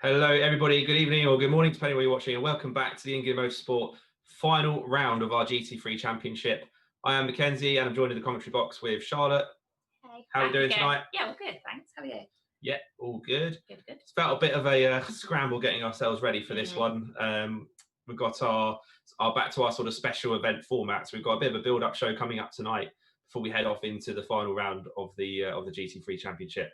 Hello, everybody. Good evening or good morning, depending where you're watching, and welcome back to the InGear Motorsport final round of our GT3 Championship. I am Mackenzie, and I'm joined in the commentary box with Charlotte. Hey, how are we doing tonight? Yeah, all good, thanks. How are you? Yeah, all good. Good. It's felt a bit of a scramble getting ourselves ready for this one. We've got our back to our sort of special event format. So we've got a bit of a build-up show coming up tonight before we head off into the final round of the GT3 Championship.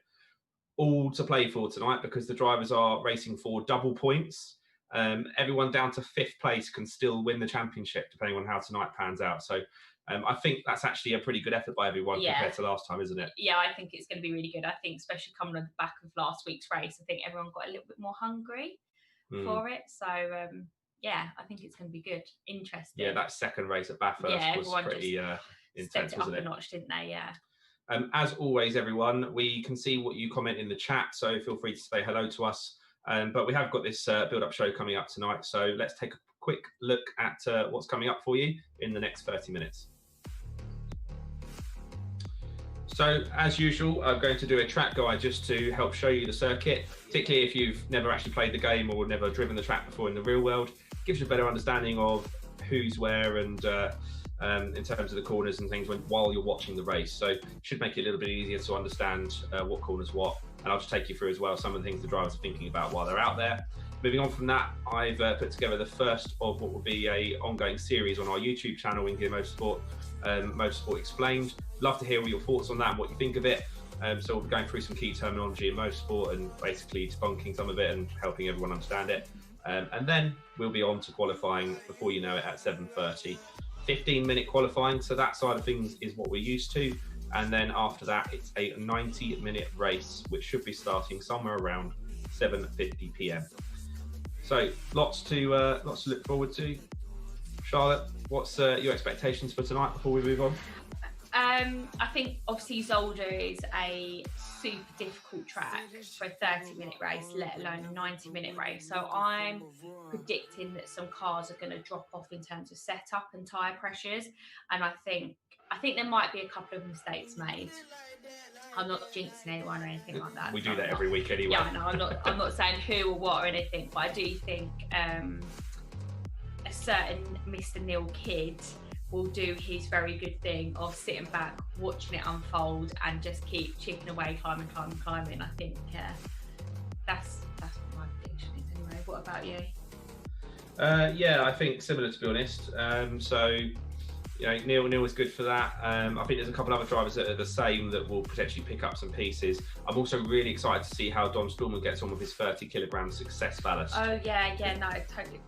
All to play for tonight because the drivers are racing for double points. Everyone down to 5th place can still win the championship depending on how tonight pans out. So I think that's actually a pretty good effort by everyone compared to last time, isn't it? Yeah, I think it's going to be really good. I think especially coming on the back of last week's race, I think everyone got a little bit more hungry for it. So yeah, I think it's going to be good, interesting. Yeah, that second race at Bathurst was pretty intense, wasn't it? Up a notch, didn't they? Yeah. As always, everyone, we can see what you comment in the chat, so feel free to say hello to us. But we have got this build-up show coming up tonight, so let's take a quick look at what's coming up for you in the next 30 minutes. So, as usual, I'm going to do a track guide just to help show you the circuit, particularly if you've never actually played the game or never driven the track before in the real world. It gives you a better understanding of who's where and in terms of the corners and things while you're watching the race. So it should make it a little bit easier to understand what corners what. And I'll just take you through as well some of the things the drivers are thinking about while they're out there. Moving on from that, I've put together the first of what will be a ongoing series on our YouTube channel, InGear Motorsport, Motorsport Explained. Love to hear all your thoughts on that and what you think of it. So we'll be going through some key terminology in motorsport and basically debunking some of it and helping everyone understand it. And then we'll be on to qualifying before you know it at 7:30. 15-minute qualifying, so that side of things is what we're used to. And then after that, it's a 90-minute race, which should be starting somewhere around 7:50 p.m. So lots to look forward to. Charlotte, what's your expectations for tonight before we move on? I think obviously Zolder is a super difficult track for a 30-minute race, let alone a 90-minute race. So I'm predicting that some cars are going to drop off in terms of setup and tyre pressures, and I think there might be a couple of mistakes made. I'm not jinxing anyone or anything like that. We do that every week anyway. Yeah, I know. I'm not saying who or what or anything, but I do think a certain Mr. Neil Kidd will do his very good thing of sitting back, watching it unfold, and just keep chipping away, climbing. I think that's what my prediction is anyway. What about you? Yeah, I think similar, to be honest. So, you know, Neil was good for that. I think there's a couple other drivers that are the same that will potentially pick up some pieces. I'm also really excited to see how Don Storman gets on with his 30-kilogram success ballast. Oh yeah, no, I totally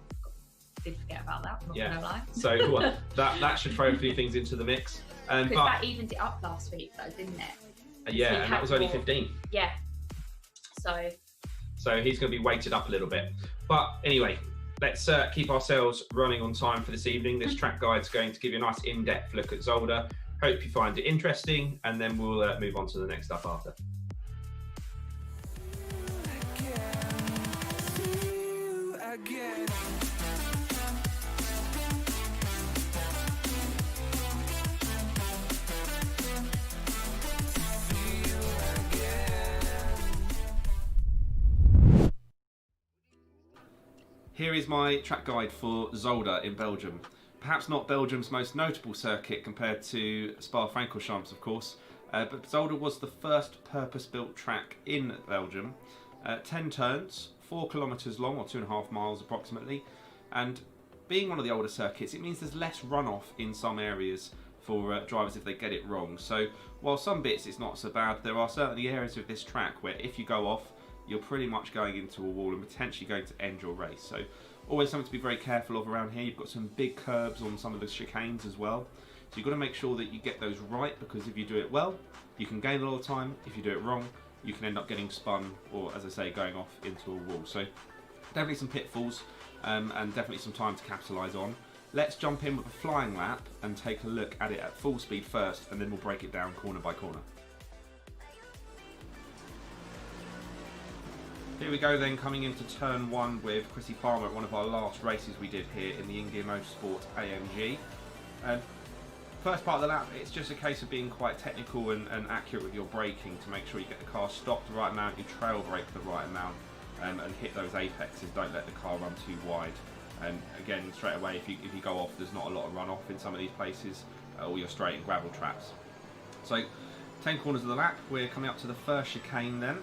did forget about that. I'm not gonna lie. So that should throw a few things into the mix. Because that evened it up last week, though, didn't it? Yeah, and that was only 15. Yeah. So he's going to be weighted up a little bit. But anyway, let's keep ourselves running on time for this evening. This track guide is going to give you a nice in-depth look at Zolder. Hope you find it interesting, and then we'll move on to the next stuff after. Here is my track guide for Zolder in Belgium. Perhaps not Belgium's most notable circuit compared to Spa-Francorchamps, of course, but Zolder was the first purpose-built track in Belgium. 10 turns, 4 kilometres long, or 2.5 miles approximately, and being one of the older circuits, it means there's less runoff in some areas for drivers if they get it wrong. So while some bits it's not so bad, there are certainly areas of this track where if you go off, you're pretty much going into a wall and potentially going to end your race. So always something to be very careful of around here. You've got some big curbs on some of the chicanes as well. So you've got to make sure that you get those right, because if you do it well, you can gain a lot of time. If you do it wrong, you can end up getting spun or, as I say, going off into a wall. So definitely some pitfalls and definitely some time to capitalise on. Let's jump in with a flying lap and take a look at it at full speed first, and then we'll break it down corner by corner. Here we go then, coming into turn 1 with Chrissy Palmer at one of our last races we did here in the InGear Motorsport AMG. First part of the lap, it's just a case of being quite technical and accurate with your braking to make sure you get the car stopped the right amount, you trail brake the right amount, and hit those apexes. Don't let the car run too wide. And again, straight away, if you go off, there's not a lot of runoff in some of these places, or you're straight in gravel traps. So 10 corners of the lap, we're coming up to the first chicane then,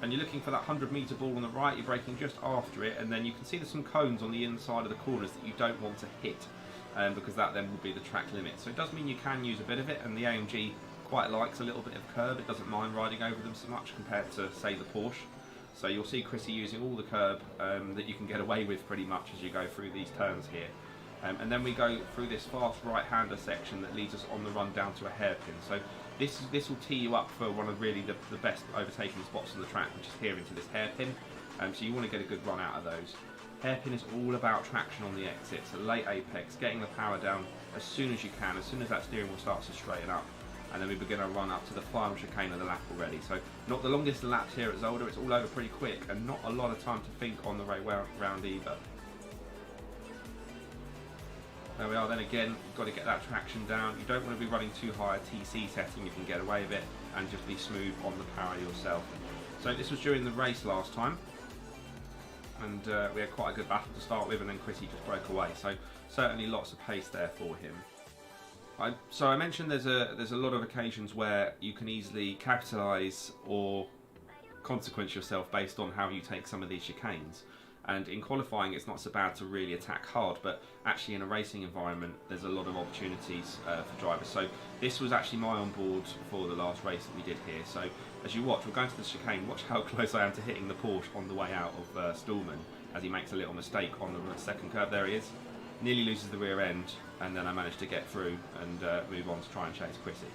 and you're looking for that 100-metre ball on the right. You're braking just after it, and then you can see there's some cones on the inside of the corners that you don't want to hit, because that then will be the track limit. So it does mean you can use a bit of it, and the AMG quite likes a little bit of curb. It doesn't mind riding over them so much compared to, say, the Porsche. So you'll see Chrissy using all the curb that you can get away with pretty much as you go through these turns here. And then we go through this fast right-hander section that leads us on the run down to a hairpin. So this will tee you up for one of really the best overtaking spots on the track, which is here into this hairpin. So you want to get a good run out of those. Hairpin is all about traction on the exit, so late apex, getting the power down as soon as you can, as soon as that steering wheel starts to straighten up. And then we begin our run up to the final chicane of the lap already. So not the longest laps here at Zolder, it's all over pretty quick and not a lot of time to think on the way round either. There we are then again, you've got to get that traction down. You don't want to be running too high a TC setting, you can get away with it and just be smooth on the power yourself. So this was during the race last time, and we had quite a good battle to start with, and then Chrissy just broke away. So certainly lots of pace there for him. So I mentioned there's a lot of occasions where you can easily capitalise or consequence yourself based on how you take some of these chicanes. And in qualifying, it's not so bad to really attack hard, but actually in a racing environment, there's a lot of opportunities for drivers. So this was actually my onboard for the last race that we did here. So as you watch, we're going to the chicane, watch how close I am to hitting the Porsche on the way out of Stallman as he makes a little mistake on the second curve. There he is. Nearly loses the rear end, and then I managed to get through and move on to try and chase Chrissy.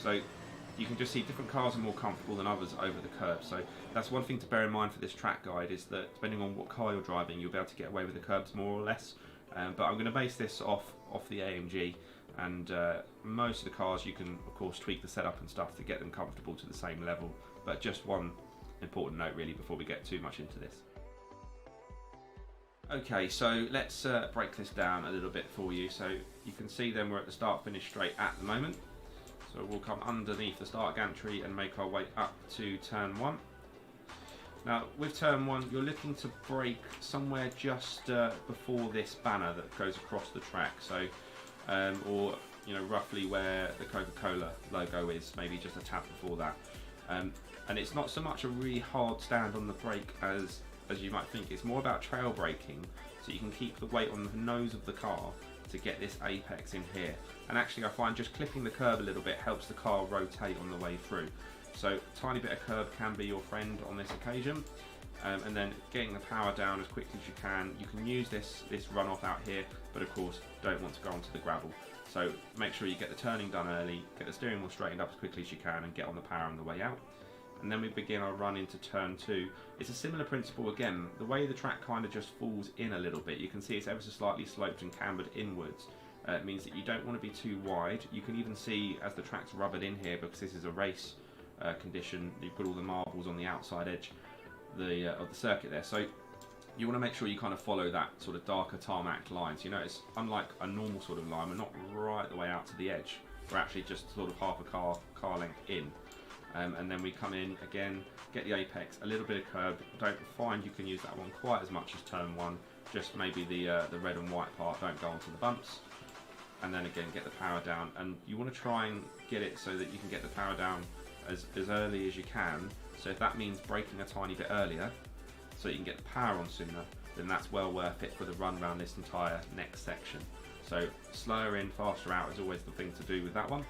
So you can just see different cars are more comfortable than others over the curb. So that's one thing to bear in mind for this track guide, is that depending on what car you're driving, you'll be able to get away with the curbs more or less. But I'm going to base this off the AMG, and most of the cars you can of course tweak the setup and stuff to get them comfortable to the same level. But just one important note really before we get too much into this. Okay, so let's break this down a little bit for you. So you can see then we're at the start-finish straight at the moment. So we'll come underneath the start gantry and make our way up to turn 1. Now with turn 1, you're looking to brake somewhere just before this banner that goes across the track. So, or you know, roughly where the Coca-Cola logo is, maybe just a tad before that. And it's not so much a really hard stand on the brake as you might think. It's more about trail braking, so you can keep the weight on the nose of the car to get this apex in here. And actually I find just clipping the curb a little bit helps the car rotate on the way through. So a tiny bit of curb can be your friend on this occasion. And then getting the power down as quickly as you can. You can use this runoff out here, but of course don't want to go onto the gravel. So make sure you get the turning done early, get the steering wheel straightened up as quickly as you can, and get on the power on the way out. And then we begin our run into turn 2. It's a similar principle again. The way the track kind of just falls in a little bit, you can see it's ever so slightly sloped and cambered inwards. It means that you don't want to be too wide. You can even see as the track's rubbered in here, because this is a race condition, you've got all the marbles on the outside edge of the circuit there. So you want to make sure you kind of follow that sort of darker tarmac line. So you notice, unlike a normal sort of line, we're not right the way out to the edge. We're actually just sort of half a car length in. And then we come in again, get the apex, a little bit of curb. Don't find you can use that one quite as much as turn 1. Just maybe the red and white part don't go onto the bumps. And then again, get the power down. And you want to try and get it so that you can get the power down as early as you can. So if that means braking a tiny bit earlier, so you can get the power on sooner, then that's well worth it for the run around this entire next section. So slower in, faster out is always the thing to do with that one.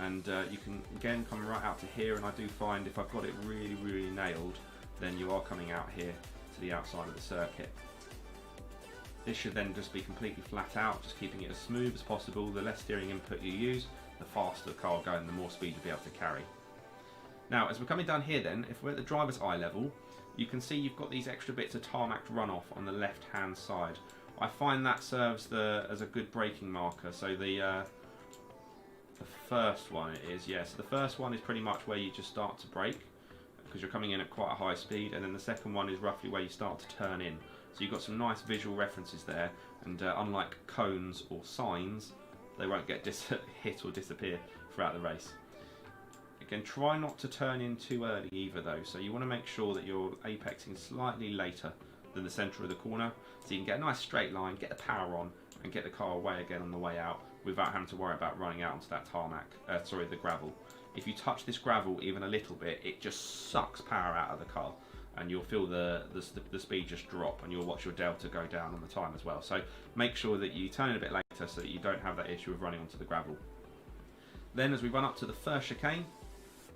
And you can again come right out to here, and I do find if I've got it really nailed, then you are coming out here to the outside of the circuit. This should then just be completely flat out, just keeping it as smooth as possible. The less steering input you use, the faster the car will go and the more speed you'll be able to carry. Now as we're coming down here then, if we're at the driver's eye level, you can see you've got these extra bits of tarmac runoff on the left hand side. I find that serves as a good braking marker. So the first one is, yes, the first one is pretty much where you just start to brake, because you're coming in at quite a high speed, and then the second one is roughly where you start to turn in. So you've got some nice visual references there, and unlike cones or signs, they won't get hit or disappear throughout the race. Again, try not to turn in too early either though, so you want to make sure that you're apexing slightly later than the centre of the corner, so you can get a nice straight line, get the power on, and get the car away again on the way out without having to worry about running out onto that tarmac, the gravel. If you touch this gravel even a little bit, it just sucks power out of the car, and you'll feel the speed just drop, and you'll watch your delta go down on the time as well. So make sure that you turn it a bit later so that you don't have that issue of running onto the gravel. Then as we run up to the first chicane,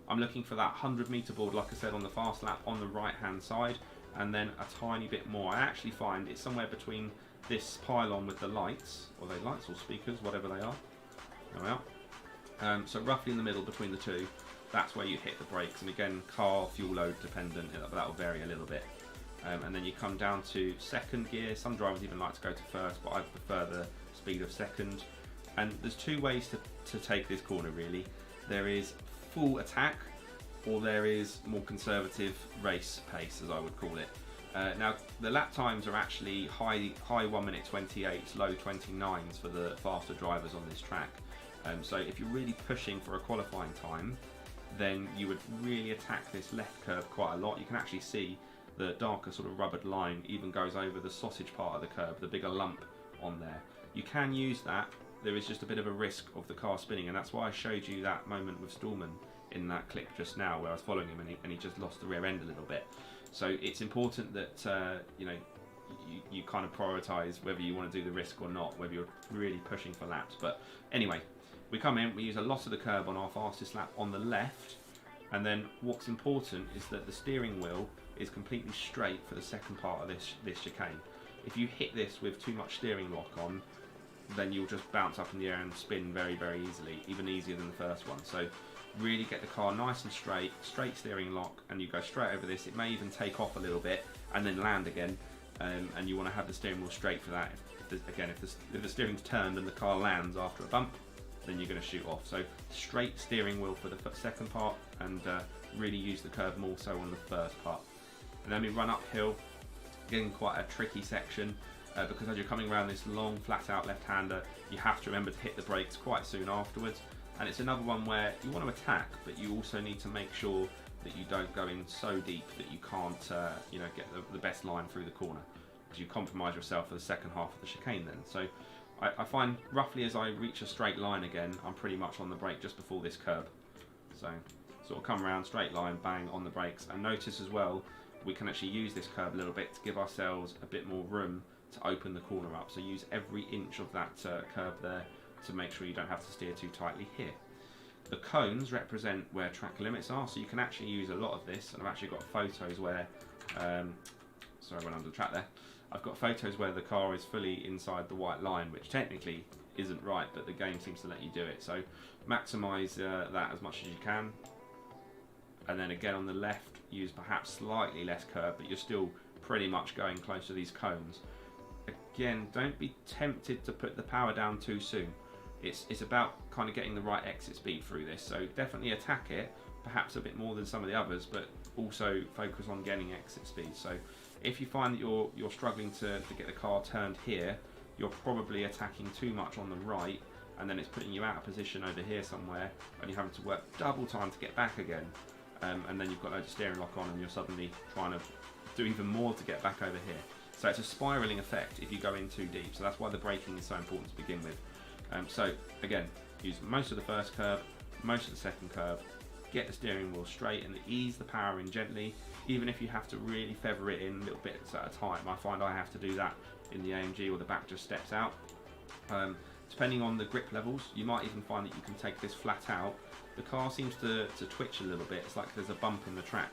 I'm looking for that 100 metre board, like I said, on the fast lap on the right hand side, and then a tiny bit more. I actually find it's somewhere between this pylon with the lights, or they lights or speakers, whatever they are. There we are. So roughly in the middle between the two, that's where you hit the brakes. And again, car fuel load dependent, but that will vary a little bit. And then you come down to second gear. Some drivers even like to go to first, but I prefer the speed of second. And there's two ways to take this corner really. There is full attack, or there is more conservative race pace, as I would call it. Now the lap times are actually high 1 minute 28, low 29s for the faster drivers on this track. So if you're really pushing for a qualifying time, then you would really attack this left curve quite a lot. You can actually see the darker sort of rubbered line even goes over the sausage part of the curve, the bigger lump on there. You can use that. There is just a bit of a risk of the car spinning, and that's why I showed you that moment with Stallman in that clip just now, where I was following him and he just lost the rear end a little bit. So it's important that you kind of prioritise whether you want to do the risk or not, whether you're really pushing for laps. But anyway, we come in, we use a lot of the curb on our fastest lap on the left, and then what's important is that the steering wheel is completely straight for the second part of this chicane. If you hit this with too much steering lock on, then you'll just bounce up in the air and spin very, very easily, even easier than the first one. So really get the car nice and straight steering lock, and you go straight over this. It may even take off a little bit and then land again, and you want to have the steering wheel straight for that. If the steering's turned and the car lands after a bump, then you're going to shoot off. So straight steering wheel for the second part, and really use the curve more so on the first part. And then we run uphill, getting quite a tricky section, because as you're coming around this long flat out left-hander, you have to remember to hit the brakes quite soon afterwards. And it's another one where you want to attack, but you also need to make sure that you don't go in so deep that you can't get the best line through the corner, because you compromise yourself for the second half of the chicane then. So I find roughly as I reach a straight line again, I'm pretty much on the brake just before this curb. So sort of come around, straight line, bang, on the brakes. And notice as well, we can actually use this curb a little bit to give ourselves a bit more room to open the corner up. So use every inch of that curb there to make sure you don't have to steer too tightly here. The cones represent where track limits are, so you can actually use a lot of this, and I've actually got photos where, sorry, I went under the track there. I've got photos where the car is fully inside the white line, which technically isn't right, but the game seems to let you do it. So maximise that as much as you can. And then again on the left, use perhaps slightly less curb, but you're still pretty much going close to these cones. Again, don't be tempted to put the power down too soon. It's about kind of getting the right exit speed through this, so definitely attack it, perhaps a bit more than some of the others, but also focus on getting exit speed. So if you find that you're struggling to get the car turned here, you're probably attacking too much on the right, and then it's putting you out of position over here somewhere, and you're having to work double time to get back again, and then you've got loads of steering lock on, and you're suddenly trying to do even more to get back over here. So it's a spiralling effect if you go in too deep, so that's why the braking is so important to begin with. So again, use most of the first curve, most of the second curve, get the steering wheel straight and ease the power in gently, even if you have to really feather it in little bits at a time. I find I have to do that in the AMG, or the back just steps out. Depending on the grip levels, you might even find that you can take this flat out. The car seems to twitch a little bit, it's like there's a bump in the track.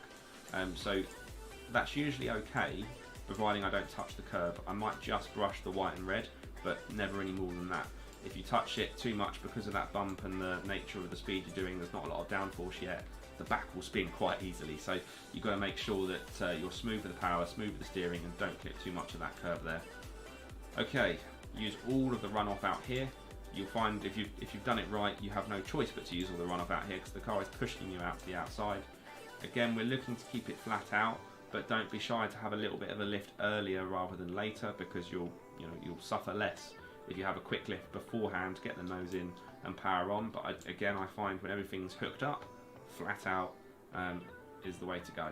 So that's usually okay, providing I don't touch the curb. I might just brush the white and red, but never any more than that. If you touch it too much because of that bump and the nature of the speed you're doing, there's not a lot of downforce yet, the back will spin quite easily. So you've got to make sure that you're smooth with the power, smooth with the steering, and don't clip too much of that curb there. Okay, use all of the runoff out here. You'll find if you've done it right, you have no choice but to use all the runoff out here, because the car is pushing you out to the outside. Again, we're looking to keep it flat out, but don't be shy to have a little bit of a lift earlier rather than later, because you'll suffer less if you have a quick lift beforehand, get the nose in and power on. But again, I find when everything's hooked up, flat out is the way to go.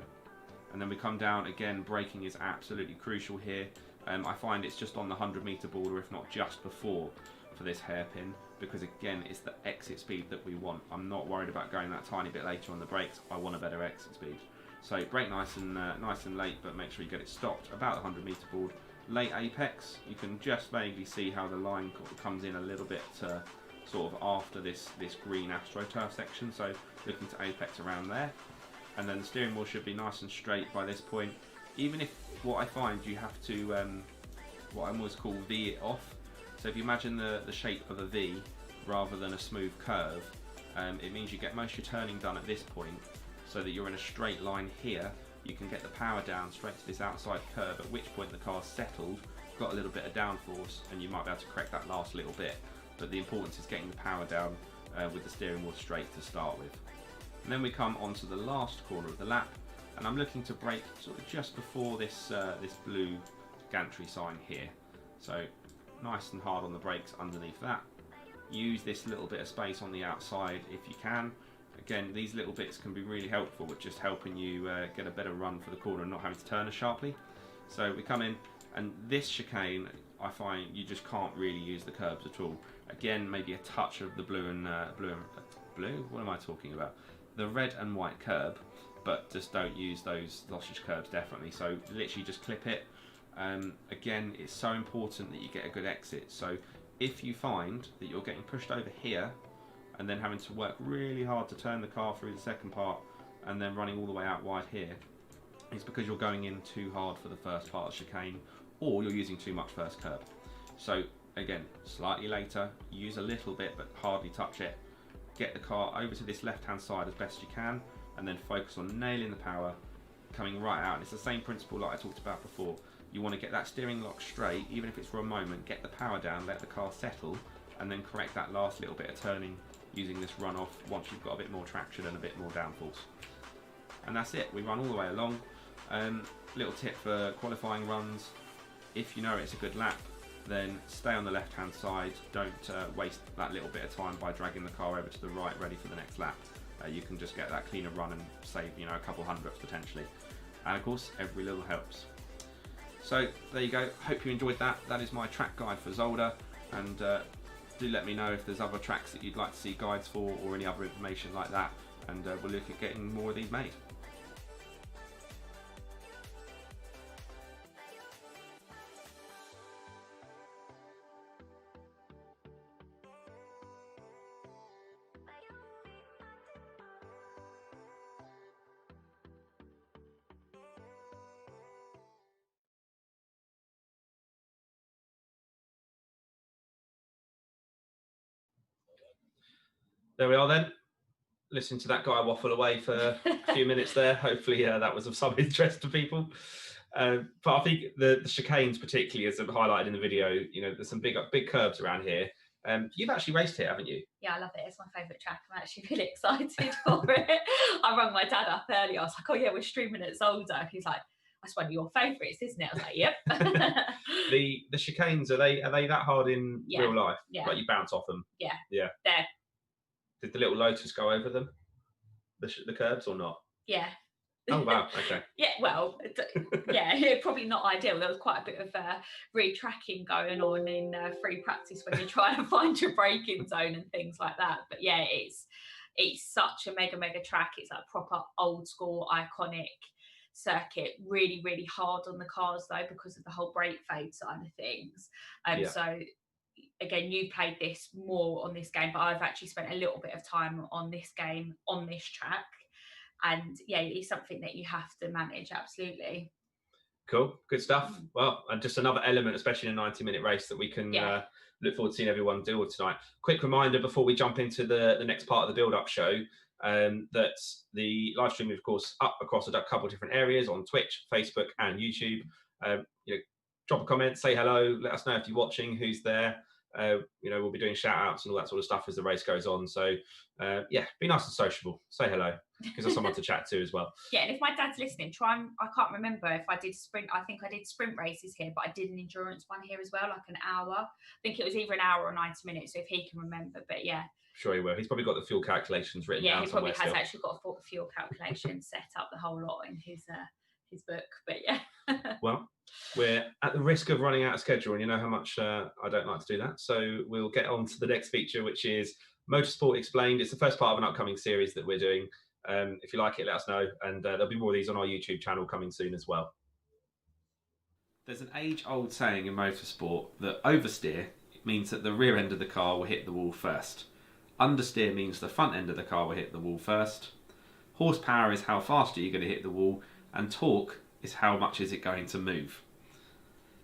And then we come down again. Braking is absolutely crucial here. I find it's just on the 100-meter border, if not just before, for this hairpin, because again, it's the exit speed that we want. I'm not worried about going that tiny bit later on the brakes. I want a better exit speed. So brake nice and late, but make sure you get it stopped about the 100-meter board. Late apex, you can just vaguely see how the line comes in a little bit sort of after this green AstroTurf section. So looking to apex around there. And then the steering wheel should be nice and straight by this point. Even if, what I find, you have to, what I always call V it off. So if you imagine the shape of a V rather than a smooth curve, it means you get most of your turning done at this point, so that you're in a straight line here. You can get the power down straight to this outside curve, at which point the car's settled, got a little bit of downforce, and you might be able to correct that last little bit. But the importance is getting the power down with the steering wheel straight to start with. And then we come onto the last corner of the lap, and I'm looking to brake sort of just before this this blue gantry sign here. So nice and hard on the brakes underneath that. Use this little bit of space on the outside if you can. Again, these little bits can be really helpful with just helping you get a better run for the corner and not having to turn as sharply. So we come in, and this chicane, I find you just can't really use the curbs at all. Again, maybe a touch of the blue. What am I talking about? The red and white curb, but just don't use those sausage curbs definitely. So literally just clip it. Again, it's so important that you get a good exit. So if you find that you're getting pushed over here and then having to work really hard to turn the car through the second part and then running all the way out wide here, it's because you're going in too hard for the first part of the chicane, or you're using too much first curb. So again, slightly later, use a little bit but hardly touch it. Get the car over to this left hand side as best you can, and then focus on nailing the power, coming right out. And it's the same principle like I talked about before. You want to get that steering lock straight, even if it's for a moment, get the power down, let the car settle, and then correct that last little bit of turning using this runoff once you've got a bit more traction and a bit more downforce. And that's it, we run all the way along. Little tip for qualifying runs, if you know it's a good lap, then stay on the left hand side. Don't waste that little bit of time by dragging the car over to the right ready for the next lap. You can just get that cleaner run and save, you know, a couple hundredths potentially. And of course, every little helps. So there you go, hope you enjoyed that. That is my track guide for Zolder, and do let me know if there's other tracks that you'd like to see guides for or any other information like that, and we'll look at getting more of these made. There we are then. Listen to that guy waffle away for a few minutes there. Hopefully that was of some interest to people. But I think the chicanes particularly, as I've highlighted in the video, you know, there's some big curves around here. You've actually raced here, haven't you? Yeah, I love it. It's my favourite track. I'm actually really excited for it. I rang my dad up earlier. I was like, oh yeah, we're streaming at Zolder. He's like, that's one of your favourites, isn't it? I was like, yep. The chicanes, are they that hard in real life? Yeah. Like you bounce off them? Yeah. Yeah. They're... Did the little Lotus go over them? The curbs or not? Yeah. Oh wow, okay. Yeah, well, yeah, probably not ideal. There was quite a bit of re-tracking going on in free practice when you're trying to find your braking zone and things like that. But yeah, it's such a mega track. It's like proper old school, iconic circuit. Really, really hard on the cars though because of the whole brake fade side of things. So again, you played this more on this game, but I've actually spent a little bit of time on this game on this track. And yeah, it's something that you have to manage, absolutely. Cool, good stuff. Well, and just another element, especially in a 90-minute race, that we can look forward to seeing everyone deal with tonight. Quick reminder before we jump into the next part of the build-up show, that the live stream is, of course, up across a couple of different areas on Twitch, Facebook, and YouTube. You know, drop a comment, say hello, let us know if you're watching, who's there. You know, we'll be doing shout-outs and all that sort of stuff as the race goes on. So, yeah, be nice and sociable. Say hello. gives us someone to chat to as well. Yeah, and if my dad's listening, I can't remember if I did sprint. I think I did sprint races here, but I did an endurance one here as well, like an hour. I think it was either an hour or 90 minutes, so if he can remember. But yeah. Sure he will. He's probably got the fuel calculations written down somewhere. Yeah, he probably has actually got a fuel calculation set up, the whole lot in his book. But yeah. Well, we're at the risk of running out of schedule, and you know how much I don't like to do that. So we'll get on to the next feature, which is Motorsport Explained. It's the first part of an upcoming series that we're doing. If you like it, let us know, and there'll be more of these on our YouTube channel coming soon as well. There's an age-old saying in motorsport that oversteer means that the rear end of the car will hit the wall first. Understeer means the front end of the car will hit the wall first. Horsepower is how fast are you going to hit the wall, and torque is how much is it going to move.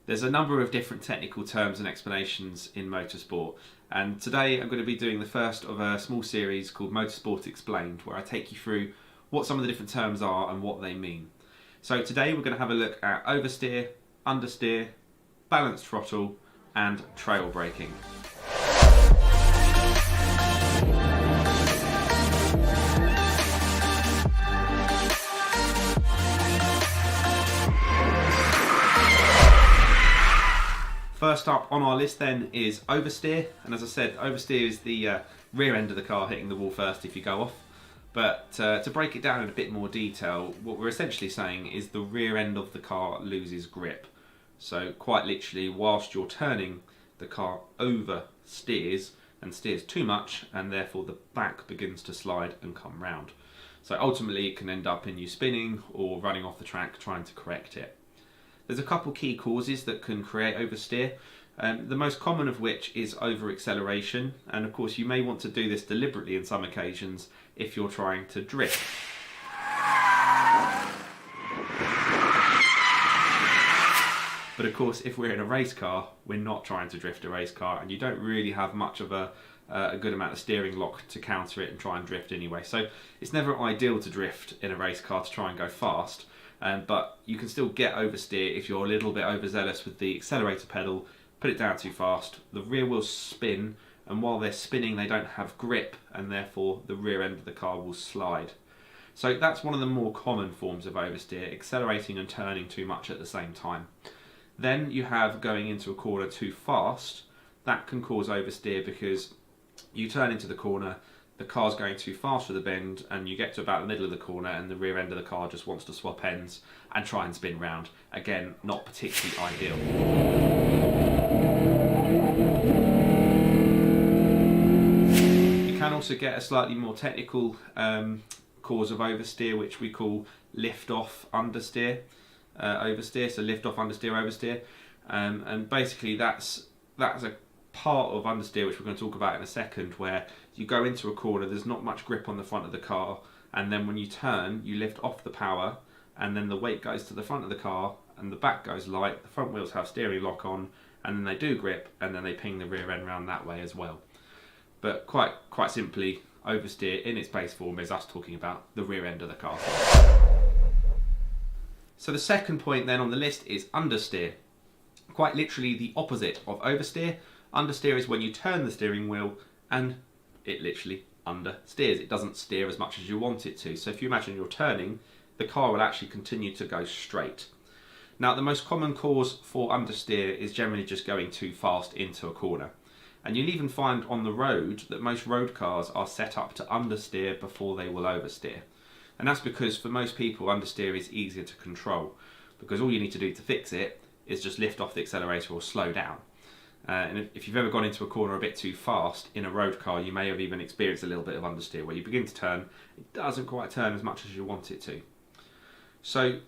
There's a number of different technical terms and explanations in motorsport, and today I'm going to be doing the first of a small series called Motorsport Explained, where I take you through what some of the different terms are and what they mean. So today we're going to have a look at oversteer, understeer, balanced throttle and trail braking. First up on our list then is oversteer, and as I said, oversteer is the rear end of the car hitting the wall first if you go off. But to break it down in a bit more detail, what we're essentially saying is the rear end of the car loses grip. So quite literally, whilst you're turning, the car oversteers and steers too much, and therefore the back begins to slide and come round. So ultimately it can end up in you spinning or running off the track trying to correct it. There's a couple key causes that can create oversteer, the most common of which is over-acceleration, and of course you may want to do this deliberately in some occasions if you're trying to drift. But of course if we're in a race car, we're not trying to drift a race car, and you don't really have much of a good amount of steering lock to counter it and try and drift anyway. So it's never ideal to drift in a race car to try and go fast. But you can still get oversteer if you're a little bit overzealous with the accelerator pedal, put it down too fast, the rear wheels spin, and while they're spinning they don't have grip, and therefore the rear end of the car will slide. So that's one of the more common forms of oversteer, accelerating and turning too much at the same time. Then you have going into a corner too fast. That can cause oversteer because you turn into the corner, the car's going too fast for the bend, and you get to about the middle of the corner and the rear end of the car just wants to swap ends and try and spin round. Again, not particularly ideal. You can also get a slightly more technical cause of oversteer, which we call lift-off understeer oversteer. So lift-off understeer oversteer, and basically that's a part of understeer which we're going to talk about in a second, where you go into a corner, there's not much grip on the front of the car, and then when you turn you lift off the power, and then the weight goes to the front of the car and the back goes light, the front wheels have steering lock on, and then they do grip, and then they ping the rear end round that way as well. But quite simply, oversteer in its base form is us talking about the rear end of the car. So the second point then on the list is understeer. Quite literally the opposite of oversteer. Understeer is when you turn the steering wheel and it literally understeers. It doesn't steer as much as you want it to. So if you imagine you're turning, the car will actually continue to go straight. Now the most common cause for understeer is generally just going too fast into a corner. And you'll even find on the road that most road cars are set up to understeer before they will oversteer. And that's because for most people understeer is easier to control, because all you need to do to fix it is just lift off the accelerator or slow down. And if you've ever gone into a corner a bit too fast in a road car, you may have even experienced a little bit of understeer where you begin to turn, it doesn't quite turn as much as you want it to. So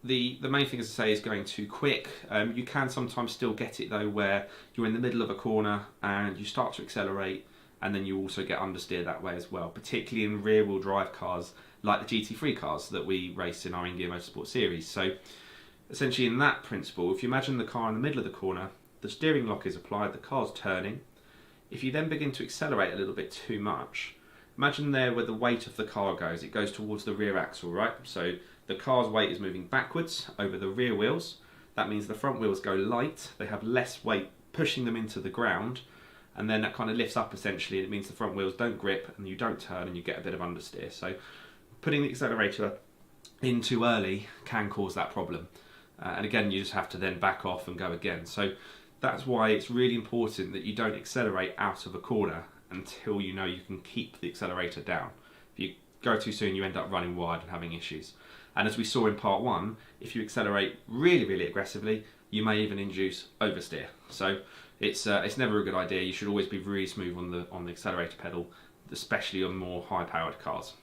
the main thing, as I say, is going too quick. You can sometimes still get it though, where you're in the middle of a corner and you start to accelerate, and then you also get understeer that way as well, particularly in rear wheel drive cars like the GT3 cars that we race in our InGear Motorsport Series. So essentially in that principle, if you imagine the car in the middle of the corner, the steering lock is applied, the car's turning. If you then begin to accelerate a little bit too much, imagine there where the weight of the car goes, it goes towards the rear axle, right? So the car's weight is moving backwards over the rear wheels. That means the front wheels go light, they have less weight pushing them into the ground, and then that kind of lifts up essentially, and it means the front wheels don't grip and you don't turn and you get a bit of understeer. So putting the accelerator in too early can cause that problem. And again, you just have to then back off and go again. So that's why it's really important that you don't accelerate out of a corner until you know you can keep the accelerator down. If you go too soon, you end up running wide and having issues. And as we saw in part 1, if you accelerate really, really aggressively, you may even induce oversteer. So it's never a good idea. You should always be really smooth on the accelerator pedal, especially on more high-powered cars.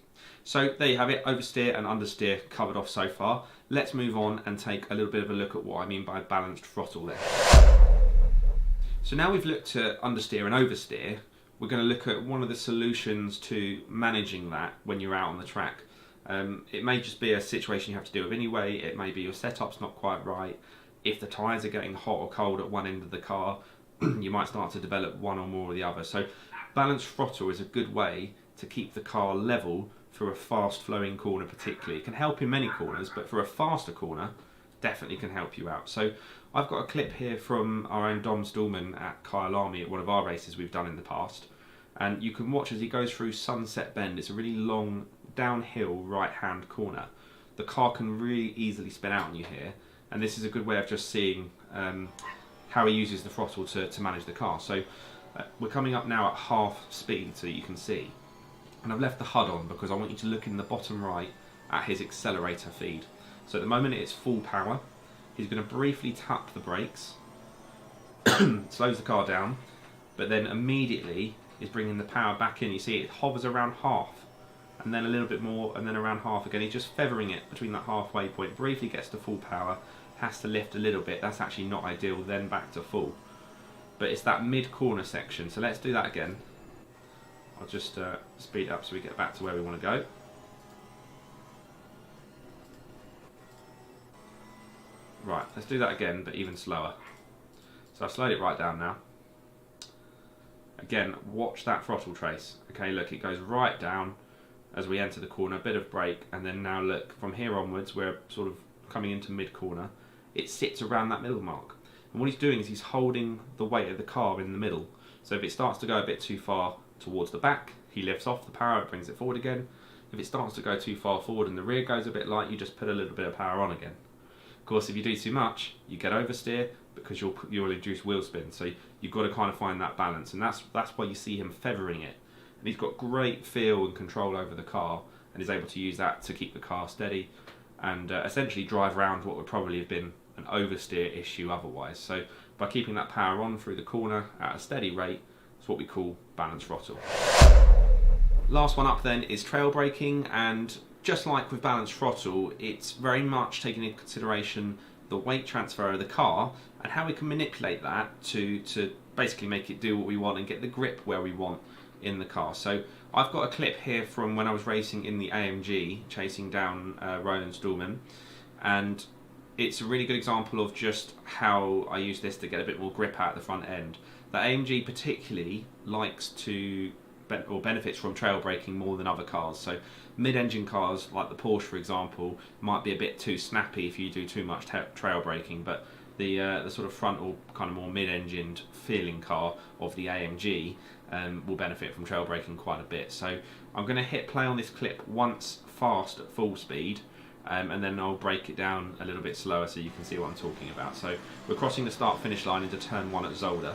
So there you have it, oversteer and understeer covered off so far. Let's move on and take a little bit of a look at what I mean by balanced throttle there. So now we've looked at understeer and oversteer, we're going to look at one of the solutions to managing that when you're out on the track. It may just be a situation you have to deal with anyway, it may be your setup's not quite right. If the tyres are getting hot or cold at one end of the car, you might start to develop one or more of the other. So balanced throttle is a good way to keep the car level for a fast flowing corner particularly. It can help in many corners, but for a faster corner, definitely can help you out. So I've got a clip here from our own Dom Stallman at Kyle Army at one of our races we've done in the past. And you can watch as he goes through Sunset Bend. It's a really long downhill right hand corner. The car can really easily spin out on you here. And this is a good way of just seeing how he uses the throttle to manage the car. So we're coming up now at half speed so you can see. And I've left the HUD on because I want you to look in the bottom right at his accelerator feed. So at the moment it's full power. He's going to briefly tap the brakes, slows the car down, but then immediately is bringing the power back in. You see it hovers around half, and then a little bit more, and then around half again. He's just feathering it between that halfway point. Briefly gets to full power, has to lift a little bit. That's actually not ideal, then back to full. But it's that mid-corner section, so let's do that again. I'll just speed up so we get back to where we want to go. Right, let's do that again, but even slower. So I've slowed it right down now. Again, watch that throttle trace. Okay, look, it goes right down as we enter the corner, a bit of brake, and then now look, from here onwards, we're sort of coming into mid-corner. It sits around that middle mark. And what he's doing is he's holding the weight of the car in the middle. So if it starts to go a bit too far towards the back, he lifts off the power, it brings it forward again. If it starts to go too far forward and the rear goes a bit light, you just put a little bit of power on again. Of course, if you do too much, you get oversteer because you'll induce wheel spin. So you've got to kind of find that balance, and that's why you see him feathering it. And he's got great feel and control over the car, and is able to use that to keep the car steady and essentially drive around what would probably have been an oversteer issue otherwise. So by keeping that power on through the corner at a steady rate, it's what we call balanced throttle. Last one up then is trail braking, and just like with balanced throttle, it's very much taking into consideration the weight transfer of the car and how we can manipulate that to basically make it do what we want and get the grip where we want in the car. So I've got a clip here from when I was racing in the AMG, chasing down Roland Stallman, and it's a really good example of just how I use this to get a bit more grip out the front end. The AMG particularly likes to benefits from trail braking more than other cars. So mid-engine cars like the Porsche, for example, might be a bit too snappy if you do too much trail braking, but the sort of frontal kind of more mid-engined feeling car of the AMG will benefit from trail braking quite a bit. So I'm going to hit play on this clip once fast at full speed, and then I'll break it down a little bit slower so you can see what I'm talking about. So we're crossing the start-finish line into turn 1 at Zolder.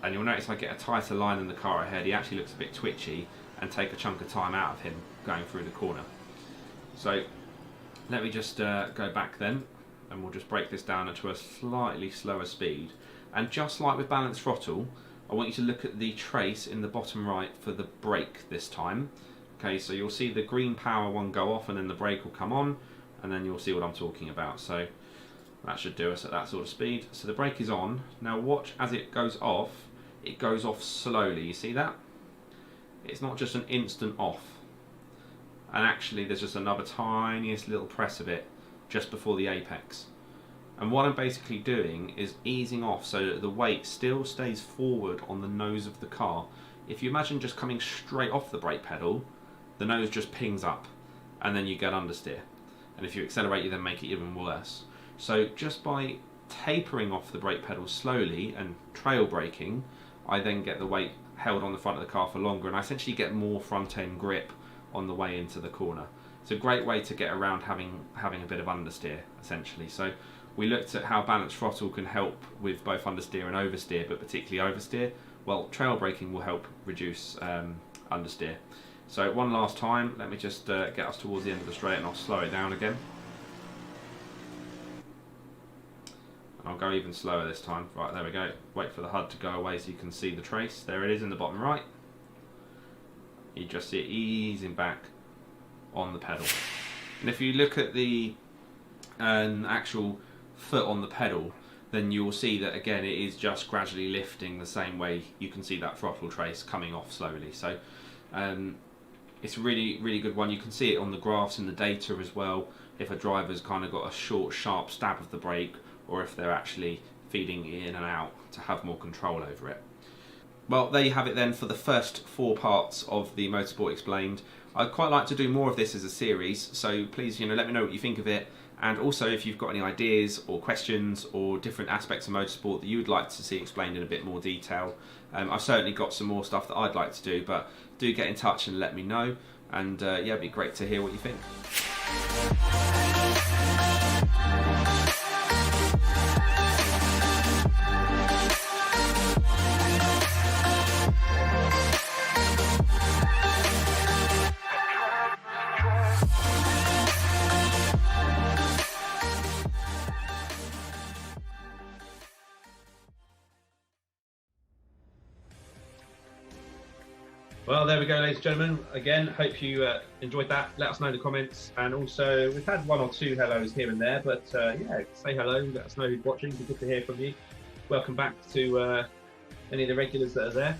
And you'll notice I get a tighter line than the car ahead. He actually looks a bit twitchy and take a chunk of time out of him going through the corner. So let me just go back then, and we'll just break this down to a slightly slower speed. And just like with balanced throttle, I want you to look at the trace in the bottom right for the brake this time. Okay, so you'll see the green power one go off and then the brake will come on, and then you'll see what I'm talking about. So that should do us at that sort of speed. So the brake is on. Now watch as it goes off slowly. You see that? It's not just an instant off. And actually there's just another tiniest little press of it just before the apex. And what I'm basically doing is easing off so that the weight still stays forward on the nose of the car. If you imagine just coming straight off the brake pedal, the nose just pings up and then you get understeer. And if you accelerate, you then make it even worse. So just by tapering off the brake pedal slowly and trail braking, I then get the weight held on the front of the car for longer, and I essentially get more front end grip on the way into the corner. It's a great way to get around having a bit of understeer, essentially. So we looked at how balanced throttle can help with both understeer and oversteer, but particularly oversteer. Well, trail braking will help reduce understeer. So one last time, let me just get us towards the end of the straight and I'll slow it down again. I'll go even slower this time. Right, there we go. Wait for the HUD to go away so you can see the trace. There it is in the bottom right. You just see it easing back on the pedal. And if you look at the actual foot on the pedal, then you will see that again it is just gradually lifting the same way you can see that throttle trace coming off slowly. So it's a really good one. You can see it on the graphs and the data as well, if a driver's kind of got a short sharp stab of the brake, or if they're actually feeding in and out to have more control over it. Well, there you have it then for the first 4 parts of the Motorsport Explained. I'd quite like to do more of this as a series, so please, let me know what you think of it. And also, if you've got any ideas or questions or different aspects of motorsport that you would like to see explained in a bit more detail, I've certainly got some more stuff that I'd like to do, but do get in touch and let me know. And yeah, it'd be great to hear what you think. Well, there we go, ladies and gentlemen. Again, hope you enjoyed that. Let us know in the comments. And also, we've had 1 or 2 hellos here and there, but yeah, say hello, let us know who's watching. It'd be good to hear from you. Welcome back to any of the regulars that are there.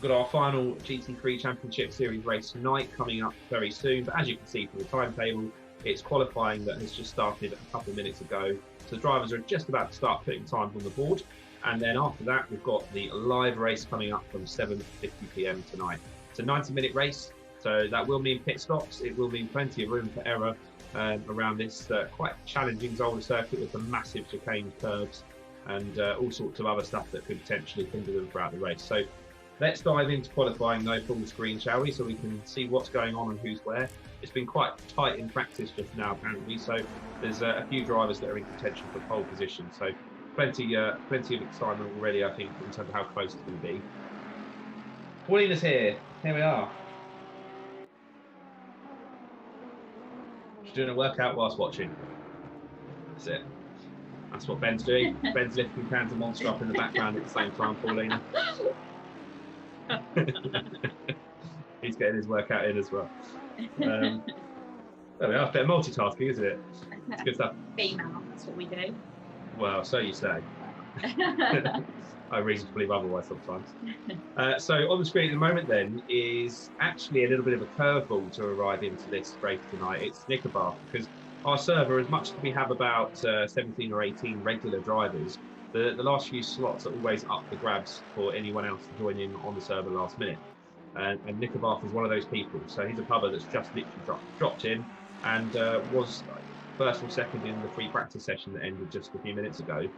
We've got our final GT3 Championship Series race tonight coming up very soon. But as you can see from the timetable, it's qualifying that has just started a couple of minutes ago. So the drivers are just about to start putting times on the board. And then after that, we've got the live race coming up from 7:50 PM tonight. It's a 90-minute race, so that will mean pit stops. It will mean plenty of room for error around this quite challenging Zolder circuit with some massive chicane curves and all sorts of other stuff that could potentially hinder them throughout the race. So let's dive into qualifying though full screen, shall we? So we can see what's going on and who's where. It's been quite tight in practice just now, apparently. So there's a few drivers that are in contention for pole position. So plenty of excitement already, I think, in terms of how close it's going to be. Paulina's here. Here we are. She's doing a workout whilst watching. That's it. That's what Ben's doing. Ben's lifting cans of Monster up in the background at the same time, Paulina. He's getting his workout in as well. There we are. A bit of multitasking, isn't it? It's good stuff. Female, that's what we do. Well, so you say. I have reason to believe otherwise sometimes. So on the screen at the moment then is actually a little bit of a curveball to arrive into this race tonight. It's Knickerbocker, because our server, as much as we have about 17 or 18 regular drivers, the last few slots are always up for grabs for anyone else to join in on the server last minute. And Knickerbocker is one of those people. So he's a pubber that's just literally dropped in and was first or second in the free practice session that ended just a few minutes ago.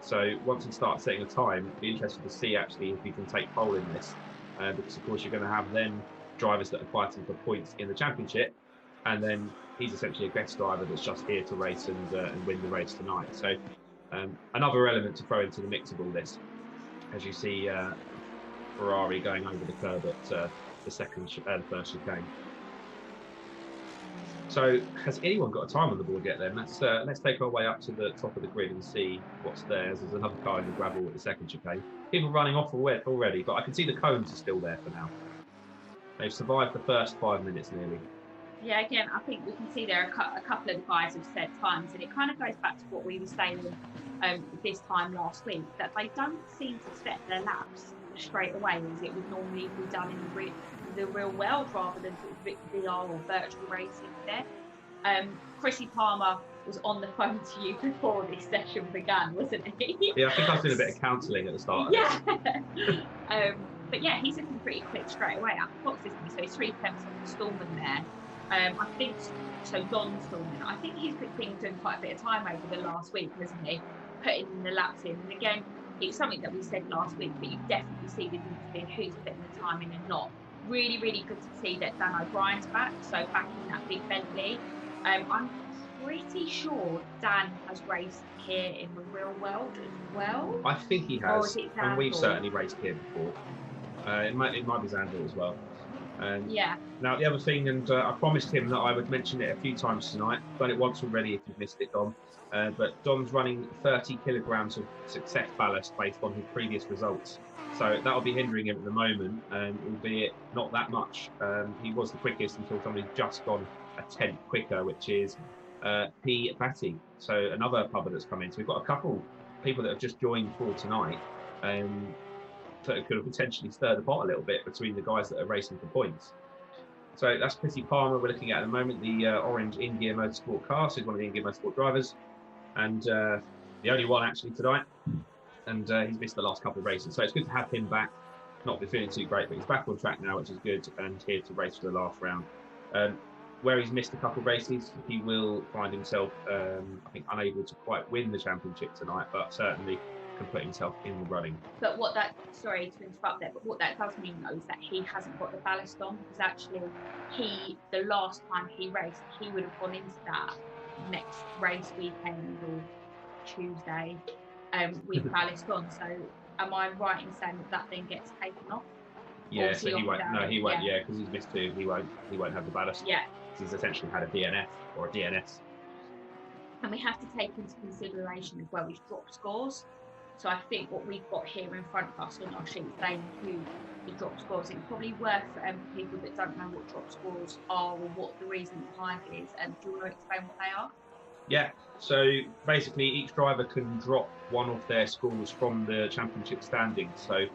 So once he starts setting a time, it'll be interesting to see actually if he can take pole in this, because of course you're going to have then drivers that are fighting for points in the championship, and then he's essentially a guest driver that's just here to race and win the race tonight. So another element to throw into the mix of all this, as you see Ferrari going over the curb at the first chicane. So has anyone got a time on the board yet then? Let's take our way up to the top of the grid and see what's there. There's another car in the gravel at the second chicane. People running off already, but I can see the cones are still there for now. They've survived the first 5 minutes nearly. Yeah, again, I think we can see there a couple of the guys have set times, and it kind of goes back to what we were saying this time last week, that they don't seem to set their laps straight away as it would normally be done in the real world, rather than sort of VR or virtual racing there. Chrissy Palmer was on the phone to you before this session began, wasn't he? Yeah, I think I was doing a bit of counselling at the start. Yeah. But yeah, he's looking pretty quick straight away out the box, isn't he? So he's 3 tenths on Stallman there. I think so. Don Stallman, I think he's been doing quite a bit of time over the last week, hasn't he? Putting the laps in, and again, it's something that we said last week, but you definitely see the difference between who's putting the time in and not. really, really good to see that Dan O'Brien's back, so back in that big Bentley. I'm pretty sure Dan has raced here in the real world as well. I think he Or has, is it and we've Zandvoort? certainly raced here before. It might be Zandvoort as well. Yeah. Now the other thing, and I promised him that I would mention it a few times tonight. Done it once already. If you've missed it, Dom. But Dom's running 30 kilograms of success ballast based on his previous results. So that'll be hindering him at the moment, albeit not that much. He was the quickest until somebody's just gone a tenth quicker, which is P. Batty. So another pubber that's come in. So we've got a couple people that have just joined for tonight. That could have potentially stirred the pot a little bit between the guys that are racing for points. So that's Chrissy Palmer we're looking at the moment, the orange InGear Motorsport car. So he's one of the InGear Motorsport drivers, and the only one actually tonight. And he's missed the last couple of races, so it's good to have him back. Not been feeling too great, but he's back on track now, which is good, and here to race for the last round. Where he's missed a couple of races, he will find himself, I think, unable to quite win the championship tonight, but certainly can put himself in the running. But what that, sorry to interrupt there, but what that does mean though is that he hasn't got the ballast on, because actually the last time he raced, he would have gone into that next race weekend or Tuesday with ballast on. So am I right in saying that then gets taken off? Yeah, so he won't. No, he won't. Yeah, because he's missed two. He won't have the ballast. Yeah. He's essentially had a DNF or a DNS. And we have to take into consideration as well his drop scores. So I think what we've got here in front of us on our sheets, they include the drop scores. It's probably worth people that don't know what drop scores are or what the reason behind it is. And do you want to explain what they are? Yeah, so basically each driver can drop one of their scores from the championship standings. So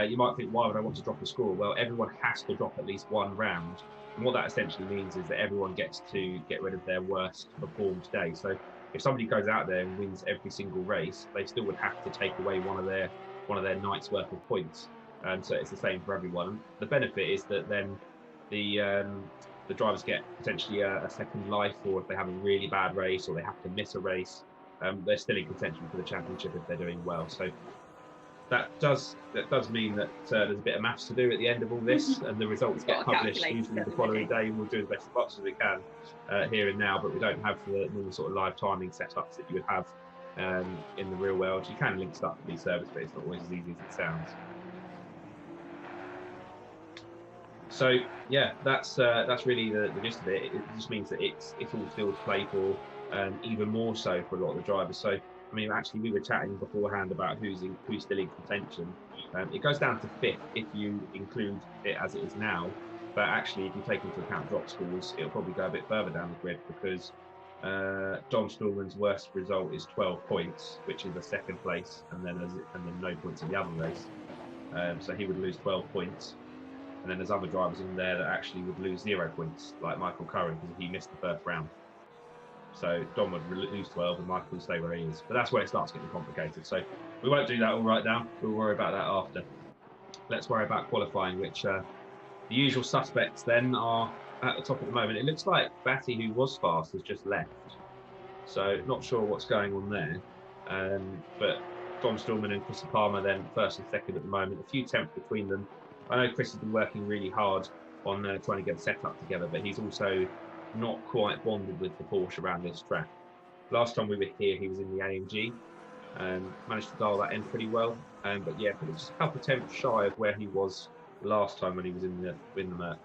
you might think, why would I want to drop a score? Well, everyone has to drop at least one round. And what that essentially means is that everyone gets to get rid of their worst performed day. So if somebody goes out there and wins every single race, they still would have to take away one of their night's worth of points. So it's the same for everyone. The benefit is that then the drivers get potentially a second life, or if they have a really bad race or they have to miss a race, they're still in contention for the championship if they're doing well. So that does mean that there's a bit of maths to do at the end of all this, and the results get published usually the following day, and we'll do the best box as we can here and now, but we don't have the normal sort of live timing setups that you would have in the real world. You can link stuff to these servers, but it's not always as easy as it sounds. So yeah, that's really the gist of it. It just means that it's all still to play for, even more so for a lot of the drivers. So I mean, actually, we were chatting beforehand about who's still in contention. It goes down to fifth if you include it as it is now. But actually, if you take into account drop scores, it'll probably go a bit further down the grid, because Dom Stallman's worst result is 12 points, which is a second place, and then no points in the other race. So he would lose 12 points. And then there's other drivers in there that actually would lose 0 points, like Michael Curran, because he missed the first round. So Dom would lose 12 and Michael would stay where he is. But that's where it starts getting complicated. So we won't do that all right now. We'll worry about that after. Let's worry about qualifying, which the usual suspects then are at the top at the moment. It looks like Batty, who was fast, has just left. So not sure what's going on there. But Dom Stallman and Chris Palmer then first and second at the moment. A few tenths between them. I know Chris has been working really hard on trying to get a setup together, but he's also not quite bonded with the Porsche around this track. Last time we were here, he was in the AMG, managed to dial that in pretty well. But yeah, it was just a couple of tenths shy of where he was last time when he was in the Merc.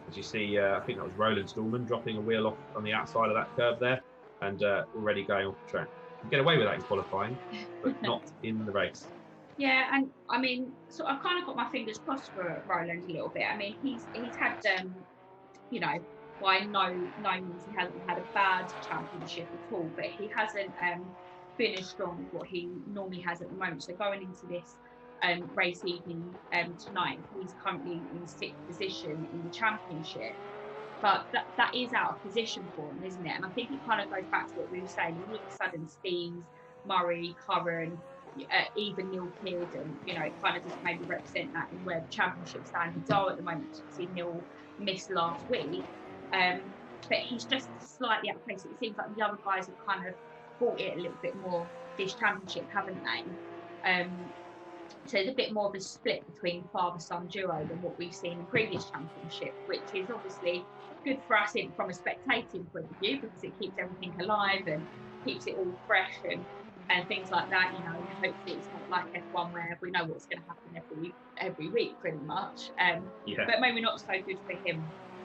As you see, I think that was Roland Stallman dropping a wheel off on the outside of that curve there, and already going off the track. You can get away with that in qualifying, but not in the race. Yeah, and I mean, so I've kind of got my fingers crossed for Roland a little bit. I mean, he's had, you know, by no means he hasn't had a bad championship at all, but he hasn't finished strong what he normally has at the moment. So going into this race evening tonight, he's currently in 6th position in the championship. But that is out of position for him, isn't it? And I think it kind of goes back to what we were saying. All of a sudden, Steams, Murray, Curran, even Neil Clearden, you know, it kind of just maybe represent that in where the championship standings are at the moment. See, Neil missed last week, but he's just slightly out of place. It seems like the other guys have kind of bought it a little bit more this championship, haven't they? So there's a bit more of a split between father-son duo than what we've seen in previous championships, which is obviously good for us from a spectating point of view, because it keeps everything alive and keeps it all fresh and things like that, you know. And hopefully it's not like F1 where we know what's going to happen every week pretty much. But maybe not so good for him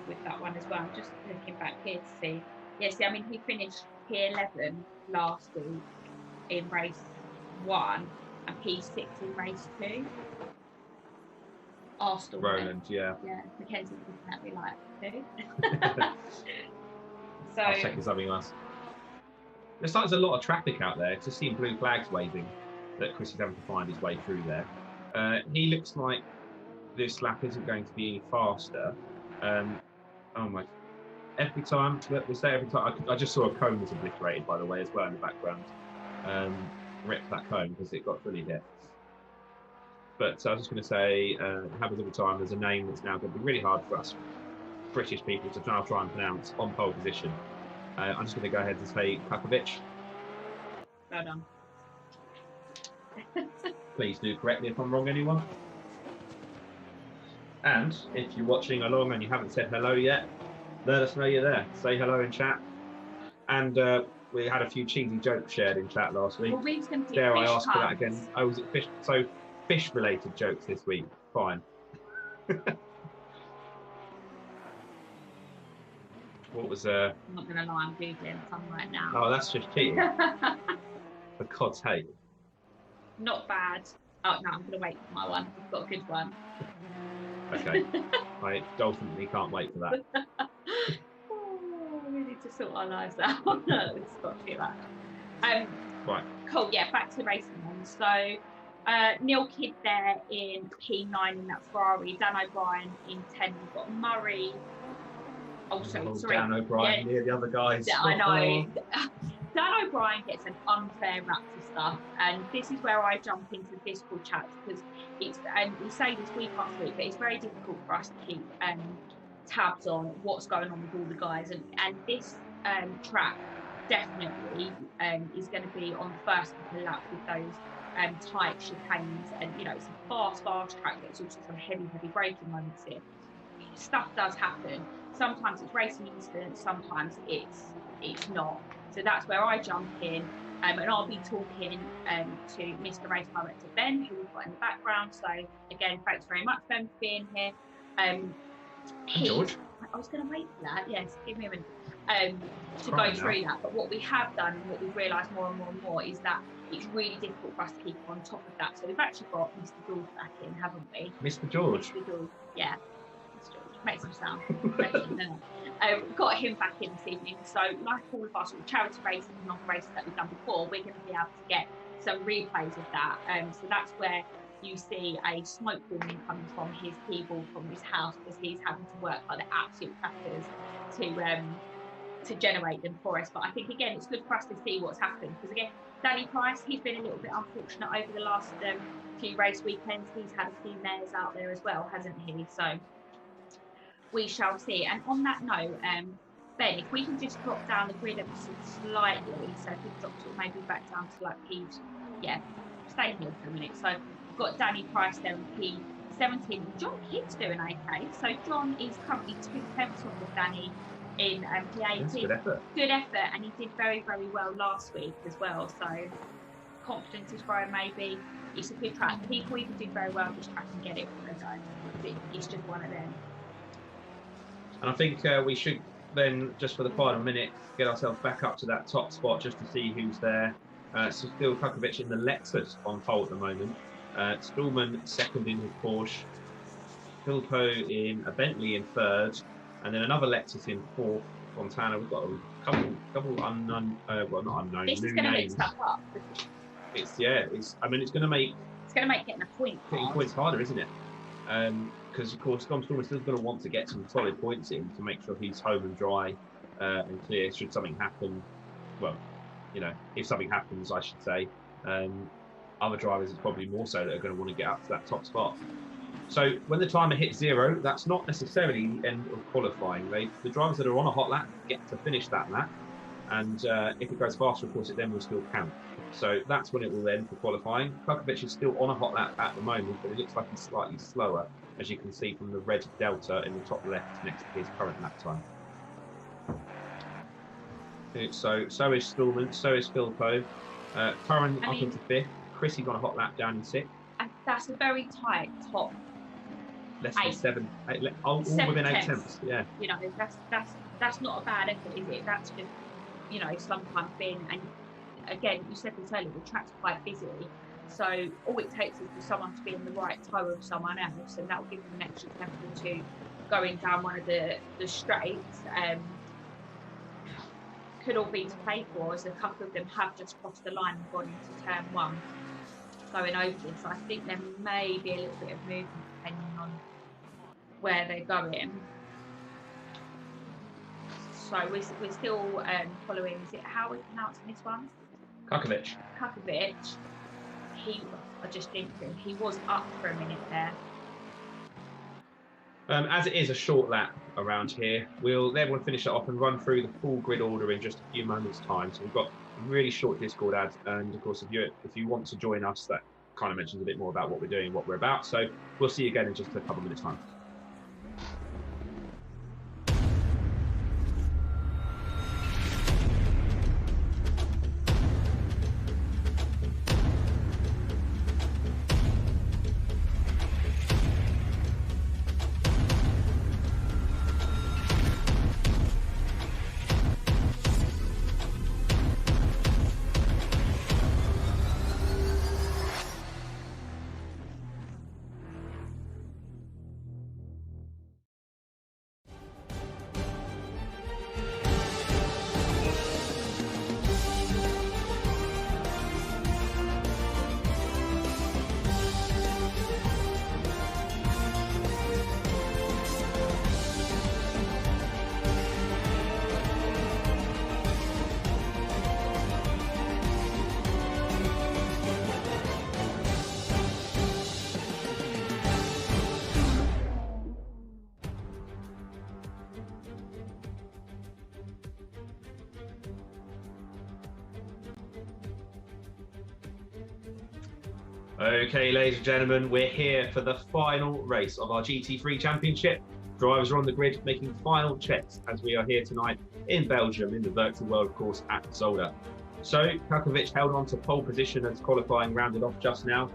with that one as well. I'm just looking back here to see. Yeah, see, I mean, he finished P11 last week in race 1 and P6 in race 2. Arsenal. Roland, yeah. Yeah, Mackenzie's looking at me like, who? So I'll check something else. There's a lot of traffic out there. Just seeing blue flags waving that Chris is having to find his way through there. He looks like this lap isn't going to be any faster. Oh my! Every time I just saw a cone was obliterated, by the way, as well in the background. Ripped that cone because it got fully hit. But I was just going to say, happens every time. There's a name that's now going to be really hard for us British people to now try and pronounce on pole position. I'm just going to go ahead and say Kukovic. Well done. Please do correct me if I'm wrong, anyone. And if you're watching along and you haven't said hello yet, let us know you're there. Say hello in chat. And we had a few cheesy jokes shared in chat last week. Well, we're going to Dare I ask puns. for that again? Oh, was it fish? So fish-related jokes this week. Fine. What was I'm not going to lie, I'm googling some right now. Oh, that's just cheating. For God's sake. Not bad. Oh no, I'm going to wait for my one. I've got a good one. Okay. I dolphinly can't wait for that. Oh, we need to sort our lives out. It's got too much. Right. Cool. Yeah, back to the racing then. So Neil Kidd there in P9 in that Ferrari. Dan O'Brien in 10. We've got Murray. Oh, sorry. Dan O'Brien near the other guys. I know. Dan O'Brien gets an unfair rap for stuff, and this is where I jump into the difficult chats, because it's, and we say this week after week, but it's very difficult for us to keep tabs on what's going on with all the guys, and this track definitely is going to be on the first couple of laps with those tight chicanes, and you know, it's a fast track, but it's also some heavy braking moments here. Stuff does happen. Sometimes it's racing incidents, sometimes it's not. So that's where I jump in, and I'll be talking to Mr. Race Director Ben, who we've got in the background. So again, thanks very much, Ben, for being here. George. I was going to wait for that. Yes, give me a minute to go through that. But what we have done, and what we've realised more and more is that it's really difficult for us to keep on top of that. So we've actually got Mr. George back in, haven't we? Mr. George. Mr. George, yeah. Mr. George makes him sound professional. Got him back in this evening. So, like all of us, charity races and non-races that we've done before, we're going to be able to get some replays of that. So that's where you see a smoke warning coming from his keyboard from his house, because he's having to work like the absolute crackers to generate them for us. But I think again, it's good for us to see what's happened, because again, Danny Price, he's been a little bit unfortunate over the last few race weekends. He's had a few mares out there as well, hasn't he? So we shall see. And on that note, Ben, if we can just drop down the grid ever so slightly, so if we drop it maybe back down to like stay here for a minute. So we've got Danny Price there in P17. John Kidd's doing okay. So John is currently 2 tenths off of Danny in P18. Good effort. Good effort, and he did very well last week as well. So confidence is growing maybe. It's a good track. People even do very well this track and get it on their own. It's just one of them. And I think we should then, just for the final minute, get ourselves back up to that top spot just to see who's there. So still Kukovic in the Lexus on pole at the moment. Stallman second in his Porsche. Filpo in a Bentley in third. And then another Lexus in fourth. Fontana. We've got a couple unknown, well, not unknown, this new is going to names. mix stuff up. It's going to make getting a point getting points harder, isn't it? Because of course Dom Stallman's still going to want to get some solid points in to make sure he's home and dry and clear should something happen. Well, you know, if something happens, I should say. Other drivers is probably more so that are going to want to get up to that top spot. So when the timer hits 0, that's not necessarily the end of qualifying. The drivers that are on a hot lap get to finish that lap, And if it goes faster, of course, it then will still count. So that's when it will end for qualifying. Kukovic is still on a hot lap at the moment, but it looks like he's slightly slower, as you can see from the red delta in the top left next to his current lap time. So is Stallman, so is Philpo. Curran up into 5th. Chrissy's on a hot lap down in 6th. That's a very tight top. Less than 7, all within 8 tenths. Yeah. You know, that's not a bad effort, is it? That's just, you know, sometimes being, and again, you said this earlier, the track's quite busy. So all it takes is for someone to be in the right toe of someone else, and that will give them an extra tempo to going down one of the straights. Could all be to play for, as a couple of them have just crossed the line and gone into turn 1 going over this. I think there may be a little bit of movement depending on where they're going. So we're still following, is it how we're pronouncing this one? Kukovic. I just think that he was up for a minute there. As it is a short lap around here, we'll finish it off and run through the full grid order in just a few moments' time. So we've got a really short Discord ad, and of course, if you want to join us, that kind of mentions a bit more about what we're doing, what we're about. So we'll see you again in just a couple of minutes' time. Okay, ladies and gentlemen, we're here for the final race of our GT3 Championship. Drivers are on the grid making final checks as we are here tonight in Belgium in the virtual world course at Zolder. So Kukovic held on to pole position as qualifying rounded off just now.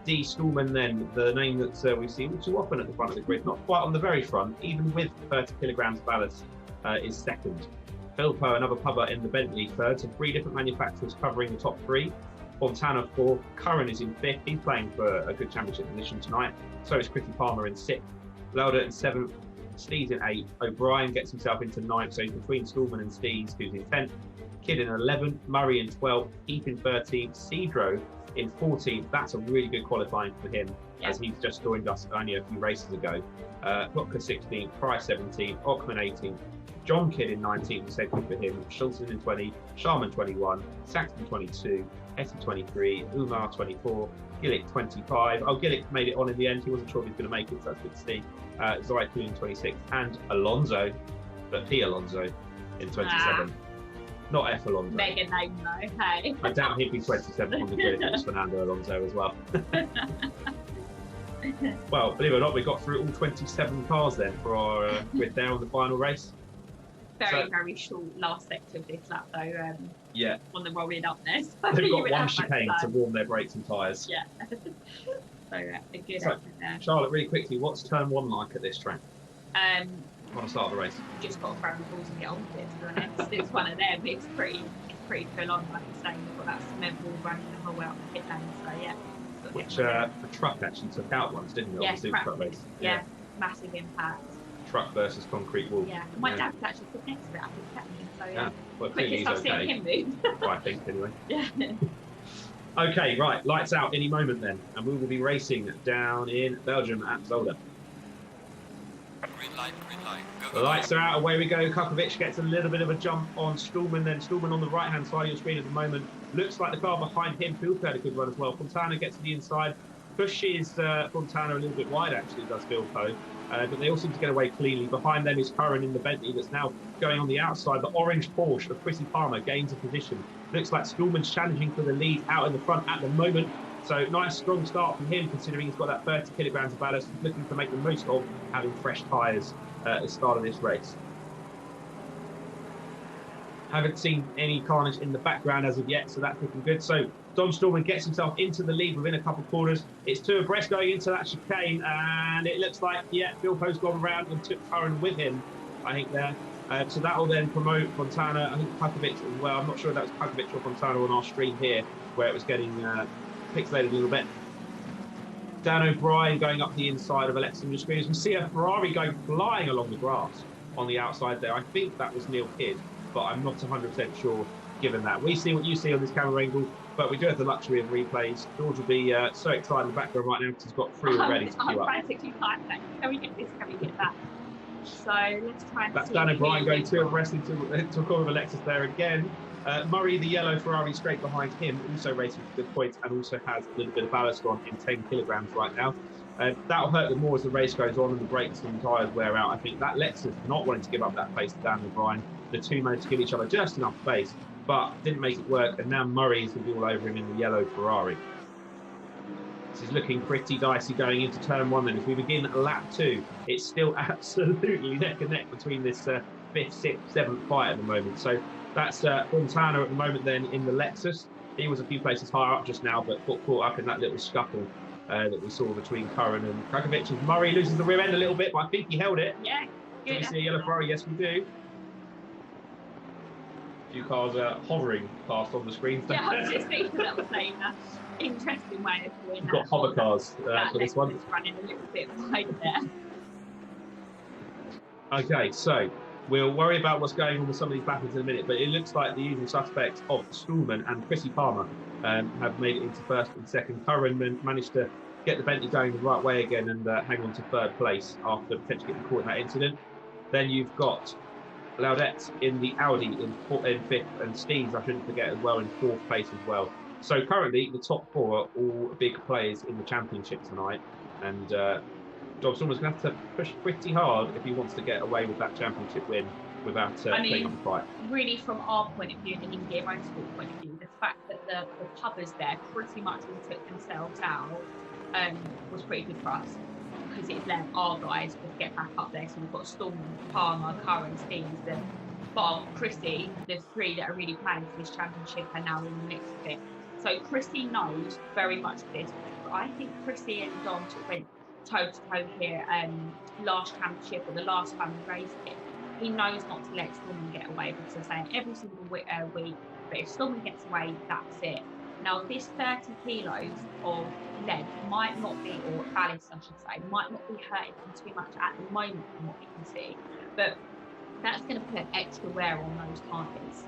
D. Stallman then, the name that we've seen too often at the front of the grid, not quite on the very front, even with 30 kilograms ballast, is second. Philpo, another pubber in the Bentley, third. So 3 different manufacturers covering the top 3. Fontana 4th, Curran is in 5th. He's playing for a good championship position tonight. So is Chrissy Palmer in 6th. Lauder in 7th. Stees in 8th. O'Brien gets himself into 9th. So he's between Stallman and Stees, who's in 10th. Kidd in 11th. Murray in 12th. Heath in 13th. Cedro in 14th. That's a really good qualifying for him, as he's just joined us only a few races ago. Klopka 16th. Price 17th. Ockman 18th. John Kidd in 19th, same thing for him. Schulzen in 20, Sharman 21, Saxton 22, Essie 23, Umar 24, Gillick 25. Oh, Gillick made it on in the end. He wasn't sure if he was going to make it, so that's good to see. Zoe in 26, and Alonso, but P. Alonso in 27. Not F. Alonso. Mega name though, hey. I doubt he'd be 27 on the grid if it was Fernando Alonso as well. Well, believe it or not, we got through all 27 cars then for our grid there on the final race. Very short last sector of this lap though. Yeah. On the rolling up there. So they've got one chicane to warm their brakes and tyres. Yeah. So a good so, effort there. Charlotte, really quickly, what's turn 1 like at this track? On the start of the race. You just got to throw the balls and get on with it, to be honest. It's one of them. It's pretty full on, like you're saying. You've got that cement wall running the whole way up the pit lane. So yeah. Which the truck actually took out once, didn't it? Yeah, on the super truck race. Yeah, massive impact. Truck versus concrete wall. Yeah, my dad was actually put next to it. I think kept me. So yeah. Well, clearly he's I've okay. seen him move. I think anyway. Yeah. Okay, right. Lights out any moment then, and we will be racing down in Belgium at Zolder. Green light, The lights are out, away we go. Kukovic gets a little bit of a jump on Stallman, then Stallman on the right-hand side of your screen at the moment. Looks like the car behind him, Philpo, had a good run as well. Fontana gets to the inside, pushes Fontana a little bit wide, actually, does Philpo. but they all seem to get away cleanly. Behind them is Curran in the Bentley that's now going on the outside. The orange Porsche of Chrissy Palmer gains a position. Looks like Stallman's challenging for the lead out in the front at the moment. So nice, strong start from him, considering he's got that 30 kilograms of ballast. He's looking to make the most of having fresh tyres at the start of this race. Haven't seen any carnage in the background as of yet, so that's looking good. So Dom Stallman gets himself into the lead within a couple of corners. It's two abreast going into that chicane, and it looks like, yeah, Philpo's gone around and took Curran with him, I think, there. So that will then promote Fontana, I think Pakovic as well. I'm not sure if that was Pakovic or Fontana on our stream here, where it was getting pixelated a little bit. Dan O'Brien going up the inside of Alexa on your screen. As we see a Ferrari going flying along the grass on the outside there. I think that was Neil Kidd, but I'm not 100% sure given that. We see what you see on this camera angle, but we do have the luxury of replays. George will be so excited in the background right now because he's got three already to queue up. I'm basically like, can we get this, can we get that? So let's try and That's see. Dan O'Brien going two abreast into a corner of Alexis there again. Murray, the yellow Ferrari straight behind him, also racing for good points and also has a little bit of ballast on in 10 kilograms right now. That'll hurt them more as the race goes on and the brakes and tyres wear out. I think that Lexus not wanting to give up that pace to Dan O'Brien. The two managed to give each other just enough space, but didn't make it work. And now Murray is going to be all over him in the yellow Ferrari. This is looking pretty dicey going into turn one then. As we begin lap 2, it's still absolutely neck and neck between this 5th, 6th, 7th fight at the moment. So that's Fontana at the moment then in the Lexus. He was a few places higher up just now, but got caught up in that little scuffle that we saw between Curran and Krakovic. As Murray loses the rear end a little bit, but I think he held it. Yeah. Do we see a yellow Ferrari? Yes, we do. A few cars hovering past on the screen. Yeah, I was just thinking that was saying that. Interesting way of doing We've that. got hover cars for this one. It's running a little bit wide there. Okay, so we'll worry about what's going on with some of these battles in a minute, but it looks like the usual suspects of Stallman and Chrissy Palmer have made it into first and second. Curran managed to get the Bentley going the right way again and hang on to third place after potentially getting caught in that incident. Then you've got Laudette in the Audi in 5th, and Steves, I shouldn't forget, as well in 4th place as well. So currently, the top 4 are all big players in the championship tonight, and Dom Stallman's going to have to push pretty hard if he wants to get away with that championship win without putting up a fight. Really, from our point of view, and the InGear Motorsport point of view, the fact that the pubbers there pretty much all took themselves out was pretty good for us, because it let our guys just get back up there. So we've got Stallman, Palmer, Curran, Steves, and Bob, Chrissy, the 3 that are really playing for this championship and now in the mix of it. So Chrissy knows very much this. I think Chrissy and Dom went toe-to-toe here last championship or the last time we raced it. He knows not to let Stallman get away, because they're saying every single week, but if Stallman gets away, that's it. Now, this 30 kilos of lead might not be, or ballast I should say, might not be hurting him too much at the moment from what we can see, but that's going to put extra wear on those tyres.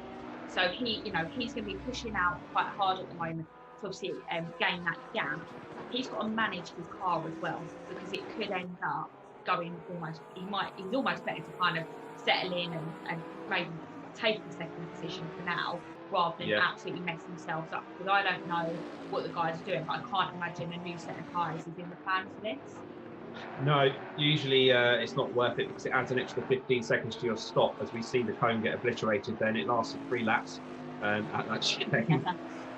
So he's going to be pushing out quite hard at the moment to obviously gain that gap. He's got to manage his car as well, because it could end up going almost. He's almost better to kind of settle in and maybe take the second position for now, rather than absolutely mess themselves up. Because I don't know what the guys are doing, but I can't imagine a new set of tyres is in the plan for this. No, usually it's not worth it because it adds an extra 15 seconds to your stop as we see the cone get obliterated. Then it lasted 3 laps at that chicane.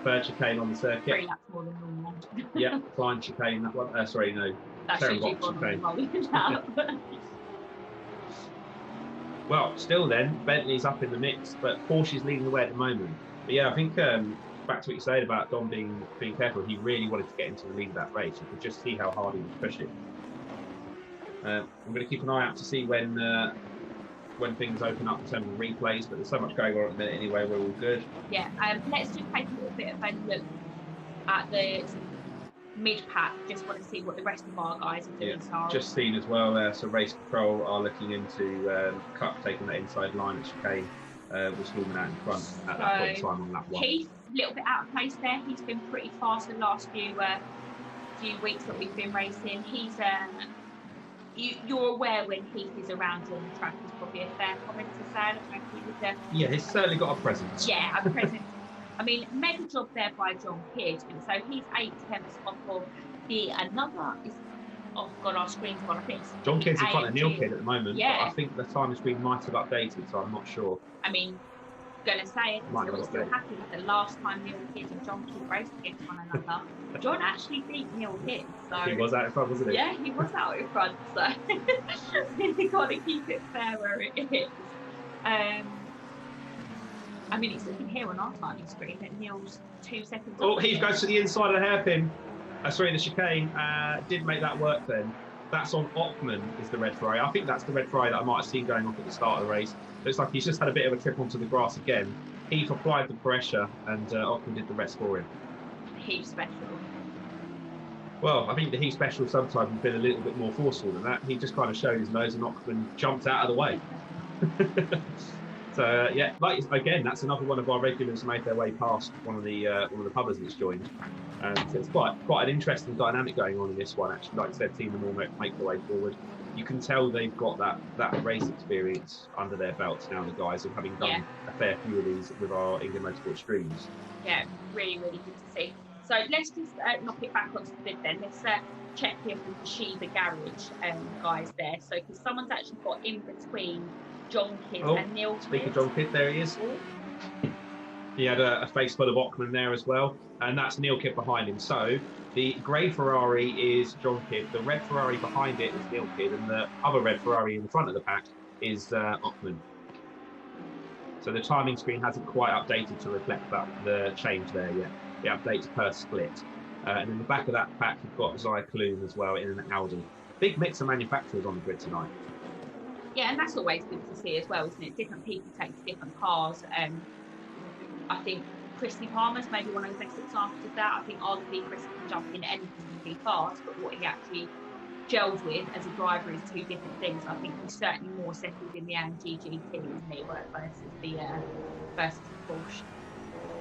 Third chicane on the circuit. 3 laps more than normal. Yeah, flying chicane, that one. Sorry, no. That should be chicane. Well, still then, Bentley's up in the mix, but Porsche's leading the way at the moment. But yeah, I think back to what you said about Dom being careful, he really wanted to get into the lead of that race. You could just see how hard he was pushing. I'm going to keep an eye out to see when things open up in terms of replays, but there's so much going on at the minute anyway, we're all good. Yeah, let's just take a little bit of a look at the mid-pack. Just want to see what the rest of our guys are doing. Yeah, just seen as well, so Race Control are looking into Cup taking that inside line at chicane, with Stallman out in front at that point in time on lap 1. Heath, a little bit out of place there. He's been pretty fast the last few weeks that we've been racing. He's you're aware when Heath is around on the track is probably a fair comment to say. I don't know if he was yeah, he's certainly got a presence. Yeah, a presence. I mean, mega job there by John Kidd. And so he's 8 tenths off of the another is Oh God, our screen's gone. I think it's John Kidd's in front of Neil AMG. Kidd at the moment. Yeah. But I think the timing screen might have updated, so I'm not sure. I mean, gonna say it, Might so not we're still update. happy with the last time Neil Kidd and John Kidd raced against one another. John actually beat Neil Kidd, so He was out in front, wasn't he? yeah, he was out in front, so you got to keep it fair where it is. I mean, it's looking here on our timing screen that Neil's 2 seconds. Oh, he goes to the inside of the hairpin. Sorry, the chicane. Didn't make that work then. That's on Ockman, is the red Ferrari. I think that's the red Ferrari that I might have seen going off at the start of the race. Looks like he's just had a bit of a trip onto the grass again. Heath applied the pressure and Ockman did the rest for him. Heath special. Well, I think the Heath special sometimes has been a little bit more forceful than that. He just kind of showed his nose and Ockman jumped out of the way. So yeah, like again, that's another one of our regulars who made their way past one of the pubbers that's joined. So it's quite an interesting dynamic going on in this one. Actually, like I said, Team and all make their way forward. You can tell they've got that race experience under their belts now. The guys of having done a fair few of these with our InGear Motorsport streams. Yeah, really good to see. So let's just knock it back onto the bid then. Let's check here with the Shiva Garage guys there. So because someone's actually got in between John Kidd and Neil Kidd. Speaking of John Kidd, there he is. He had a face full of Ockman there as well, and that's Neil Kidd behind him. So the grey Ferrari is John Kidd, the red Ferrari behind it is Neil Kidd, and the other red Ferrari in the front of the pack is Ockman. So the timing screen hasn't quite updated to reflect the change there yet. It updates per split. And in the back of that pack, you've got Zaya Kloon as well in an Audi. Big mix of manufacturers on the grid tonight. Yeah, and that's always good to see as well, isn't it? Different people take different cars. I think Christy Palmer's maybe one of the best examples of that. I think arguably Chris can jump in anything really fast, but what he actually gels with as a driver is two different things. I think he's certainly more settled in the AMG GT, isn't he, versus the Porsche.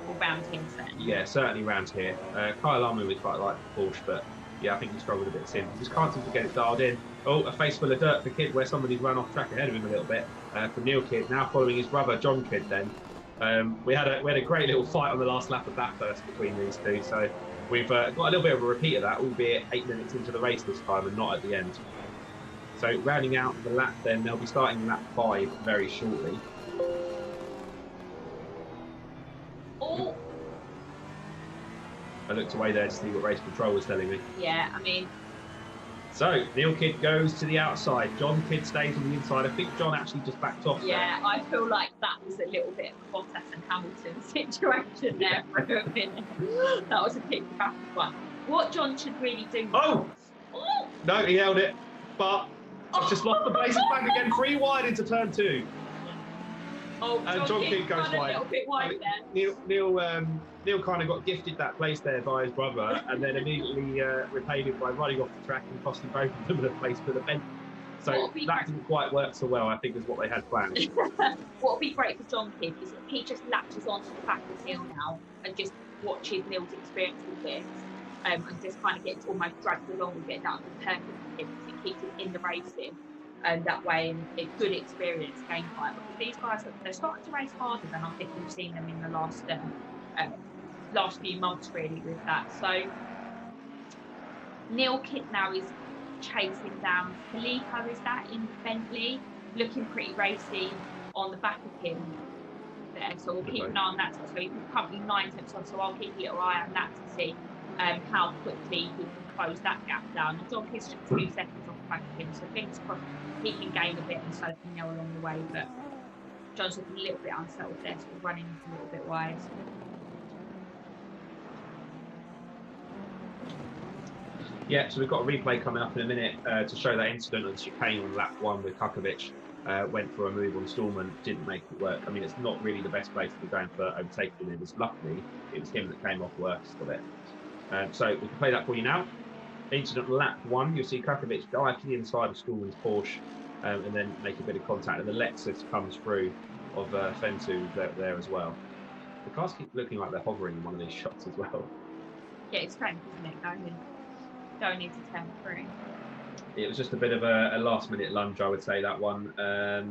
Or round here, certainly. Yeah, certainly round here. Kyle Armour was quite like the Porsche, but yeah, I think he struggled a bit since. He just can't seem to get it dialed in. Oh, a face full of dirt for Kidd, where somebody's run off track ahead of him a little bit. For Neil Kidd, now following his brother John Kidd. Then we had a great little fight on the last lap of that first between these two. So we've got a little bit of a repeat of that, albeit 8 minutes into the race this time and not at the end. So rounding out the lap, then they'll be starting lap 5 very shortly. Oh. I looked away there to see what race control was telling me. Yeah, I mean. So Neil Kidd goes to the outside. John Kidd stays on the inside. I think John actually just backed off. Yeah, I feel like that was a little bit of a Bottas and Hamilton situation there for a minute. That was a kick-back one. What John should really do. Oh! No, he held it, but I've just lost the bases back again. 3 wide into turn 2. Oh, and John Kidd goes wide. A little bit wide there. Neil kind of got gifted that place there by his brother, and then immediately repaid it by running off the track and costing both of them a place for the bench. So that didn't quite work so well, I think, is what they had planned. What would be great for John Kidd is if he just latches onto the back of Neil now and just watches Neil's experience with this, and just kind of gets almost dragged along with it. That would be perfect for him to keep him in the racing. And that way, a good experience game time. Because these guys, they're starting to race harder than I think we've seen them in the last few months, really, with that. So Neil Kidd now is chasing down Filippo, is that in Bentley, looking pretty racy on the back of him there. So we'll keep an eye on that. So he's currently 9 tenths on, so I'll keep a little eye on that to see how quickly he can close that gap down. And John Kidd's just 2 seconds off the back of him, so fingers crossed he can gain a bit and so can Neil along the way. But John's looking a little bit unsettled there, so we're running a little bit wide. Yeah, so we've got a replay coming up in a minute to show that incident on chicane on lap 1 with Kukovic. Went for a move on Stallman, didn't make it work. I mean, it's not really the best place to be going for overtaking him. Luckily, it was him that came off worst of it. So we can play that for you now. Incident lap 1, you'll see Kukovic dive to the inside of Stallman's Porsche and then make a bit of contact. And the Lexus comes through of Fentu there as well. The cars keep looking like they're hovering in one of these shots as well. Yeah, it's strange, isn't it? Going into turn 3. It was just a bit of a last-minute lunge, I would say, that one. I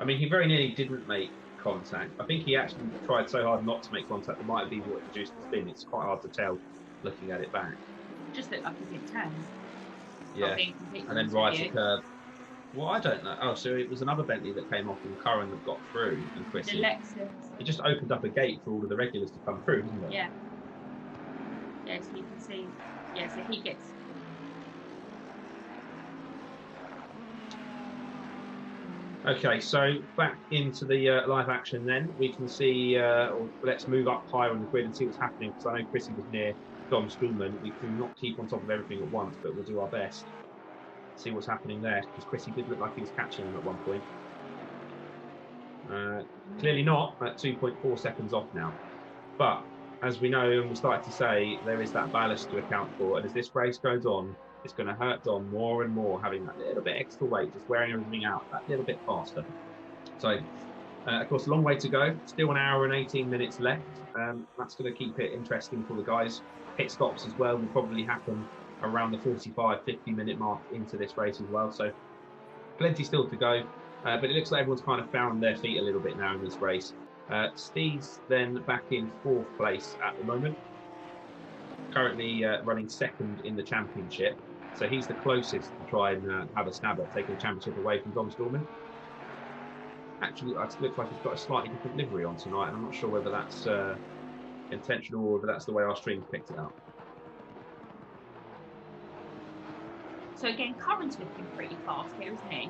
mean, he very nearly didn't make contact. I think he actually tried so hard not to make contact, it might have been what reduced the spin. It's quite hard to tell looking at it back. Just looked like he didn't turn. Yeah, and then right to curve. Well, I don't know. Oh, so it was another Bentley that came off and Curran that got through, and Chrissy. The Lexus. It just opened up a gate for all of the regulars to come through, didn't it? Yeah. Yeah, so you can see. Yeah, so he gets. Okay, so back into the live action then. We can see, or let's move up higher on the grid and see what's happening, because I know Chrissy was near Dom Stallman. We cannot keep on top of everything at once, but we'll do our best. See what's happening there, because Chrissy did look like he was catching him at one point. Clearly not, at 2.4 seconds off now. But as we know, and we started to say, there is that ballast to account for. And as this race goes on, it's going to hurt Dom more and more, having that little bit extra weight, just wearing everything out that little bit faster. So, of course, a long way to go. Still an hour and 18 minutes left. That's going to keep it interesting for the guys. Pit stops as well will probably happen around the 45, 50-minute mark into this race as well. So, plenty still to go. But it looks like everyone's kind of found their feet a little bit now in this race. Steve's then back in 4th place at the moment. Currently running 2nd in the championship. So he's the closest to try and have a stab at taking the championship away from Dom Stallman. Actually, it looks like he's got a slightly different livery on tonight, and I'm not sure whether that's intentional or whether that's the way our streams picked it up. So again, Curran's looking pretty fast here, isn't he?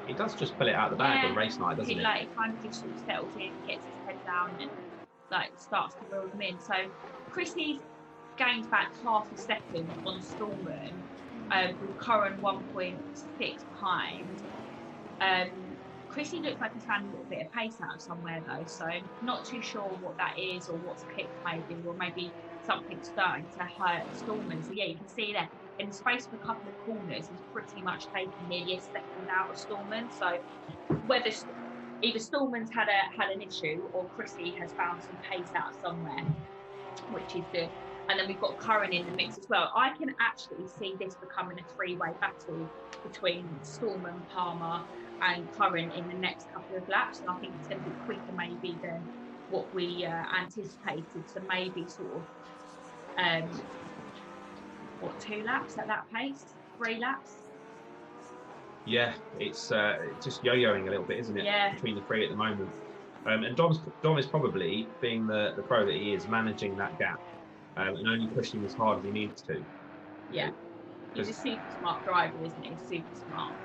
He does just pull it out of the bag on race night, doesn't he? Like, he kind of just sort of settles in, gets his head down, and like starts to reel them in. So Chrissy's gained back half a second on Stallman, with Curran 1.6 behind. Chrissy looks like he's found a little bit of pace out of somewhere though, so not too sure what that is or what's kicked maybe, or maybe something's starting to hurt Stallman. So yeah, you can see there in the space of a couple of corners, he's pretty much taken nearly a second out of Stallman. So whether either Stallman's had an issue or Chrissy has found some pace out somewhere, which is good. And then we've got Curran in the mix as well. I can actually see this becoming a three-way battle between Stallman, Palmer and Curran in the next couple of laps. And I think it's going to be quicker maybe than what we anticipated. So maybe sort of, 2 laps at that pace? 3 laps? Yeah, it's just yo-yoing a little bit, isn't it? Yeah. Between the three at the moment. And Dom is probably, being the pro that he is, managing that gap. And only pushing as hard as he needs to. Yeah, he's a super smart driver, isn't he? Super smart.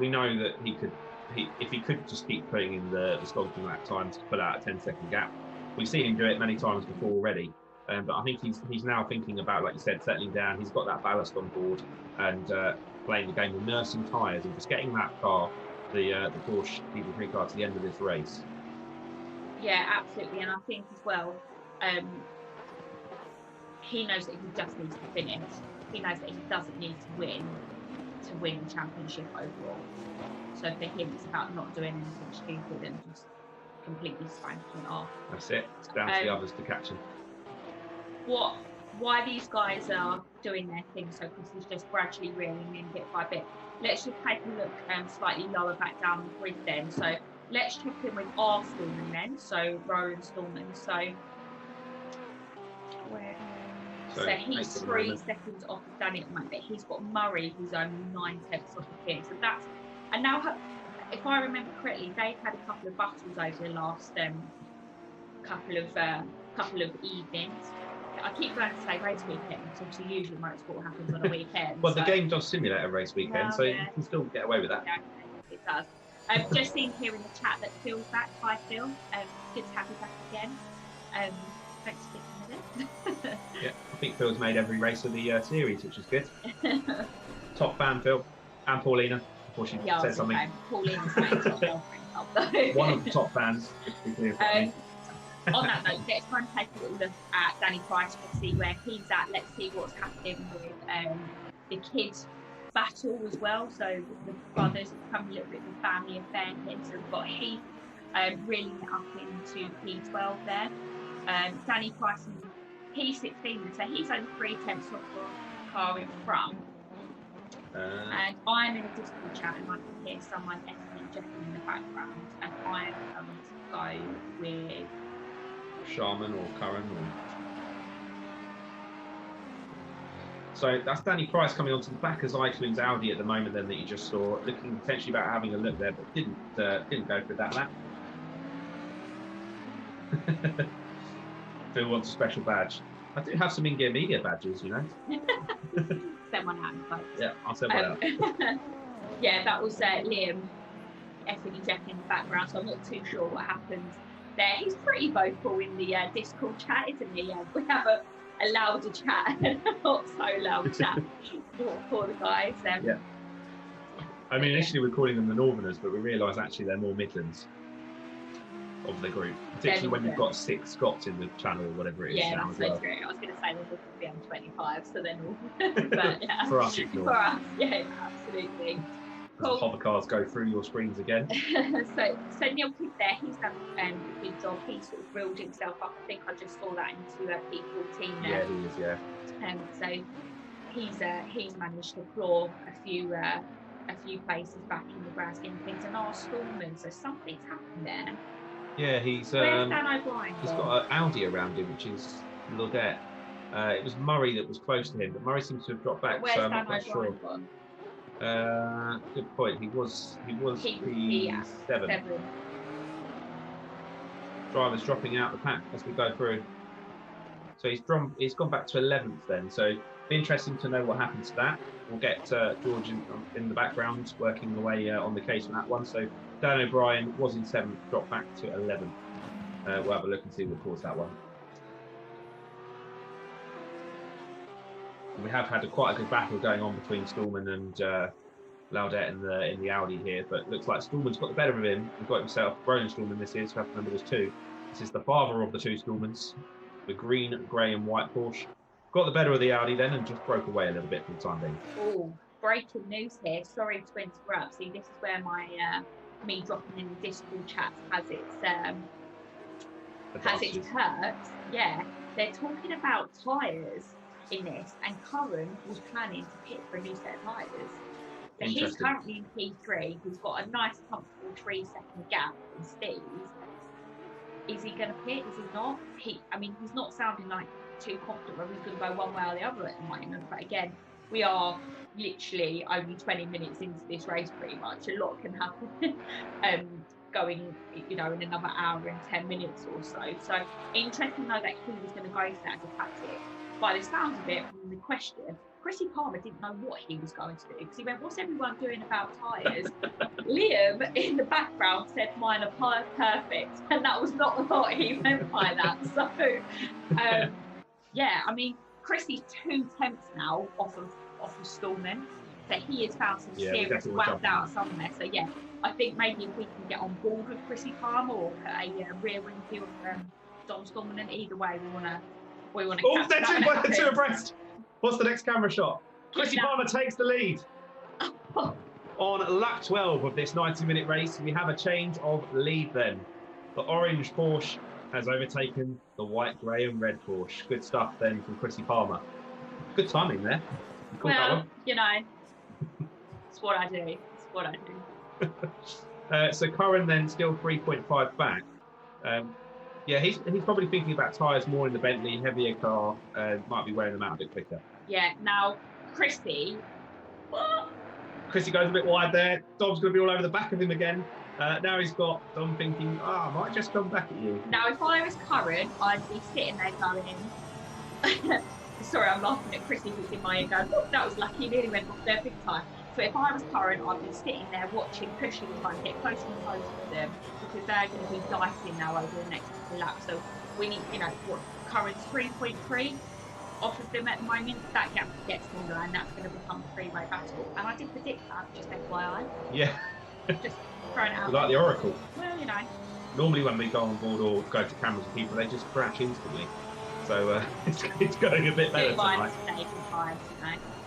We know that if he could just keep putting in the skulking lap times to put out a 10-second gap. We've seen him do it many times before already. But I think he's now thinking about, like you said, settling down. He's got that ballast on board and playing the game of nursing tyres and just getting that car, the Porsche GT3 car, to the end of this race. Yeah, absolutely. And I think as well, he knows that he just needs to finish. He knows that he doesn't need to win the championship overall. So for him, it's about not doing anything stupid and just completely spanking it off. That's it. It's down to the others to catch him. Why these guys are doing their thing so Chrissy's just gradually reeling in bit by bit. Let's just take a look slightly lower back down the grid then. So let's check in with our Stallman then. So Rowan Stallman. So he's 3 seconds off of Danny at the moment, but he's got Murray who's only 9/10 off of him. So that's, and now if I remember correctly, they've had a couple of battles over the last couple of evenings. I keep going to say race weekend, because usually motorsport happens on a weekend. Well, the game does simulate a race weekend, so you can still get away with that. Yeah, it does. I've just seen here in the chat that Phil's back. Hi, Phil. Good to have you back again. Thanks for sticking with it. Yeah, I think Phil's made every race of the series, which is good. Top fan, Phil, and Paulina, before she says something. Paulina's saying top girlfriend. One of the top fans, just to be clear. On that note, let's try and take a little look at Danny Price to see where he's at. Let's see what's happening with the kids' battle as well. So the brothers have become a little bit of a family affair here. So we've got Heath reeling it up into P12 there. Danny Price and P16, so he's only 3/10 off the car in front. And I'm in a Discord chat and I can hear someone effing and jeffing in the background. And I'm going to go with Sharman or Curran. So that's Danny Price coming onto the back of Zyklun's Audi at the moment then that you just saw, looking potentially about having a look there, but didn't go for that lap. Phil wants a special badge. I do have some InGear Media badges, you know. Send one out in post. Yeah, I'll send one out. Yeah, that was Liam effing Jeff in the background, so I'm not too sure what happened there. He's pretty vocal in the Discord chat, isn't he? We have a louder chat and a not so loud chat for the guys. Yeah. I mean, initially we're calling them the Northerners, but we realise actually they're more Midlands of the group, particularly when you've got 6 Scots in the channel or whatever it is. Yeah, now that's as well. so true. I was going to say they're going to be on 25, so they're Northern. But yeah. For us, it's Northern. For us, yeah, absolutely. Cool. The hovercars go through your screens again. so Neil Cook there, he's done a good job. He sort of grilled himself up. I think I just saw that into P14 there. Yeah, he is, yeah. So he's managed to claw a few places back in the grand scheme of things. And our Stallman, so something's happened there. Yeah, he's Where's Dan O'Brien? He's got an Audi around him, which is Laudette. It was Murray that was close to him, but Murray seems to have dropped back. Where's so I'm Dan not quite O'Brien sure. gone? Good point. He was P7. Drivers dropping out the pack as we go through. So he's gone back to 11th then. So be interesting to know what happens to that. We'll get George in the background working away on the case on that one. So Dan O'Brien was in 7th, dropped back to 11th. We'll have a look and see what caused that one. We have had quite a good battle going on between Stallman and Laudette in the Audi here, but it looks like Stallman's got the better of him. We've got himself, Ronan Stallman this is, who I have to remember there's 2. This is the father of the 2 Stallmans, the green, grey and white Porsche. Got the better of the Audi then and just broke away a little bit for the time being. Oh, breaking news here. Sorry to interrupt. See, this is where my me dropping in the Discord chat has its perks. Yeah, they're talking about tyres in this, and Curran was planning to pit for a new set of tyres. So he's currently in P3. He's got a nice, comfortable 3-second gap from Steve. Is he going to pit? Is he not? He's not sounding like too confident whether he's going to go one way or the other at the moment. But again, we are literally only 20 minutes into this race, pretty much. A lot can happen. Going, in another hour and 10 minutes or so. So interesting though that he was going to go for that as a tactic. By the sounds of it, from the question, Chrissy Palmer didn't know what he was going to do because he went, "What's everyone doing about tyres?" Liam in the background said, "Mine are perfect," and that was not what he meant by that. So, Chrissy's 2 tenths now off of Stallman. So he has found some serious wound out somewhere. So yeah, I think maybe if we can get on board with Chrissy Palmer or a rear wing view of Dom Stallman, and either way, we want to. Oh, they're 2 abreast. What's the next camera shot? Chrissy Palmer takes the lead. On lap 12 of this 90-minute race, we have a change of lead then. The orange Porsche has overtaken the white, grey and red Porsche. Good stuff then from Chrissy Palmer. Good timing there. You caught that one. It's what I do. It's what I do. So Curran then still 3.5 back. He's probably thinking about tyres more in the Bentley, heavier car, might be wearing them out a bit quicker. Yeah, now Chrissy. What? Chrissy goes a bit wide there. Dom's going to be all over the back of him again. Now he's got Dom thinking, I might just come back at you. Now, if I was Curran, I'd be sitting there going, sorry, I'm laughing at Chrissy who's in my ear going, "Oh, that was lucky, nearly went off there big time." So if I was Curran, I'd be sitting there watching, pushing, trying to get closer and closer to them because they're going to be dicing now over the next couple of laps. So we need, Curran's 3.3 off of them at the moment. That gap gets smaller and that's going to become a 3-way battle. And I did predict that, just FYI. Yeah. Just throwing it out. Like the Oracle. Well, Normally when we go on board or go to cameras with people, they just crash instantly. So it's going a bit better tonight.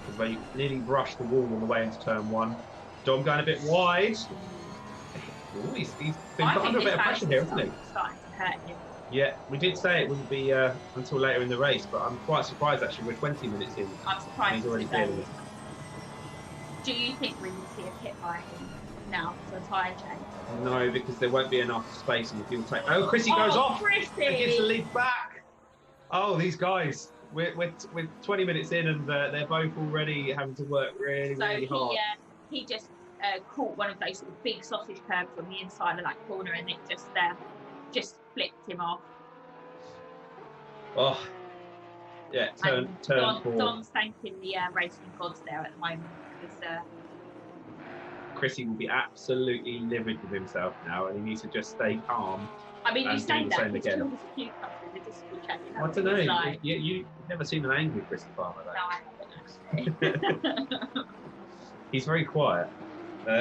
Because they nearly brushed the wall on the way into turn 1. Dom going a bit wide. Ooh, he's been put under a bit of pressure here, hasn't he? Starting to hurt him. Yeah, we did say it wouldn't be until later in the race, but I'm quite surprised actually. We're 20 minutes in. I'm surprised he's already feeling it. Do you think we will see a pit by him now for a tyre change? No, because there won't be enough space in the fuel tank. Oh, Chrissy goes off. Chrissy! He gives the lead back. Oh, these guys. we're 20 minutes in, and they're both already having to work really hard. He just caught one of those sort of big sausage curves on the inside of that corner, and it just flipped him off. Oh, yeah, turn four. Dom's thanking the racing gods there at the moment, because Chrissy will be absolutely livid with himself now, and he needs to just stay calm. I mean, you say that, he's killed as a cucumber in the disco chat. I don't know. Like. You've never seen an angry Chrissy Farmer, though. No, I haven't. He's very quiet.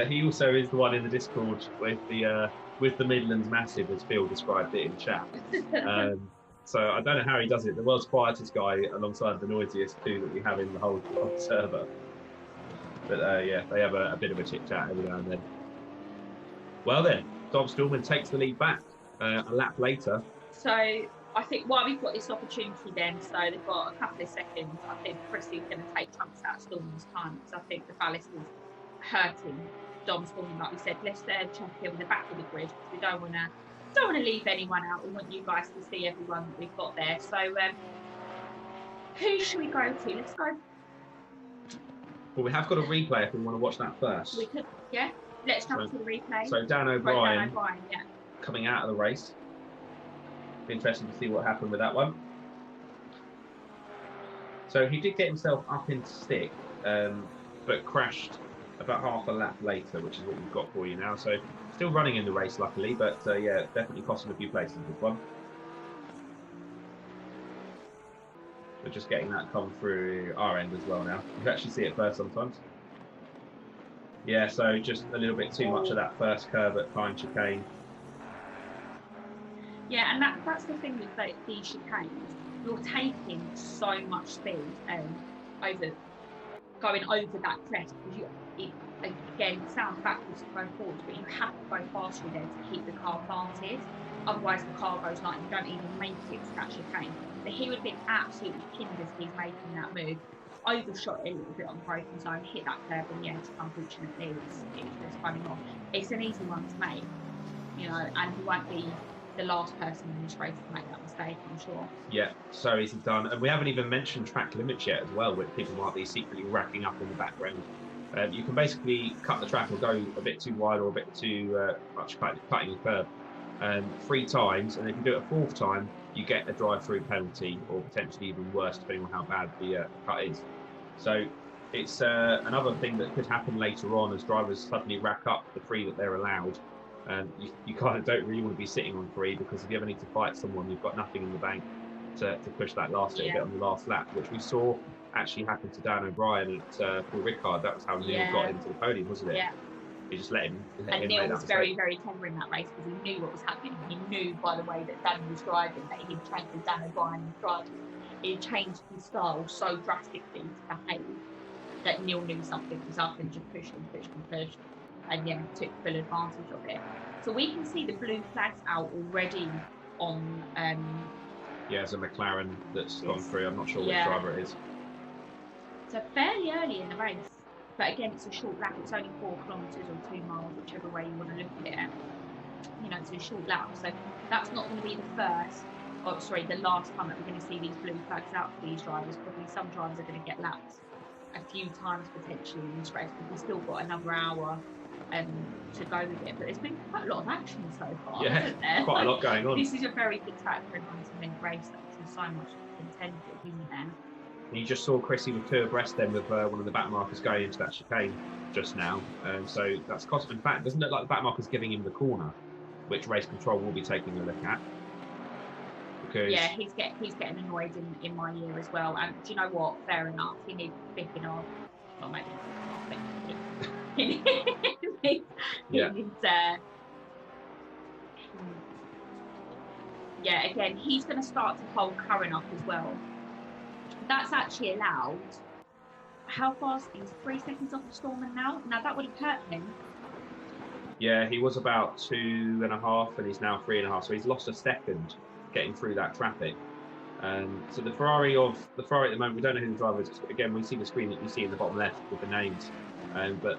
He also is the one in the Discord with the Midlands Massive, as Phil described it in chat. So I don't know how he does it. The world's quietest guy alongside the noisiest two that we have in the whole server. But yeah, they have a bit of a chit chat every now and then. Well then, Dom Stallman takes the lead back a lap later. So I think while we've got this opportunity then, so they've got a couple of seconds, I think Chrissy's going to take chunks out of Stallman's time, because I think the ballast is hurting Dom Stallman. Like we said, let's check in the back of the grid, because we don't want to leave anyone out. We want you guys to see everyone that we've got there. So who should we go to? Let's go. Well, we have got a replay if we want to watch that first. We could, yeah. Let's jump to the replay. So Dan O'Brien, coming out of the race. Be interesting to see what happened with that one. So he did get himself up into stick, but crashed about half a lap later, which is what we've got for you now. So still running in the race, luckily, but yeah, definitely cost him a few places, this one. We're just getting that come through our end as well now. You can actually see it first sometimes. Yeah, so just a little bit too much of that first curve at Pine Chicane. Yeah, and that's the thing with these chicanes. You're taking so much speed going over that crest, because again, it sounds backwards and going forwards, but you have to go faster there to keep the car planted. Otherwise, the car goes like you don't even make it to that chicane. But he would have been absolutely pinned as he's making that move. Overshot a little bit on the broken zone, hit that curve, and yeah, unfortunately, it was just running off. It's an easy one to make, you know, and he won't be the last person in this race to make that mistake, I'm sure. Yeah, so easy done. And we haven't even mentioned track limits yet as well, which people might be secretly racking up in the background. You can basically cut the track or go a bit too wide or a bit too much cutting a curve 3 times, and if you do it a 4th time, you get a drive-through penalty, or potentially even worse, depending on how bad the cut is. So it's another thing that could happen later on as drivers suddenly rack up the 3 that they're allowed. And you kind of don't really want to be sitting on 3, because if you ever need to fight someone, you've got nothing in the bank to push that last little bit on the last lap, which we saw actually happen to Dan O'Brien at Paul Ricard. That was how Neil got into the podium, wasn't it? Yeah. He just let him. And Neil was very clever in that race, because he knew what was happening. He knew by the way that Dan was driving that he'd changed Dan O'Brien's driving. He changed his style so drastically to behave that Neil knew something was up and just pushed and pushed and pushed. And yeah, took full advantage of it. So we can see the blue flags out already on. Yeah, there's a McLaren that's gone through. I'm not sure which driver it is. So fairly early in the race, but again, it's a short lap. It's only 4 kilometres or 2 miles, whichever way you want to look at it. You know, it's a short lap, so that's not going to be the last time that we're going to see these blue flags out for these drivers. Probably some drivers are going to get lapped a few times potentially in this race, but we've still got another hour to go with it. But there's been quite a lot of action so far, hasn't there? Quite a lot going on. This is a very good track for a 90-minute race. There's so much contended, isn't there? And you just saw Chrissy with 2 abreast then with one of the back markers going into that chicane just now. So that's cost. In fact, it doesn't look like the back marker's giving him the corner, which race control will be taking a look at. Because yeah, he's getting annoyed in my ear as well. And do you know what? Fair enough. He needs bipping off. Not maybe. Yeah, again, he's going to start to hold Curran up as well. That's actually allowed. How fast? He's 3 seconds off of Stallman now. Now that would have hurt him. Yeah, he was about 2.5, and he's now 3.5. So he's lost a second getting through that traffic. So the Ferrari at the moment, we don't know who the driver is. Again, we see the screen that you see in the bottom left with the names, but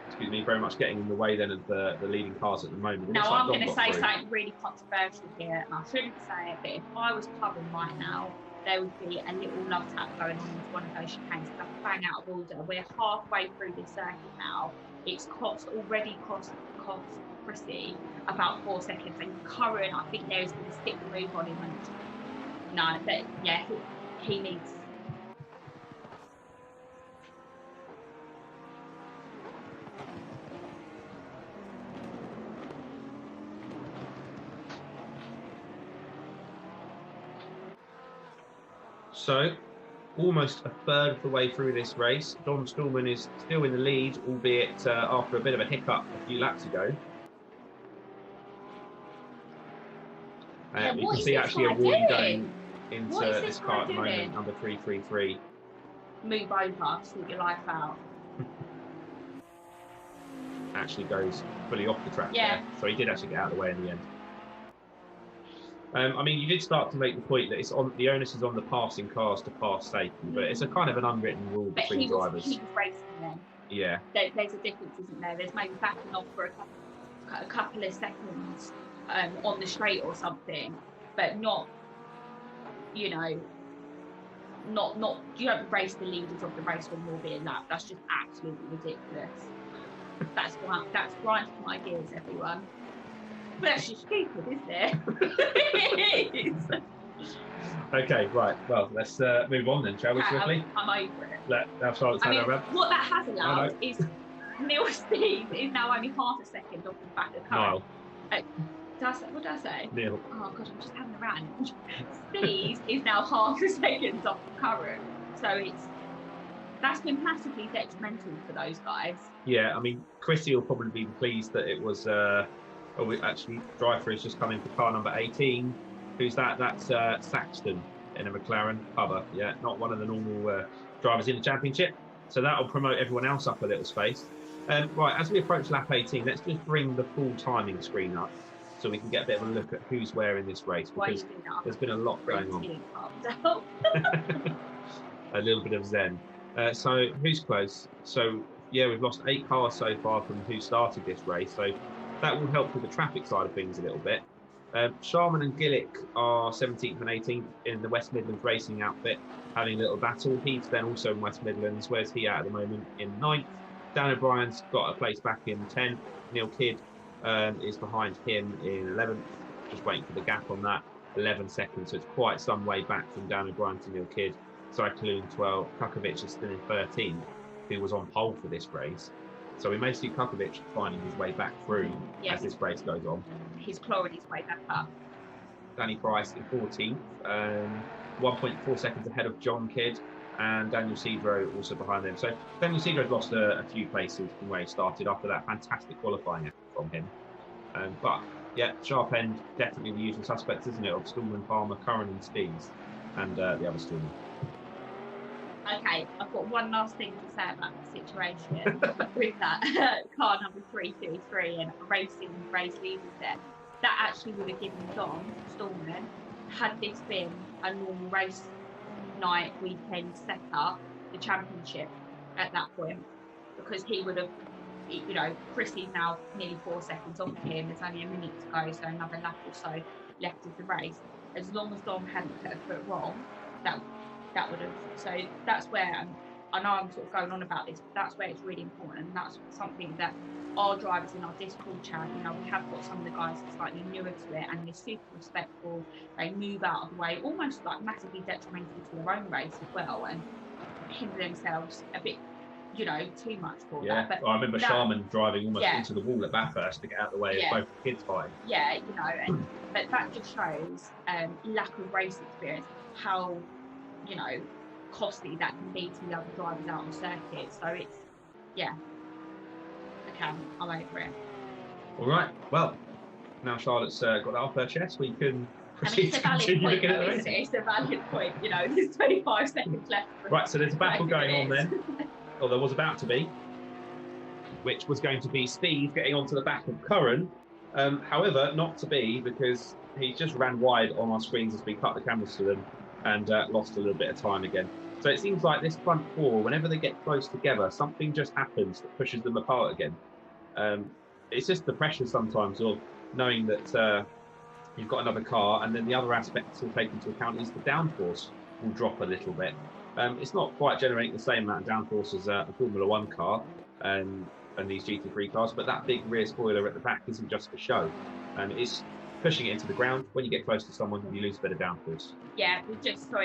excuse me, very much getting in the way then of the leading cars at the moment. Now I'm going to say something really controversial here, and I shouldn't say it, but if I was Curran right now, there would be a little love tap going on into one of those chicanes. That's bang out of order. We're halfway through this circuit now. It's already cost Chrissy about 4 seconds, and Curran, I think there's going to stick the move on him. And no, but yeah, he needs. So, almost a third of the way through this race, Dom Stallman is still in the lead, albeit after a bit of a hiccup a few laps ago. You can see actually a warning going into this car at the moment, number 333. Move over, sort your life out. Actually goes fully off the track there, so he did actually get out of the way in the end. I mean, you did start to make the point that the onus is on the passing cars to pass safely, but it's a kind of an unwritten rule between drivers. He was racing then. Yeah. There's a difference, isn't there? There's maybe backing off for a couple of seconds on the straight or something, but not, you know, not you don't race the leaders of the race when you're being lapped. That's just absolutely ridiculous. That's grinding my gears, everyone. But that's just stupid, isn't it? It is. Okay, right. Well, let's move on then, shall we, swiftly? I'm over it. Let's start the around. What that has allowed is Neil Steve is now only half a second off the back of the car. What did I say? Neil. Oh god, I'm just having a rant. Steve is now half a second off the current, so that's been massively detrimental for those guys. Yeah, I mean, Chrissy will probably be pleased that it was. Actually, driver is just coming for car number 18. Who's that? That's Saxton in a McLaren cover. Yeah, not one of the normal drivers in the championship. So that'll promote everyone else up a little space. Right, as we approach lap 18, let's just bring the full timing screen up so we can get a bit of a look at who's where in this race, because there's been a lot going on. A little bit of zen. So who's close? So yeah, we've lost 8 cars so far from who started this race. So that will help with the traffic side of things a little bit. Sharman and Gillick are 17th and 18th in the West Midlands racing outfit, having a little battle. He's then also in West Midlands. Where's he at the moment? In 9th. Dan O'Brien's got a place back in 10th. Neil Kidd is behind him in 11th. Just waiting for the gap on that. 11 seconds, so it's quite some way back from Dan O'Brien to Neil Kidd. Cycloon 12. Kukovic is still in 13th, who was on pole for this race. So we may see Kukovic finding his way back through as this race goes on. He's clawing his way back up. Danny Price in 14th, 1.4 seconds ahead of John Kidd, and Daniel Cedro also behind them. So Daniel Cedro's lost a few places from where he started after that fantastic qualifying effort from him. But yeah, sharp end, definitely the usual suspects, isn't it? Of Stallman, Palmer, Curran and Steves, and the other Stallman. Okay, I've got one last thing to say about the situation with that car number 323 and racing race leaders there. That actually would have given Dom Stallman, had this been a normal race night weekend setup, the championship at that point, because he would have, you know, Chrissy's now nearly 4 seconds off him. There's only a minute to go, so another lap or so left of the race. As long as Dom hadn't put a foot wrong, that would have. So that's where I know I'm sort of going on about this, but that's where it's really important, and that's something that our drivers in our Discord chat, you know, we have got some of the guys that are slightly newer to it, and they're super respectful. They move out of the way, almost like massively detrimental to their own race as well, and hinder themselves a bit, you know, too much for that. But I remember Sharman driving almost into the wall at Bathurst to get out of the way of both kids fighting. Yeah, you know, but that just shows lack of race experience, how, you know, costly that can be to the other drivers out on circuit. So it's, I'm over it. All right, well, now Charlotte's got that off her chest, we can proceed to continue looking at the race. It's a valid point, you know, there's 25 seconds left. Right, so there's a battle going on then, or there was about to be, which was going to be Steve getting onto the back of Curran. However, not to be, because he just ran wide on our screens as we cut the cameras to them and lost a little bit of time again. So it seems like this front four, whenever they get close together, something just happens that pushes them apart again. It's just the pressure sometimes of knowing that you've got another car, and then the other aspect to take into account is the downforce. will drop a little bit. It's not quite generating the same amount of downforce as a Formula One car and these GT3 cars, but that big rear spoiler at the back isn't just for show. It's pushing it into the ground. When you get close to someone, you lose a bit of downforce. Yeah, we just saw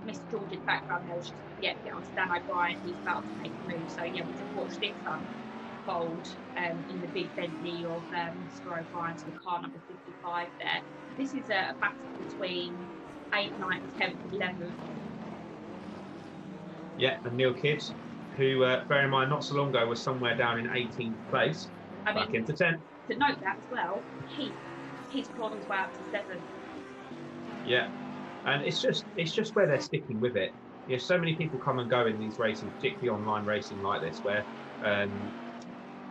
Mr. George's background there was just get on to Dan O'Brien. He's about to make a move. So yeah, we just watched this unfold in the big Bentley of Mr. O'Brien to the car number 55 there. This is a battle between 8th, 9th, 10th, and 11th. Yeah, and Neil Kidd, who, bear in mind, not so long ago was somewhere down in 18th place, back into 10th. To note that as well, he's clawed his way up to 7th. Yeah, and it's just where they're sticking with it. You know, so many people come and go in these racing, particularly online racing like this, where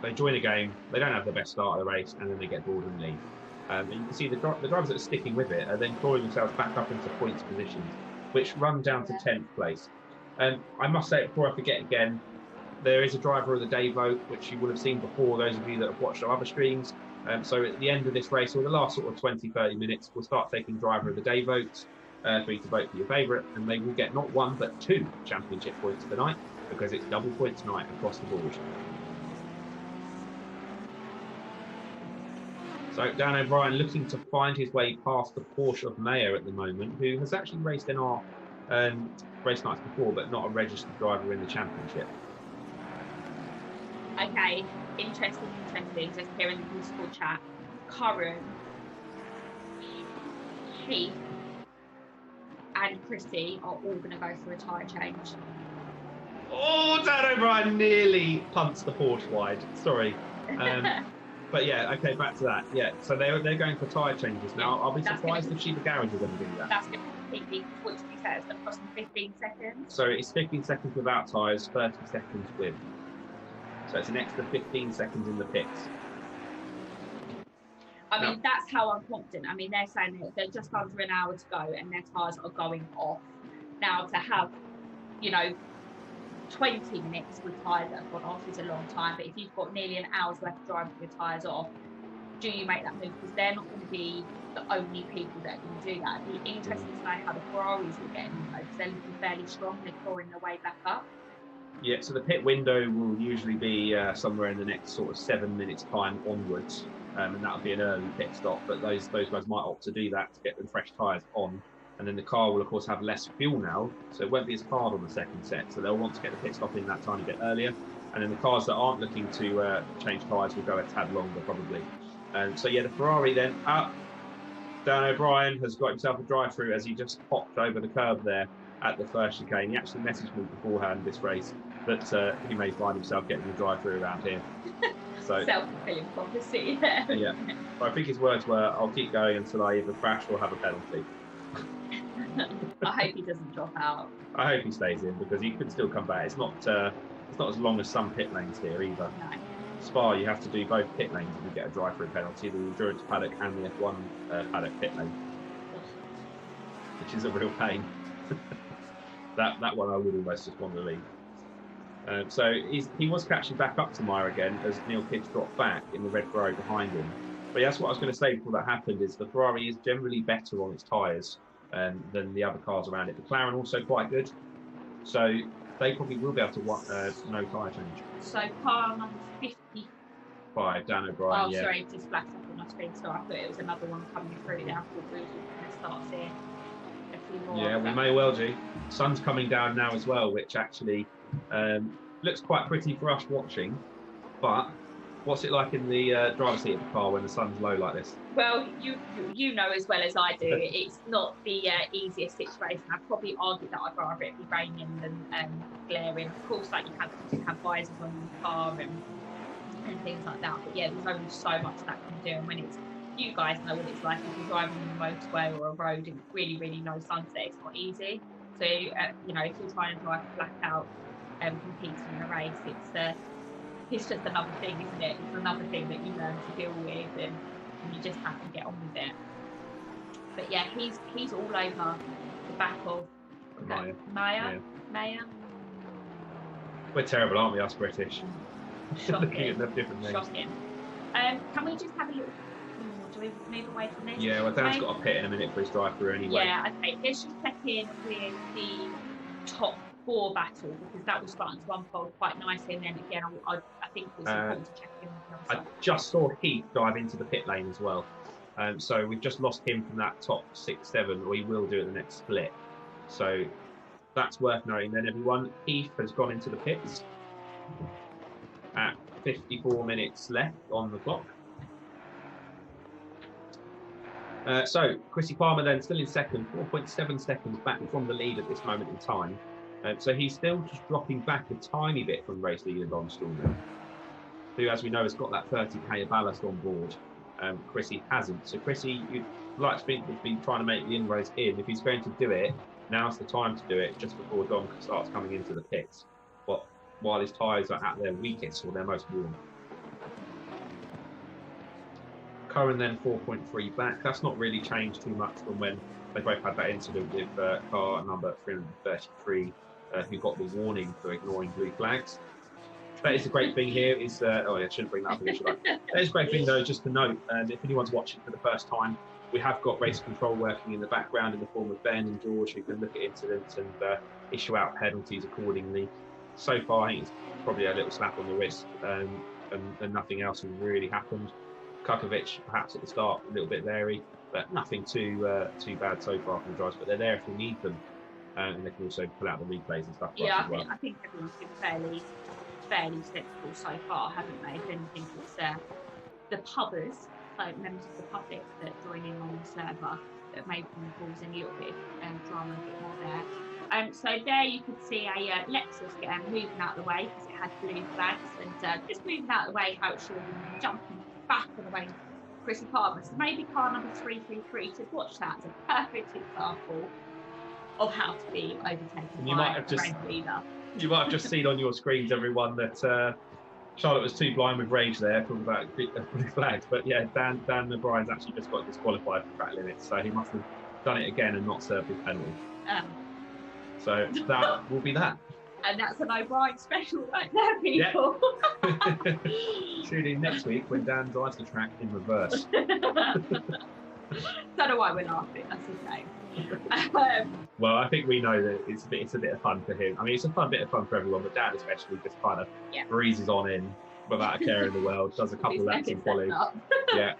they join a game, they don't have the best start of the race, and then they get bored and leave. And you can see the drivers that are sticking with it are then clawing themselves back up into points positions, which run down to 10th place. I must say, before I forget again, there is a driver of the day vote, which you will have seen before, those of you that have watched our other streams. So at the end of this race, or the last sort of 20-30 minutes, we'll start taking driver of the day votes for you to vote for your favourite, and they will get not 1 but 2 championship points tonight, because it's double points night across the board. So Dan O'Brien looking to find his way past the Porsche of Mayer at the moment, who has actually raced in our race nights before, but not a registered driver in the championship. Okay, interesting. Just here in the musical chat, Curran, Heath, and Chrissy are all going to go for a tyre change. Oh, Dan O'Brien nearly punts the Porsche wide. Sorry. But yeah, okay, back to that. Yeah, so they're going for tyre changes now. I'll be surprised if Sheep Garage are going to do that. That's going to completely, what did you say, it's going to cost them 15 seconds? So it's 15 seconds without tyres, 30 seconds with. So it's an extra 15 seconds in the pits. I mean, that's how I'm confident. I mean, they're saying that they're just under an hour to go and their tyres are going off. Now, to have, 20 minutes with tyres that have gone off is a long time, but if you've got nearly an hour's worth of driving with your tyres off, do you make that move? Because they're not going to be the only people that are going to do that. It'd be interesting to know how the Ferraris will get in, because they're looking fairly strong. They're clawing their way back up. Yeah, so the pit window will usually be somewhere in the next sort of 7 minutes time onwards, and that'll be an early pit stop, but those guys might opt to do that to get the fresh tyres on. And then the car will, of course, have less fuel now, so it won't be as hard on the second set. So they'll want to get the pit stop in that tiny bit earlier. And then the cars that aren't looking to change tyres will go a tad longer, probably. And so, yeah, the Ferrari then up. Dan O'Brien has got himself a drive-through as he just popped over the curb there at the first chicane. He actually messaged me beforehand this race that he may find himself getting a drive-through around here. So self-fulfilling prophecy. Yeah. But I think his words were, "I'll keep going until I either crash or have a penalty." I hope he doesn't drop out. I hope he stays in, because he could still come back. It's not as long as some pit lanes here either. No. Spa, you have to do both pit lanes if you get a drive-through penalty, the endurance paddock and the F1 paddock pit lane, which is a real pain. that one I would almost just want to leave. So he was catching back up to Meyer again as Neil Kidd dropped back in the red Ferrari behind him. But that's what I was going to say before that happened, is the Ferrari is generally better on its tyres than the other cars around it. The McLaren also quite good, so they probably will be able to no tyre change. So car number 55, Dan O'Brien. Oh, yeah. Sorry, it just flashed up on my screen, so I thought it was another one coming through there. I thought we were going to start seeing a few more. Yeah, we may well do. Sun's coming down now as well, which actually looks quite pretty for us watching. But what's it like in the driver's seat of the car when the sun's low like this? Well, you know as well as I do, it's not the easiest situation. I'd probably argue that I'd rather it be raining than glaring. Of course, like you have visors on your car and things like that. But yeah, there's only so much that can do. And when it's, you guys know what it's like if you're driving on a motorway or a road and really, really no sunset, it's not easy. So, if you're trying to drive flat out competing in a race, it's just another thing, isn't it? It's another thing that you learn to deal with, and you just have to get on with it. But yeah, he's all over the back of Maya. We're terrible, aren't we, us British? Shocking. Looking at the different names. Shocking. Can we just have a little Do we move away from this? Yeah, well, Dan's got a pit in a minute for his drive-through anyway. Yeah, okay. Let's just check in with the top 4 battle, because that was starting to unfold quite nicely. And then again, I think it's important to check in with the other I side. just saw Heath dive into the pit lane as well. So we've just lost him from that top 6, 7, or he will do it the next split. So that's worth knowing then, everyone. Heath has gone into the pits at 54 minutes left on the clock. So Chrissy Palmer then still in second, 4.7 seconds back from the lead at this moment in time. So he's still just dropping back a tiny bit from race leader Don Stallman, who, as we know, has got that 30k of ballast on board. Chrissy hasn't. So Chrissy, you'd like to think, has been trying to make the in-race in. If he's going to do it, now's the time to do it, just before Dom starts coming into the pits. But while his tyres are at their weakest or their most warm. Cohen then 4.3 back. That's not really changed too much from when they both had that incident with car number 333, who got the warning for ignoring blue flags. That is the great thing here is, oh, I shouldn't bring that up again, should I? That is a great thing though, just to note, and if anyone's watching for the first time, we have got race control working in the background in the form of Ben and George, who can look at incidents and issue out penalties accordingly. So far, I think it's probably a little slap on the wrist, and nothing else has really happened. Kukovic, perhaps at the start, a little bit leery, but nothing too bad so far from the drivers. But they're there if we need them, and they can also pull out the replays and stuff. Yeah, as well. I think everyone's been fairly sensible so far, haven't they? If anything, it's the pubbers, like members of the public that join in on the server, that maybe cause a little bit of drama, a bit more there. So there you could see a Lexus moving out of the way because it had blue flags, and just moving out of the way how it should, and jumping back on the way Chrissy Palmer. So maybe car number 333 to watch that as a perfect example of how to be overtaken by a race leader. You might have just seen on your screens, everyone, that Charlotte was too blind with rage there, talking about blue flags. But yeah, Dan O'Brien's actually just got disqualified for track limits, so he must have done it again and not served his penalty. So that will be that. And that's an O'Brien special right there, people. Yep. Tune in next week when Dan drives the track in reverse. Don't know why we're laughing, that's okay. Well, I think we know that it's a bit of fun for him. I mean, it's a bit of fun for everyone, but Dan especially just kind of breezes on in without a care in the world. Does a couple laps in quali. yeah,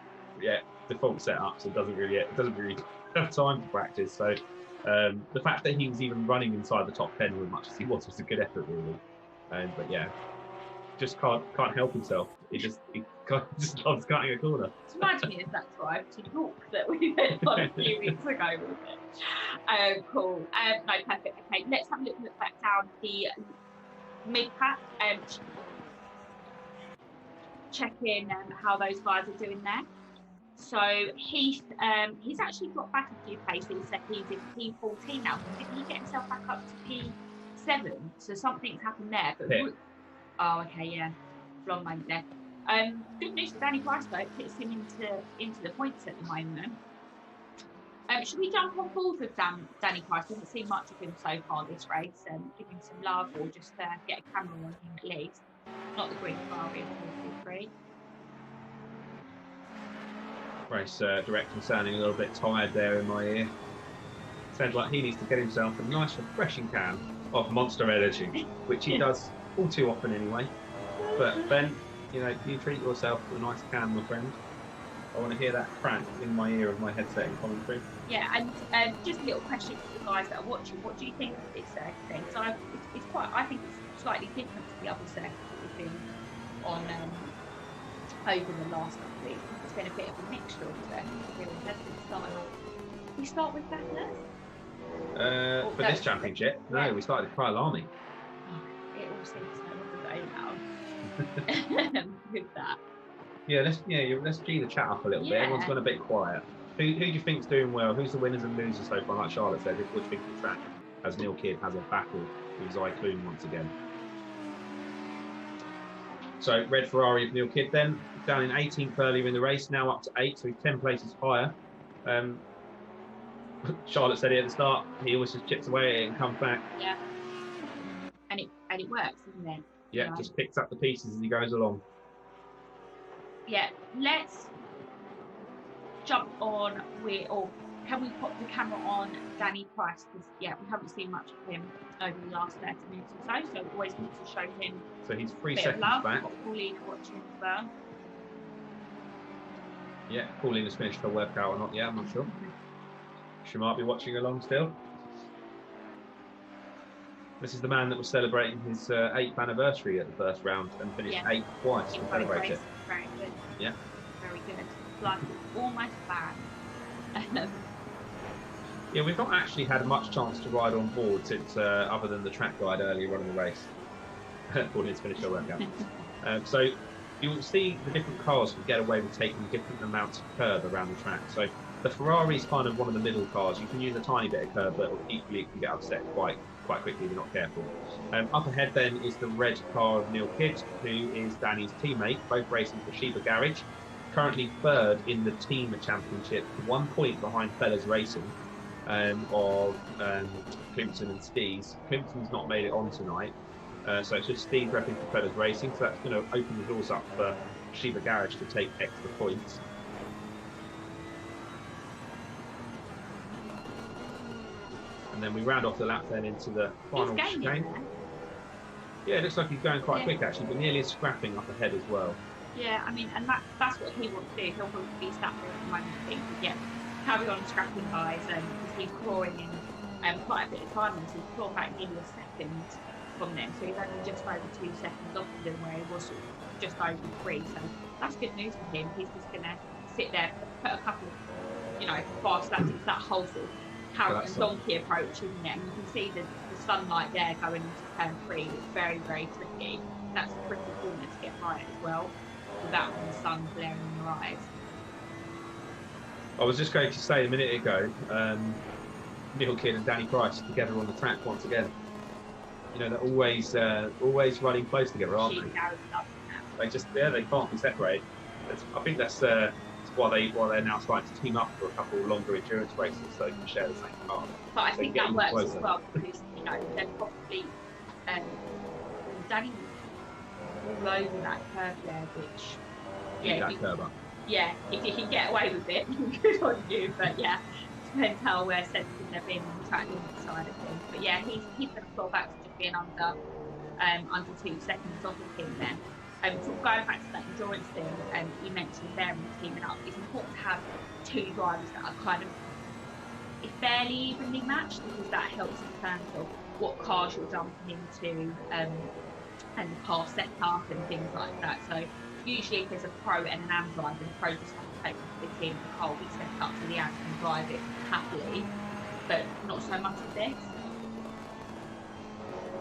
default setups, and doesn't really have time to practice. So the fact that he was even running inside the top 10 as much as he was a good effort, really. But yeah, just can't help himself. He just loves cutting a corner. Imagine me as that drive to York that we went on a few weeks ago with it. Cool. No, perfect. Okay, let's have a look back down the mid pack and check in how those guys are doing there. So Heath, he's actually got back a few places. So he's in P14 now. Didn't he get himself back up to P7? So something's happened there. But oh, okay, yeah, long moment there. Good news for Danny Price though, puts him into the points at the moment. Should we jump on board with Danny Price? We haven't seen much of him so far this race, and give him some love, or just get a camera on him at least. Not the green Ferrari of 433. Race director sounding a little bit tired there in my ear. Sounds like he needs to get himself a nice refreshing can of Monster Energy, which he does all too often anyway. But Ben, you treat yourself to a nice can, my friend. I want to hear that crack in my ear of my headset in commentary. Yeah, and just a little question for the guys that are watching. What do you think of this thing? So I think it's slightly different to the other circuits that we've been on over the last couple of weeks. It's been a bit of a mixture of circuits here in Bedford. We start with Bathurst? For this championship? No, we started with Kyalami. Oh, it all seems so long ago now. With that. Yeah, let's G the chat up a little bit. Everyone's gone a bit quiet. Who do you think's doing well? Who's the winners and losers so far? Like Charlotte said, what do you think the track, as Neil Kidd has a battle with Zyklon once again? So red Ferrari of Neil Kidd then, down in 18th earlier in the race, now up to 8, so he's 10 places higher. Charlotte said it at the start, he always just chips away at it and comes back. Yeah. And it works, doesn't it? Yeah, just picks up the pieces as he goes along. Yeah, let's jump on or can we pop the camera on Danny Price? Because yeah, we haven't seen much of him over the last 30 minutes or so, so always need to show him. So he's 3 a bit seconds of love. back. We've got Paulina watching as well. Yeah, Paulina's finished her workout or not yet, I'm not sure. She might be watching along still. This is the man that was celebrating his 8th anniversary at the first round and finished 8th twice to celebrate it. Very good. Yeah. Very good. Life is almost bad. Yeah, we've not actually had much chance to ride on board since, other than the track guide earlier on in the race. Paulina's finished her workout. So you'll see the different cars can get away with taking different amounts of curve around the track. So the Ferrari's kind of one of the middle cars. You can use a tiny bit of curve, but equally it can get upset quite quickly if you're not careful. Up ahead then is the red car of Neil Kidd, who is Danny's teammate, both racing for Sheba Garage. Currently third in the team championship, 1 point behind Fellas Racing of Clemson and Stees. Clemson's not made it on tonight, so it's just Stees repping for Fellas Racing, so that's going to open the doors up for Sheba Garage to take extra points. And then we round off the lap then into the final chicane. Yeah, it looks like he's going quite quick actually, but nearly scrapping up ahead as well. Yeah, I mean, and that's what he wants to do. He'll probably be sat there at the moment thinking, yeah, carry on scrapping guys, because he's clawing in quite a bit of time, so he's clawed back nearly a second from them, so he's only just over 2 seconds off of them where he was just over 3, so that's good news for him. He's just going to sit there, put a couple of, fast laps into that whole sort of carrot and donkey approach, isn't it? And you can see the sunlight there going into turn 3. It's very, very tricky. That's a tricky corner to get right as well, without the sun glaring in your eyes. I was just going to say a minute ago, Neil Kidd and Danny Price together on the track once again. They're always running close together, aren't they? They can't be separated. I think that's why they're now starting to team up for a couple of longer endurance races, so they can share the same car. But I think that works as well because they're probably Danny all over that curve there, which curve up. Yeah, if you can get away with it, good on you. But yeah, depends how sensitive they're being on the track limit side of things. But yeah, he's going to fall back to just being under 2 seconds off of him then. Sort of going back to that endurance thing, you mentioned there in teaming up, it's important to have 2 drivers that are kind of fairly evenly matched, because that helps in terms of what cars you're jumping into and the car setup and things like that. So usually if there's a pro and an AM driver, the pro just has to take the team, the car will be set up so the AM can drive it happily, but not so much with this.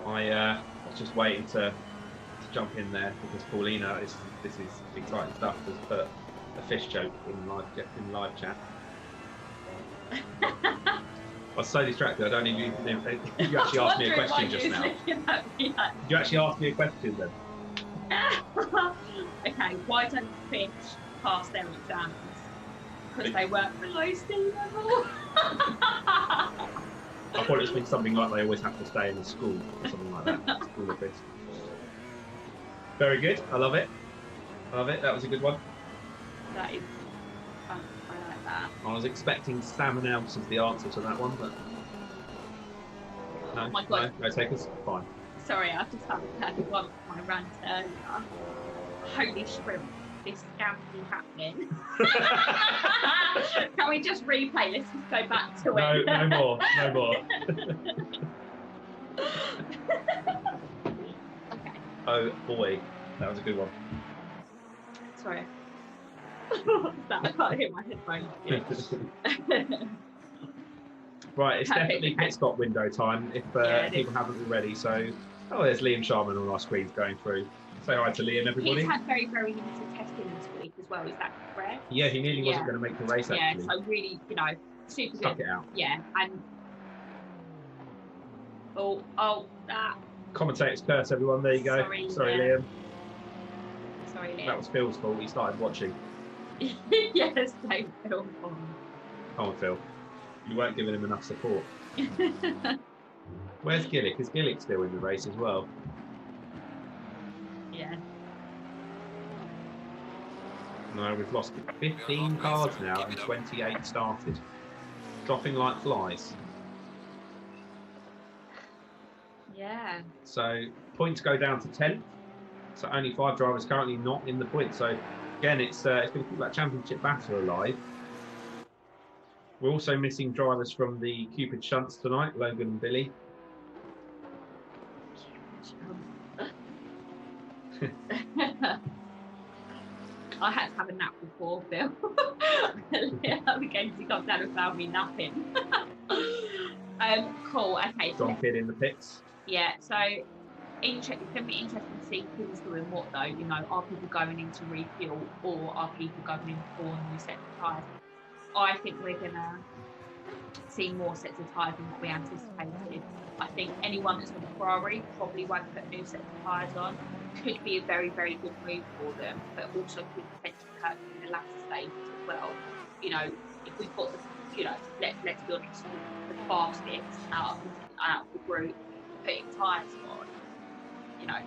I was just waiting to jump in there because Paulina, this is exciting stuff, has put a fish joke in live chat. I was so distracted, I don't even you actually asked me a question just now. Did you actually ask me a question then? Okay, why don't fish pass their exams? Because they work below sea level. I thought it was been something like they always have to stay in the school or something like that. School of fish. Very good, I love it. That was a good one. That is fun, I like that. I was expecting salmon else as the answer to that one, but no, oh my God. No takers, fine. Sorry, I've just had one of my rant earlier. Holy shrimp, this can't be happening. Can we just replay? Let's just go back to it. No more. Okay. Oh boy, that was a good one. Sorry. I can't hear my headphones. Right, it's definitely pit stop window time if people haven't already. So, there's Liam Sharman on our screens going through. Say hi to Liam, everybody. He's had very, very limited testing this week as well, is that correct? Yeah, he nearly wasn't going to make the race actually. Yeah, so really, super Stuck good. it out. Yeah, and that. Commentator's curse, everyone. There you go. Sorry, Liam. Sorry, Liam. That was Phil's fault. He started watching. Yes, don't Phil. Come on, Phil. You weren't giving him enough support. Where's Gillick? Is Gillick still in the race as well? Yeah. No, we've lost 15 cars now and 28 started. Dropping like flies. Yeah. So points go down to 10. So only 5 drivers currently not in the points. So again, it's going to keep that championship battle alive. We're also missing drivers from the Cupid Shunts tonight, Logan and Billy. I had to have a nap before, Phil. Mackenzie got down and found me napping. Cool. Okay. John Kidd in the pits. Yeah. So it's going to be interesting to see who's doing what, though. You know, are people going into refuel or are people going in for new sets of tyres? I think we're going to see more sets of tyres than what we anticipated. I think anyone that's on a Ferrari probably won't put a new set of tyres on. Could be a very, very good move for them, but also could potentially hurt them in the latter stages as well. You know, if we've got the, you know, let's be honest, the fastest out of the group putting tyres on, you know,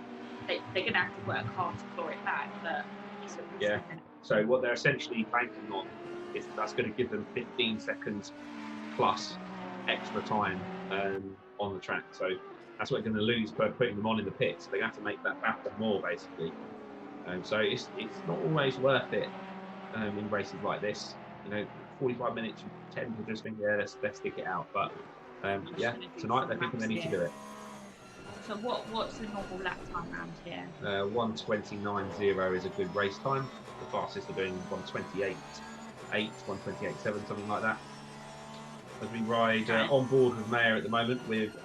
they're going to have to work hard to claw it back, but it's a risk. Yeah. So what they're essentially banking on is that's going to give them 15 seconds plus extra time on the track. So that's what they're going to lose by putting them on in the pits. They have to make that happen more, basically. So it's not always worth it in races like this. You know, 45 minutes, you tend to just think, yeah, let's stick it out. But yeah, tonight they're thinking they need to do it. So what's the normal lap time around here? 1:29.0 is a good race time. The fastest are doing 1:28.8, 1:28.7, something like that. As we ride on board with Mayer at the moment with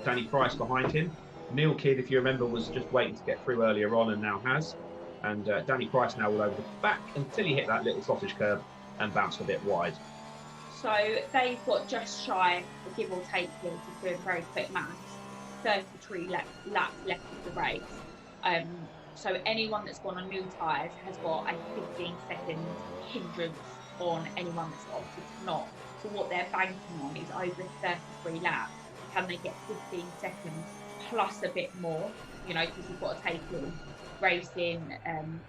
Danny Price behind him. Neil Kidd, if you remember, was just waiting to get through earlier on and now has. And Danny Price now all over the back until he hit that little sausage curb and bounced a bit wide. So they've got just shy, give or take here, to do a very quick maths, 33 laps left of the race. So anyone that's gone on new tyres has got a 15-second hindrance on anyone that's opted to not. So what they're banking on is over 33 laps. Can they get 15 seconds plus a bit more? You know, because you've got to take in racing,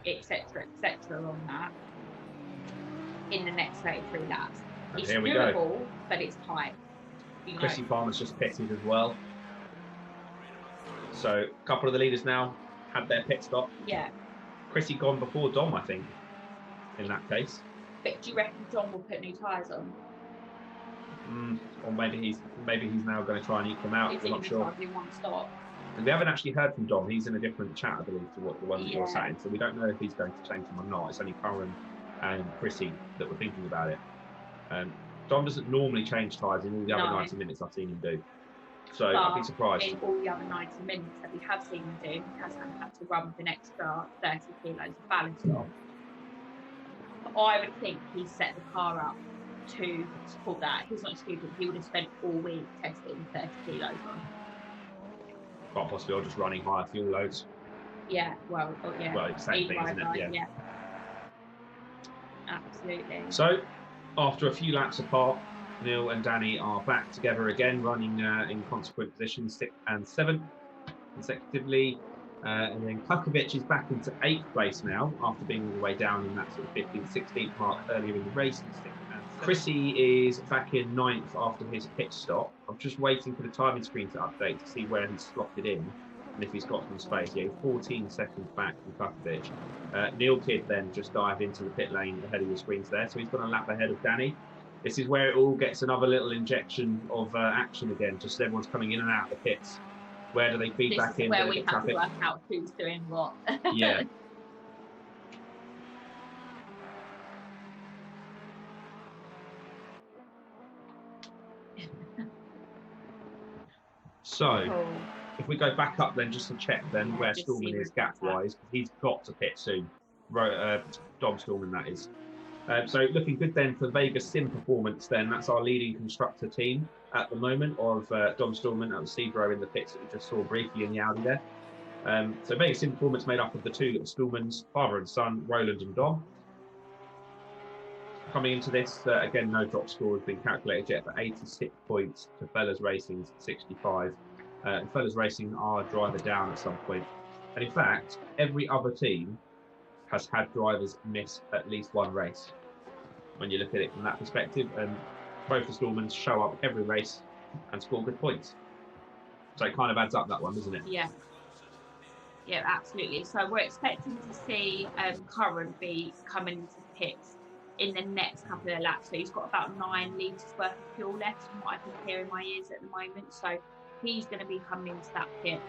etc., on that in the next 33 laps. And it's here we doable, go. But it's tight. Chrissy Palmer's just pitted as well. So a couple of the leaders now had their pit stop. Yeah. Chrissy gone before Dom, I think, in that case. But do you reckon John will put new tyres on? Or maybe he's now going to try and eke them out. I'm not sure. One stop. And we haven't actually heard from Dom. He's in a different chat, I believe, to what the one that you're sat in. So we don't know if he's going to change them or not. It's only Curran and Chrissy that were thinking about it. Dom doesn't normally change tyres in all the other 90 minutes I've seen him do. So I'd be surprised. In all the other 90 minutes that we have seen him do, he hasn't had to run with an extra 30 kilos of balance off. But I would think he set the car up to support that. He's not stupid. He would have spent all week testing 30 kilos on. Quite possibly, or just running higher fuel loads. Yeah, well, yeah. Well, it's the same thing, isn't it? Yeah. Absolutely. So, after a few laps apart, Neil and Danny are back together again, running in consequent positions 6th and 7th consecutively. And then Kukovic is back into 8th place now, after being all the way down in that sort of 15th, 16th mark earlier in the race. Chrissy is back in 9th after his pit stop. I'm just waiting for the timing screen to update to see where he's slotted in and if he's got some space. Yeah, 14 seconds back from Kukovic. Neil Kidd then just dived into the pit lane ahead of your screens there, so he's got a lap ahead of Danny. This is where it all gets another little injection of action again, just everyone's coming in and out of the pits. Where do they feed back in? Where we have to work out who's doing what. Yeah. So, if we go back up then, just to check then where Stallman is gap-wise, he's got to pit soon. Dom Stallman, that is. So looking good then for Vegas Sim Performance then. That's our leading constructor team at the moment of Dom Stallman and Steve Rowe in the pits that we just saw briefly in the Audi there. So Vegas Sim Performance made up of the two Stallmans, father and son, Roland and Dom. Coming into this, again, no drop score has been calculated yet, but 86 points to Fellas Racing's 65. Fellas Racing are driver down at some point. And in fact, every other team has had drivers miss at least one race when you look at it from that perspective. And both the Stallmans show up every race and score good points. So it kind of adds up, that one, doesn't it? Yeah. Yeah, absolutely. So we're expecting to see Curran be coming into the pits in the next couple of laps. So he's got about 9 litres worth of fuel left from what I can hear in my ears at the moment. So he's going to be coming into that pit,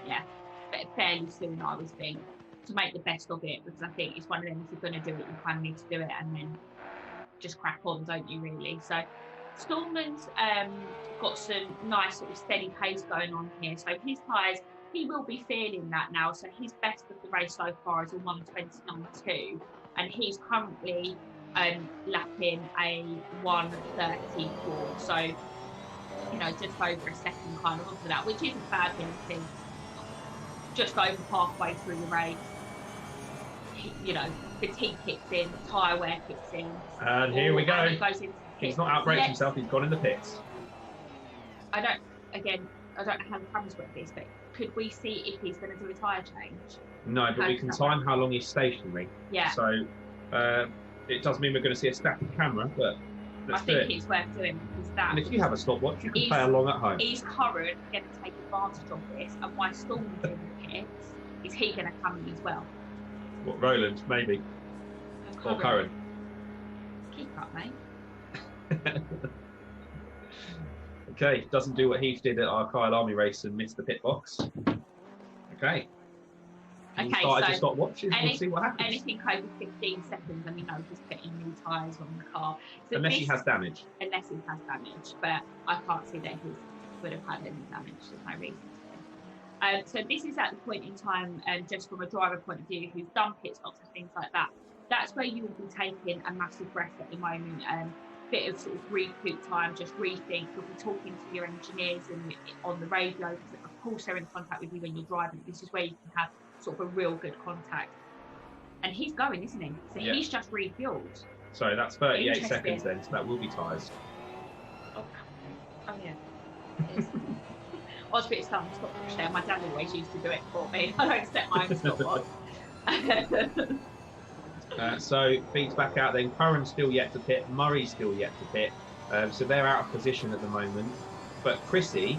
fairly soon, I would think, to make the best of it, because I think it's one of them, if you're going to do it, you kind of need to do it and then just crack on, don't you, really? So Stallman's got some nice sort of steady pace going on here. So his tyres, he will be feeling that now. So his best of the race so far is a 1:29.2, and he's currently lapping a 1:34. So, you know, just over a second kind of onto that, which isn't bad when you think just over halfway through the race, you know, fatigue kicks in, tyre wear kicks in. And here we go. He's not outbraked himself, he's gone in the pits. I don't know how the cameras work this, but could we see if he's going to do a tyre change? No, but we can time how long he's stationary. Yeah. So it does mean we're going to see a static camera, but let's do it. I think it's worth doing, because that. And if you have a stopwatch, you can play along at home. Is Curran going to take advantage of this? And why Stallman's in the pits? Is he going to come in as well? What, Roland, maybe? Or Curran? Keep up, mate. Okay, doesn't do what Heath did at our Kyle Army race and missed the pit box. Okay. Okay, so just stop watching. We'll see what happens. Anything over 15 seconds, and we know he's putting new tyres on the car. So unless he has damage. Unless he has damage, but I can't see that he would have had any damage. There's no reason to. So this is at the point in time, just from a driver point of view, who's done pit stops and things like that. That's where you will be taking a massive breath at the moment. Bit of sort of recoup time, just rethink. You'll be talking to your engineers and on the radio, because of course they're in contact with you when you're driving. This is where you can have sort of a real good contact. And he's going, isn't he? So he's just refueled. So that's 38 seconds then, so that will be tyres. Oh yeah. I was a bit stunned, stopwatch there. My dad always used to do it for me. I don't set my own stopwatch. So Beats back out then. Curran's still yet to pit. Murray's still yet to pit. So they're out of position at the moment. But Chrissy's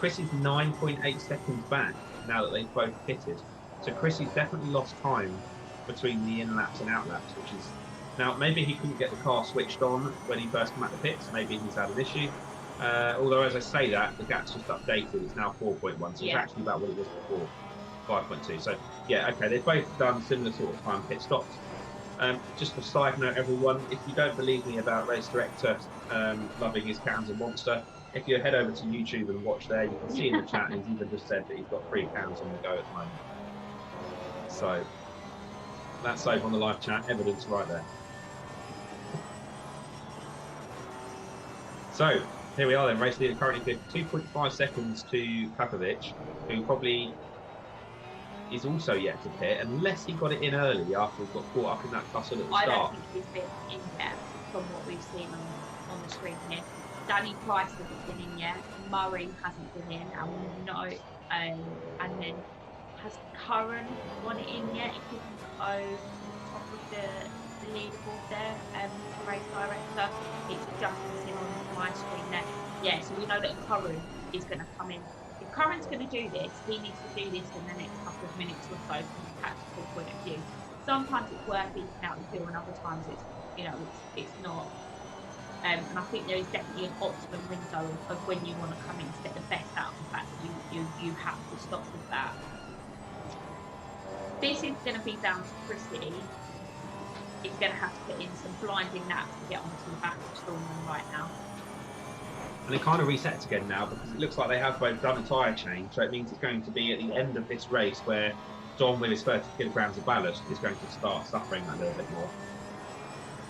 9.8 seconds back now that they've both pitted. So Chrissy's definitely lost time between the in laps and out laps, which is now maybe he couldn't get the car switched on when he first came out the pits. Maybe he's had an issue. Although as I say that, the gap's just updated. It's now 4.1, so it's actually about what it was before. 5.2. So yeah, okay, they've both done similar sort of time pit stops. Just a side note, everyone, if you don't believe me about race director loving his cans of Monster, if you head over to YouTube and watch there, you can see in the chat he's even just said that he's got 3 cans on the go at the moment. So that's over on the live chat, evidence right there. So here we are then, race leader currently 2.5 seconds to Pakovic, who probably is also yet to pit, unless he got it in early after he got caught up in that tussle at the start. I don't think he's been in yet, from what we've seen on the screen here. Danny Price hasn't been in yet, Murray hasn't been in, and then has Curran gone in yet? If you can go top of the leaderboard there, race director, it's just missing on my screen there. Yeah, so we know that Curran is going to come in. If Curran's going to do this, he needs to do this in the next couple of minutes or so from a tactical point of view. Sometimes it's worth eating out the field, and other times it's, you know, it's not. And I think there is definitely an optimum window of when you want to come in to get the best out of the fact that you have to stop with that. This is going to be down to Chrissy. He's going to have to put in some blinding naps to get onto the back of Stallman right now. And it kind of resets again now, because it looks like they have both done a tyre change, so it means it's going to be at the end of this race where Dom, with his 30 kilograms of ballast, is going to start suffering a little bit more.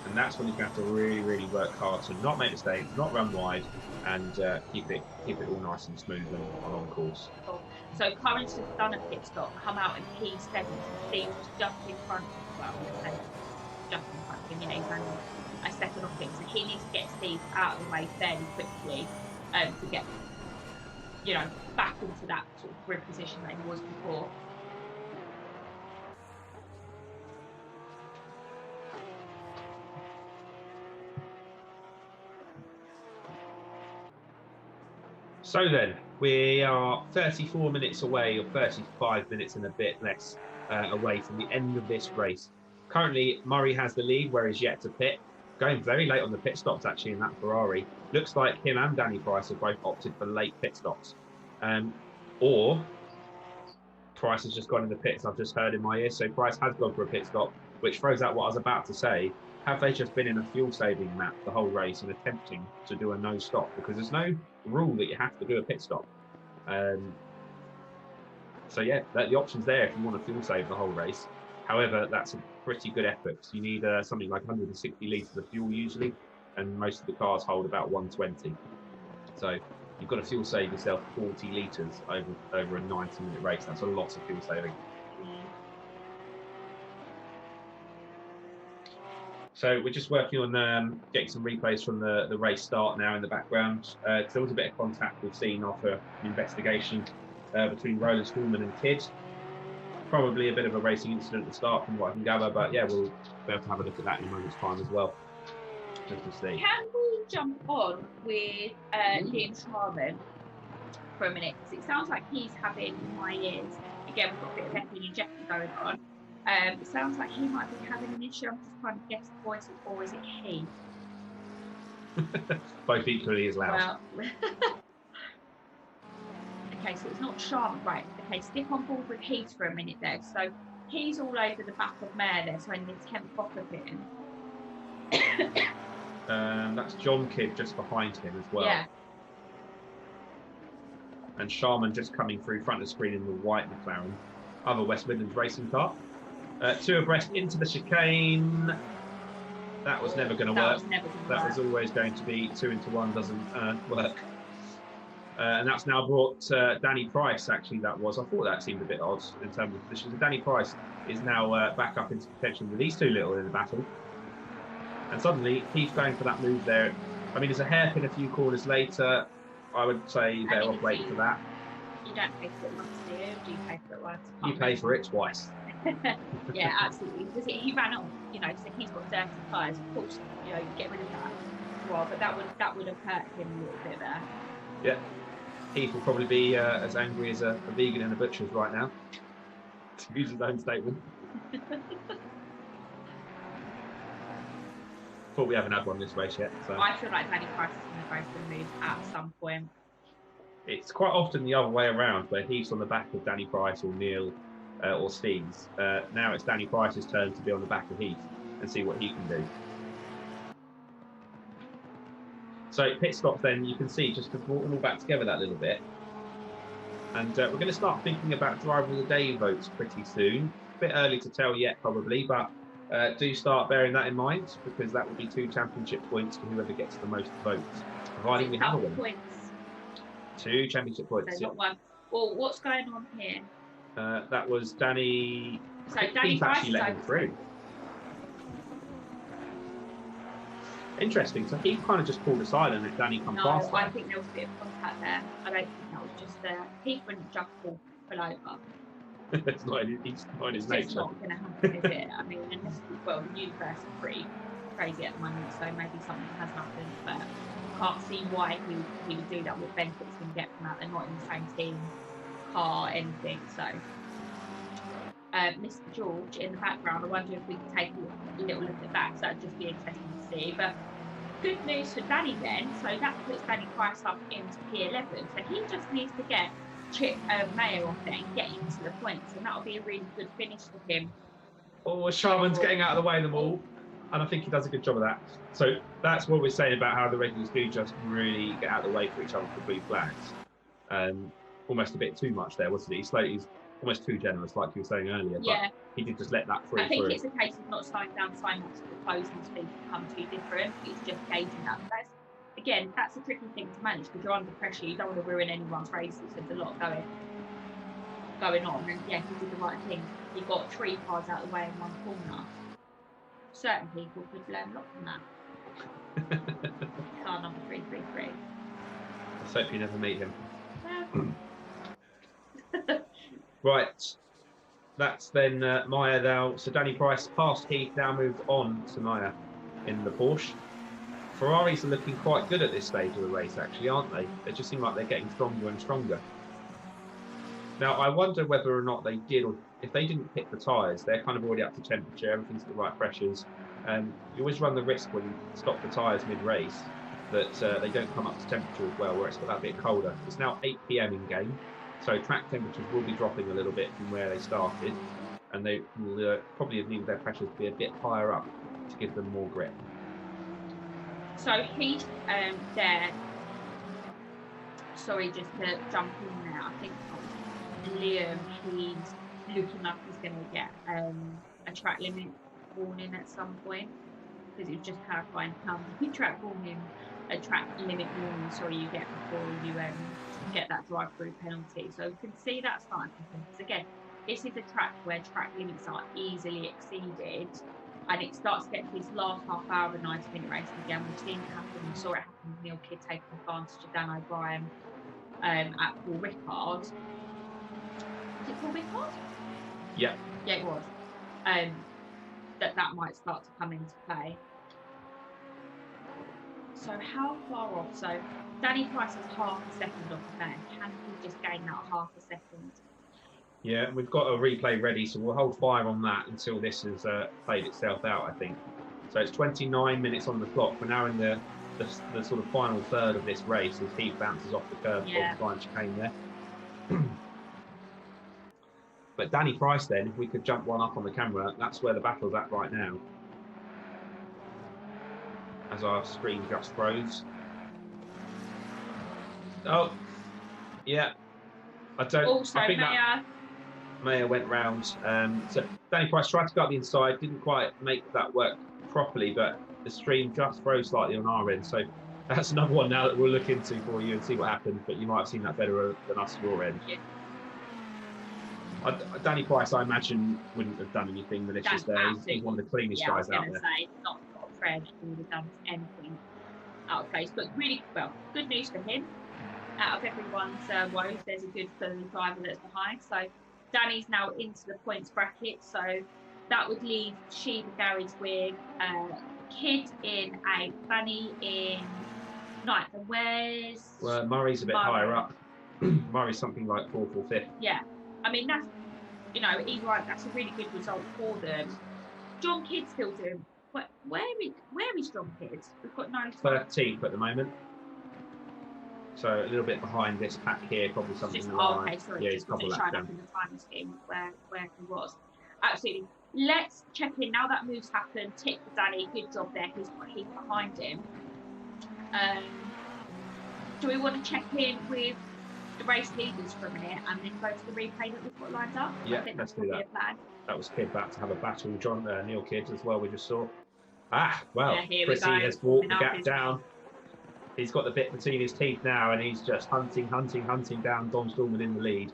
And that's when he's going to have to really, really work hard to not make mistakes, not run wide, and keep it all nice and smooth and on course. Cool. So Curran's just done a pit stop, come out in P7, Steve was just in front of, well, I'm going to say just in front of him, yeah, he's only a second off him, so he needs to get Steve out of the way fairly quickly to get, you know, back into that sort of grid position that he was before. So then, we are 34 minutes away, or 35 minutes and a bit less away from the end of this race. Currently, Murray has the lead, where he's yet to pit. Going very late on the pit stops, actually, in that Ferrari. Looks like him and Danny Price have both opted for late pit stops. Or Price has just gone in the pits, I've just heard in my ear. So Price has gone for a pit stop, which throws out what I was about to say. Have they just been in a fuel-saving map the whole race and attempting to do a no-stop? Because there's no rule that you have to do a pit stop. So yeah, the option's there if you want to fuel save the whole race. However, that's a pretty good effort. You need something like 160 litres of fuel usually, and most of the cars hold about 120. So you've got to fuel save yourself 40 litres over a 90-minute race. That's a lot of fuel saving. So we're just working on getting some replays from the race start now in the background. There was a bit of contact we've seen after an investigation between Roland Stallman and Kidd. Probably a bit of a racing incident at the start from what I can gather, but yeah, we'll be able to have a look at that in a moment's time as well. Just to see. Can we jump on with Liam Sharman for a minute? Because it sounds like he's having my ears. Again, we've got a bit of echoing and jacking going on. It sounds like he might be having an issue. I'm just trying to guess the voice, or is it he? Both equally as loud. Well, okay, so it's not Sharman, right? Okay, stick on board with Heath for a minute there. So he's all over the back of Mare there, so in the 10th off of him. That's John Kidd just behind him as well. Yeah. And Sharman just coming through front of the screen in the white McLaren, other West Midlands racing car. Two abreast into the chicane. That was never going to work. That was always going to be 2 into 1 doesn't work. And that's now brought Danny Price, actually, that was. I thought that seemed a bit odd in terms of position. So Danny Price is now back up into contention with these two little in the battle. And suddenly, he's going for that move there. I mean, there's a hairpin a few corners later. I would say they're off waiting for that. You don't pay for it once, do you? Do you pay for it once? You pay for it twice. Yeah, absolutely. Because he ran on, you know, so he's got dirty tyres. Of course, you know, you get rid of that. Well, but that would have hurt him a little bit there. Yeah. Heath will probably be as angry as a vegan in a butcher's right now, to use his own statement. Thought we haven't had one this race yet. So. I feel like Danny Price is going to go for the move at some point. It's quite often the other way around, where Heath's on the back of Danny Price or Neil or Steve's. Now it's Danny Price's turn to be on the back of Heath and see what he can do. So pit stops then, you can see, just to bring it all back together that little bit. And we're going to start thinking about driver of the day votes pretty soon. A bit early to tell yet, probably, but do start bearing that in mind, because that will be 2 championship points for whoever gets the most votes, providing we have a winner. Points. 2 championship points. So not one. Well, what's going on here? That was Danny. So Danny Price actually let him through. Interesting. So he kind of just pulled aside and let Danny come past. No, I think there was a bit of contact there. I don't think that was just there. He wouldn't just pull over. It's not in his nature. It's not going to happen, is it? I mean, unless, well, the universe is pretty crazy at the moment, so maybe something has happened, but I can't see why he would do that. What benefits he can get from that? They're not in the same team, car, anything. So, Mr. George in the background, I wonder if we can take a little look at that, so that'd just be interesting to see. But good news for Danny then, so that puts Danny Price up into P11, so he just needs to get Mayo off there and get into the points, and that'll be a really good finish for him. Oh, Sharman's getting out of the way of them all, and I think he does a good job of that. So that's what we're saying about how the regulars do just really get out of the way for each other for blue flags. Almost a bit too much there, wasn't he? He's almost too generous, like you were saying earlier. Yeah. But he did just let that through. I think it's a case of not slowing down so much that the closing speed become too different. It's just gauging that. That's a tricky thing to manage, because you're under pressure. You don't want to ruin anyone's races. There's a lot going on, and yeah, he did the right thing. He got 3 cars out of the way in one corner. Certain people could learn a lot from that. Car number 333. Let's hope you never meet him. Right, that's then Maya now. So Danny Price past Heath, now moved on to Maya in the Porsche. Ferraris are looking quite good at this stage of the race, actually, aren't they? They just seem like they're getting stronger and stronger. Now, I wonder whether or not they did, or if they didn't pick the tyres, they're kind of already up to temperature, everything's at the right pressures. You always run the risk when you stop the tyres mid-race that they don't come up to temperature as well, where it's got that bit colder. It's now 8 p.m. in game, so track temperatures will be dropping a little bit from where they started, and they will probably have needed their pressures to be a bit higher up to give them more grip. So he's there. Sorry, just to jump in there. I think Liam, he's looking like he's going to get a track limit warning at some point, because it was just clarifying how many track limit warning, sorry, you get before you get that drive-through penalty. So you can see that's starting to happen. Because again, this is a track where track limits are easily exceeded, and it starts to get to this last half hour of a 90-minute race. Again, we've seen it happen. We saw it happen with Neil Kidd taking advantage of Dan O'Brien at Paul Ricard. Was it Paul Ricard? Yeah. Yeah, it was. That might start to come into play. So how far off? So Danny Price is half a second off the ban. Can he just gain that half a second? Yeah, we've got a replay ready, so we'll hold fire on that until this has played itself out, I think. So it's 29 minutes on the clock. We're now in the sort of final third of this race as Heath bounces off the curb of the flying chicane there. But Danny Price then, if we could jump one up on the camera, that's where the battle's at right now. As our screen just froze. Oh, yeah. I think that Mayer went round. So Danny Price tried to go up the inside, didn't quite make that work properly, but the stream just froze slightly on our end. So that's another one now that we'll look into for you and see what happens. But you might have seen that better than us your end. Yeah. Danny Price, I imagine, wouldn't have done anything malicious there. He's one of the cleanest guys out there. Say, not a prayer that he would have done anything out of place. But really, well, good news for him. Out of everyone's woes, there's a good driver that's behind. So Danny's now into the points bracket. So that would leave Sheba Garage with Kidd in 8th, Bunny in 9th. And where's... Well, Murray's a bit higher up. Murray's something like 4th or 5th. Yeah. I mean, that's, either right, that's a really good result for them. John Kidd's still doing... Where is John Kidd? We've got no... 13th at the moment. So a little bit behind this pack here, probably something like... Okay, sorry, just wasn't showing up in the time scheme where he was. Absolutely. Let's check in. Now that move's happened, tick for Danny. Good job there. He's got Heath behind him. Do we want to check in with the race leaders for a minute and then go to the replay that we've got lined up? Yeah, let's do that. That was Kidd back to have a battle with Neil Kidd as well, we just saw. Well, yeah, Chrissy has brought the gap down. He's got the bit between his teeth now, and he's just hunting down Dom Stallman in the lead.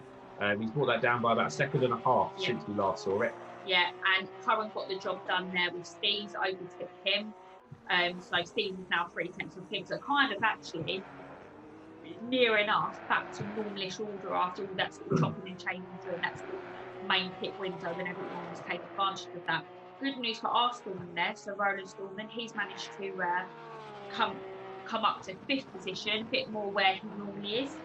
He's brought that down by about a second and a half since we last saw it. Yeah, and Curran got the job done there with Steve's overtook him. So Steve is now 3 tenths of him. So kind of actually near enough back to normalish order after all that sort of chopping and changing during that sort of main pit window when everyone was taking advantage of that. Good news for our Stallman there. So Roland Stallman, he's managed to come up to 5th position, a bit more where he normally is.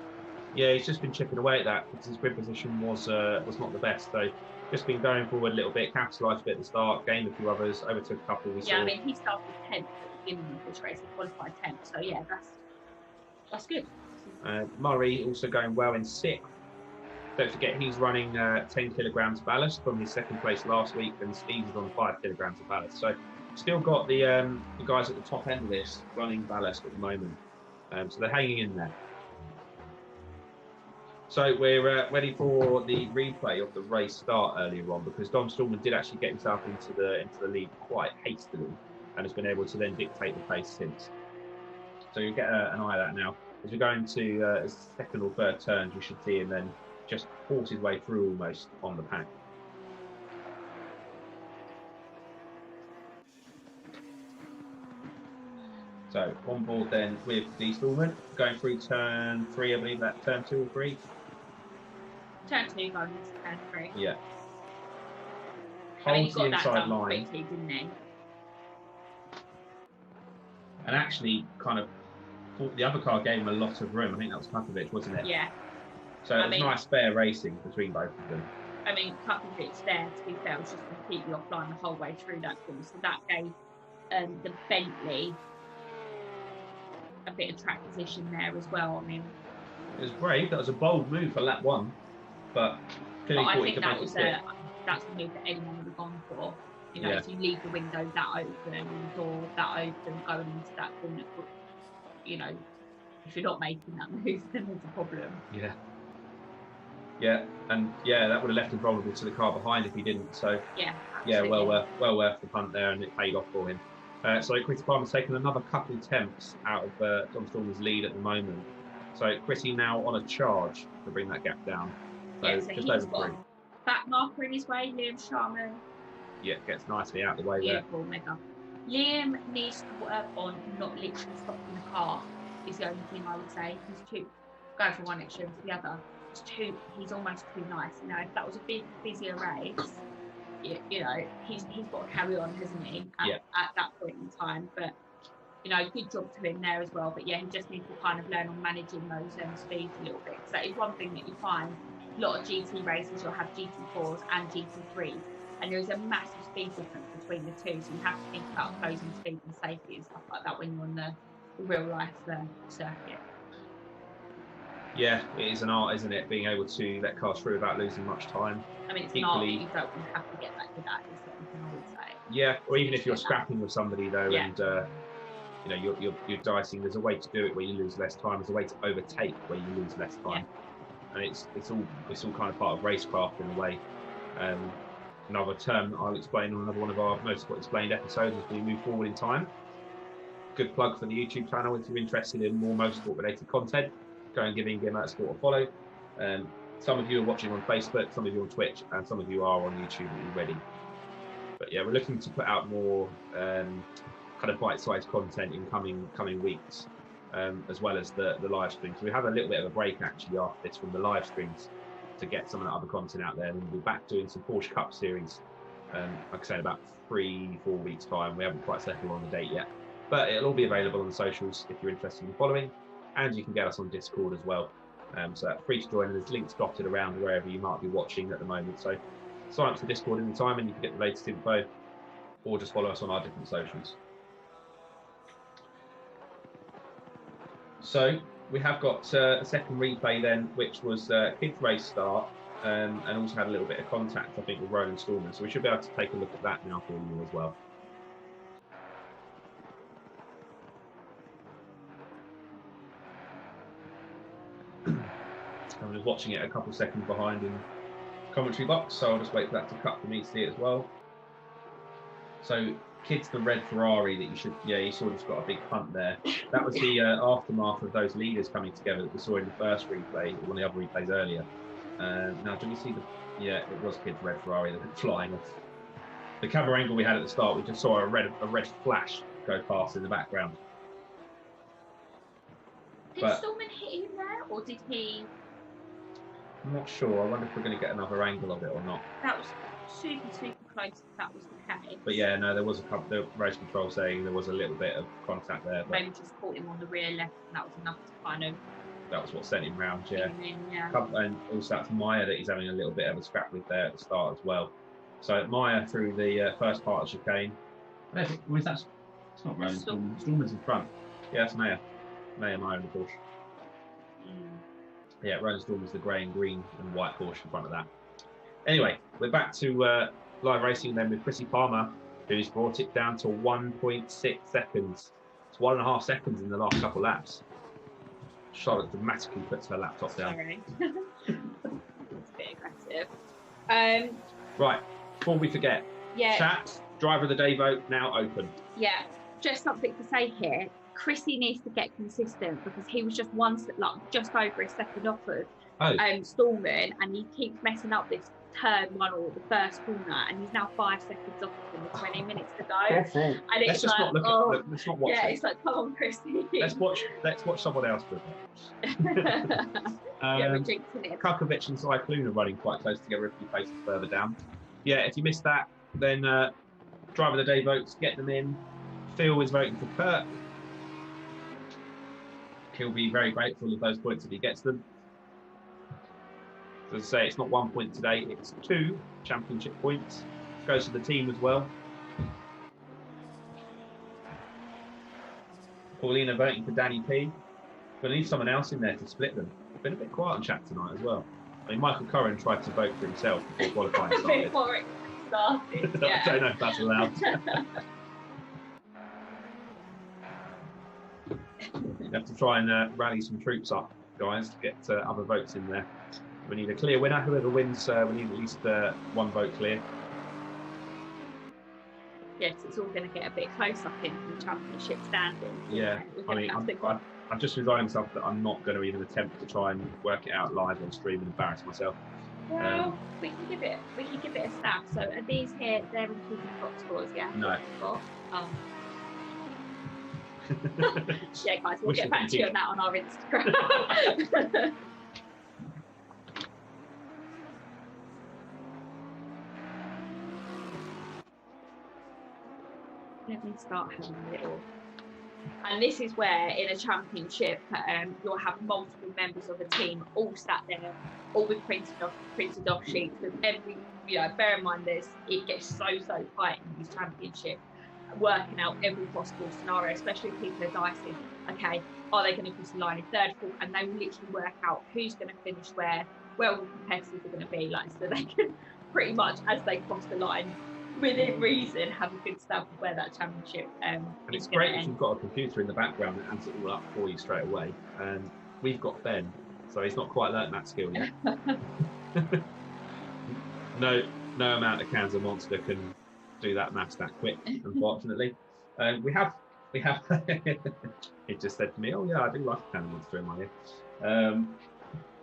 Yeah, he's just been chipping away at that because his grid position was not the best. So just been going forward a little bit, capitalised a bit at the start, gained a few others, overtook a couple we saw. I mean, he started 10th at the beginning of this race, he qualified 10th. So yeah, that's good. Murray also going well in 6th. Don't forget he's running 10 kilograms ballast from his 2nd place last week, and Steve is on 5 kilograms of ballast. So still got the guys at the top end of this running ballast at the moment. So they're hanging in there. So we're ready for the replay of the race start earlier on, because Dom Stallman did actually get himself into the lead quite hastily and has been able to then dictate the pace since. So you'll get an eye at that now. As we're going to 2nd or 3rd turns, you should see him then just force his way through almost on the pack. So on board then with the Stallman, going through turn 3, I believe that turn 2 or 3. Turn 2 going into turn 3. Yeah. Holds the inside line. Quickly, didn't he? and actually kind of thought the other car gave him a lot of room. I think that was Kukovic, wasn't it? Yeah. So it was nice fair racing between both of them. I mean, Kukovic there, to be fair, was just completely offline the whole way through that corner. So that gave the Bentley a bit of track position there as well. I mean, it was brave. That was a bold move for lap 1, but I think that's the move that anyone would have gone for. You know, if you leave the window that open and the door that open going into that corner, you know, if you're not making that move, then there's a problem. Yeah. Yeah, and that would have left him vulnerable to the car behind if he didn't. So well worth the punt there, and it paid off for him. So Chris Palmer's taken another couple attempts out of Tom Stormer's lead at the moment. So Chrissy now on a charge to bring that gap down. So, so just he's over 3. Back marker in his way, Liam Sharman. Yeah, gets nicely out of the way Beautiful, mega. Liam needs to work on not literally stopping the car. Is the only thing I would say. He's too going from one extreme to the other. He's almost too nice. You know, if that was a big busier race, you know, he's got to carry on, hasn't he? At that point in time, but you know, good job to him there as well. But yeah, he just needs to kind of learn on managing those speeds a little bit. So that is one thing that you find. A lot of GT races, you'll have GT4s and GT3s, and there's a massive speed difference between the two. So you have to think about closing speed and safety and stuff like that when you're on the real life circuit. Yeah, it is an art, isn't it? Being able to let cars through without losing much time. I mean, it's an art that you don't have to get that good at, is something I would say. Yeah, or even if you're scrapping with somebody though, and you know you're dicing. There's a way to do it where you lose less time. There's a way to overtake where you lose less time, and it's all kind of part of racecraft in a way. Another term I'll explain on another one of our Motorsport Explained episodes as we move forward in time. Good plug for the YouTube channel if you're interested in more motorsport related content. Go and give InGear Motorsport a follow. Some of you are watching on Facebook, some of you on Twitch, and some of you are on YouTube already. But yeah, we're looking to put out more kind of bite-sized content in coming weeks, as well as the live stream. So we have a little bit of a break actually after this from the live streams to get some of the other content out there. And we'll be back doing some Porsche Cup series, like I said, about 3-4 weeks time. We haven't quite settled on the date yet, but it'll all be available on the socials if you're interested in following. And you can get us on Discord as well. So that's free to join. There's links dotted around wherever you might be watching at the moment. So sign up to the Discord in the time and you can get the latest info, or just follow us on our different socials. So we have got a second replay then, which was kids race start, and also had a little bit of contact, I think, with Roland Stallman. So we should be able to take a look at that now for you as well. I'm just watching it a couple of seconds behind in commentary box, so I'll just wait for that to cut for me to see it as well. So kids, the red Ferrari that you should, you saw just got a big punt there. That was the aftermath of those leaders coming together that we saw in the first replay, or one of the other replays earlier. Now, did we see it was kids red Ferrari that went flying off. The camera angle we had at the start, we just saw a red flash go past in the background. Did Stallman hit him there, or did he? I'm not sure. I wonder if we're going to get another angle of it or not. That was super close if that was the case. But yeah, no, there was a couple. The race control saying there was a little bit of contact there. But maybe just caught him on the rear left, and that was enough to kind of. That was what sent him round, yeah. Yeah. And also that's Meyer that he's having a little bit of a scrap with there at the start as well. So Meyer through the first part of chicane. It's not Roland Stallman. Stallman's in front. Yeah, that's Meyer. Meyer in the Porsche. Yeah, Roland Stallman's the grey and green and white Porsche in front of that. Anyway, we're back to live racing then with Chrissy Palmer, who's brought it down to 1.6 seconds. It's 1.5 seconds in the last couple laps. Charlotte dramatically puts her laptop down. Sorry. It's a bit aggressive. Right, before we forget, chat, driver of the day vote now open. Yeah, just something to say here. Chrissy needs to get consistent because he was just just over a second off of Stallman, and he keeps messing up this turn one or the first corner, and he's now 5 seconds off of him with 20 minutes to go. And let's just not look at let's not watch it. It's like, come on, Chrissy. Let's watch someone else for a bit. We're jinxing it. Kukovic and Cyclone are running quite close together a few places further down. Yeah, if you missed that, then driver of the day votes, get them in. Phil is voting for Kurt. he'll be very grateful of those points if he gets them. As I say, it's not 1 point today, it's 2 championship points. Goes to the team as well. Paulina voting for Danny P. We'll need someone else in there to split them. It's been a bit quiet on chat tonight as well. I mean, Michael Curran tried to vote for himself before qualifying started. Before it started, yeah. I don't know if that's allowed. You have to try and rally some troops up, guys, to get other votes in there. We need a clear winner. Whoever wins, we need at least 1 vote clear. Yes, it's all going to get a bit close up in the championship standings. Yeah, I mean, I've just resigned myself that I'm not going to even attempt to try and work it out live on stream and embarrass myself. Well, we can give it a stab. So are these here? They're including top scores, yeah? No. Oh. Yeah, guys, we'll get back to you on that on our Instagram. Let me start having a little. And this is where, in a championship, you'll have multiple members of a team all sat there, all with printed off sheets with every, bear in mind this, it gets so tight in these championships, working out every possible scenario, especially if people are dicing. Okay, are they going to cross the line in third, fourth? And they will literally work out who's going to finish where all the competitors are going to be, so they can pretty much, as they cross the line, within reason, have a good stab of where that championship and it's great if you've got a computer in the background that adds it all up for you straight away. And we've got Ben, so he's not quite learnt that skill yet. no amount of cans of Monster can do that maths that quick, unfortunately. We have it just said to me, oh yeah, I do like a can of Monster in my ear.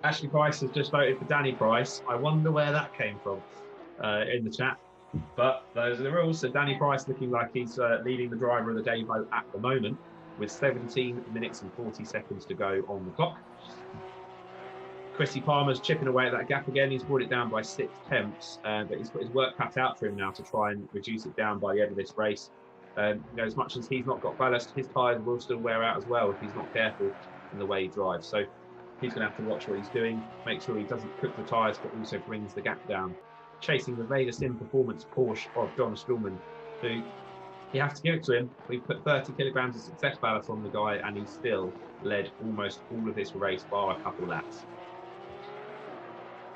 Ashley Price has just voted for Danny Price. I wonder where that came from in the chat. But those are the rules. So Danny Price looking like he's leading the driver of the day vote at the moment with 17 minutes and 40 seconds to go on the clock. Chrissy Palmer's chipping away at that gap again. He's brought it down by 6 tenths, but he's got his work cut out for him now to try and reduce it down by the end of this race. As much as he's not got ballast, his tyres will still wear out as well if he's not careful in the way he drives. So he's going to have to watch what he's doing, make sure he doesn't cook the tyres, but also brings the gap down. Chasing the Vader Sim Performance Porsche of John Stillman, who you have to give it to him. We've put 30 kilograms of success ballast on the guy, and he still led almost all of this race bar a couple laps.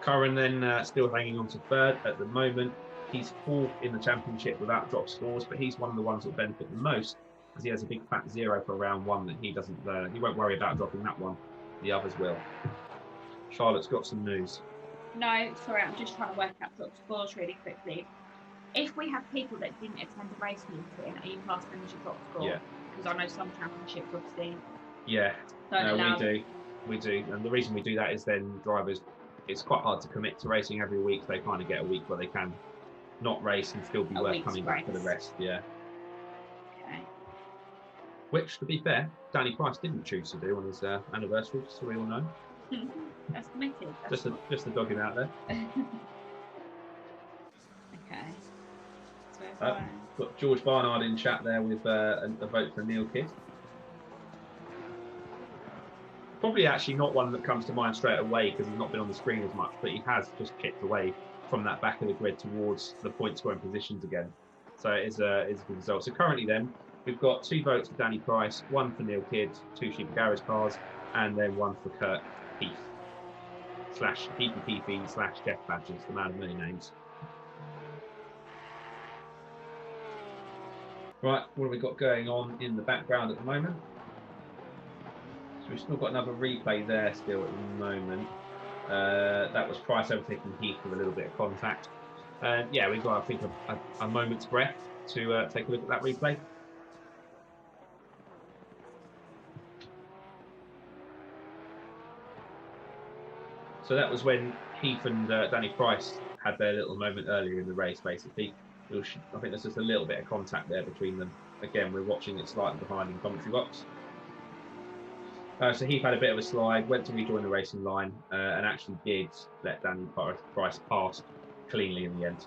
Curran then still hanging on to third at the moment. He's 4th in the championship without drop scores, but he's one of the ones that benefit the most because he has a big fat 0 for round 1 that he doesn't. He won't worry about dropping that one. The others will. Charlotte's got some news. No, sorry, I'm just trying to work out top scores really quickly. If we have people that didn't attend the race meeting, are you classed them as your top score? Yeah. Because I know some championships obviously. Yeah, we do. And the reason we do that is then drivers, it's quite hard to commit to racing every week. They kind of get a week where they can not race and still be worth coming back for the rest. Yeah. Okay. Which, to be fair, Danny Price didn't choose to do on his anniversary, so we all know. That's committed. Just a dogging out there. Okay. So got George Barnard in chat there with a vote for Neil Kidd. Probably actually not one that comes to mind straight away because he's not been on the screen as much, but he has just kicked away from that back of the grid towards the point scoring positions again. So it's a good result. So currently then, we've got 2 votes for Danny Price, 1 for Neil Kidd, 2 Sheep Garage cars, and then 1 for Kurt Heath / PPPP / Jeff Badgers, the man of many names. Right, what have we got going on in the background at the moment? So we've still got another replay there still at the moment. That was Price overtaking Heath with a little bit of contact. Yeah, we've got, I think, a moment's breath to take a look at that replay. So that was when Heath and Danny Price had their little moment earlier in the race, basically. I think there's just a little bit of contact there between them. Again, we're watching it slightly behind in the commentary box. So Heath had a bit of a slide, went to rejoin the racing line, and actually did let Danny Price pass cleanly in the end.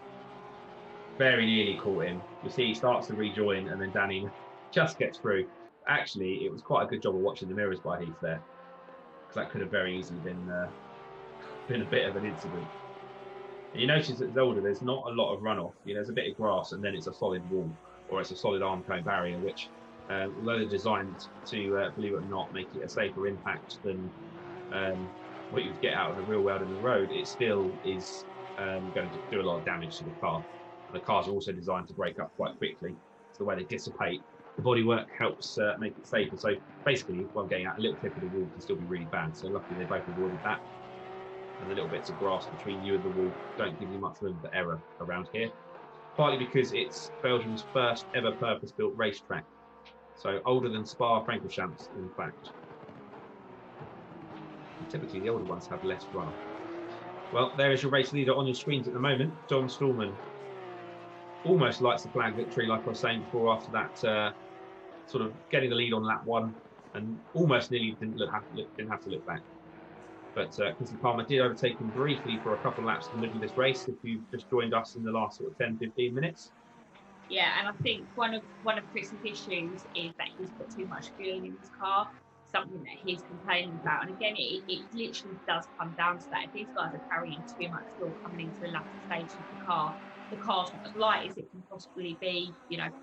Very nearly caught him. You see, he starts to rejoin, and then Danny just gets through. Actually, it was quite a good job of watching the mirrors by Heath there, because that could have very easily been a bit of an incident. And you notice at Zolder, there's not a lot of runoff. There's a bit of grass, and then it's a solid wall, or it's a solid arm cone barrier, which, although they're designed to, believe it or not, make it a safer impact than what you'd get out of the real world in the road, it still is going to do a lot of damage to the car. And the cars are also designed to break up quite quickly. So the way they dissipate, the bodywork helps make it safer. So basically, what I'm getting at, a little clip of the wall can still be really bad. So luckily they both avoided that. And the little bits of grass between you and the wall don't give you much room for error around here. Partly because it's Belgium's first ever purpose-built racetrack. So older than Spa-Francorchamps, in fact. Typically, the older ones have less runoff. Well, there is your race leader on your screens at the moment. Don Stallman almost lights the flag victory, like I was saying before, after that sort of getting the lead on lap 1, and almost nearly didn't have to look back. But Quincy Palmer did overtake him briefly for a couple of laps in the middle of this race, if you've just joined us in the last sort of 10-15 minutes. Yeah, and I think one of Chris's issues is that he's put too much fuel in his car, something that he's complaining about. And again, it literally does come down to that. If these guys are carrying too much fuel coming into the latter stage of the car's not as light as it can possibly be,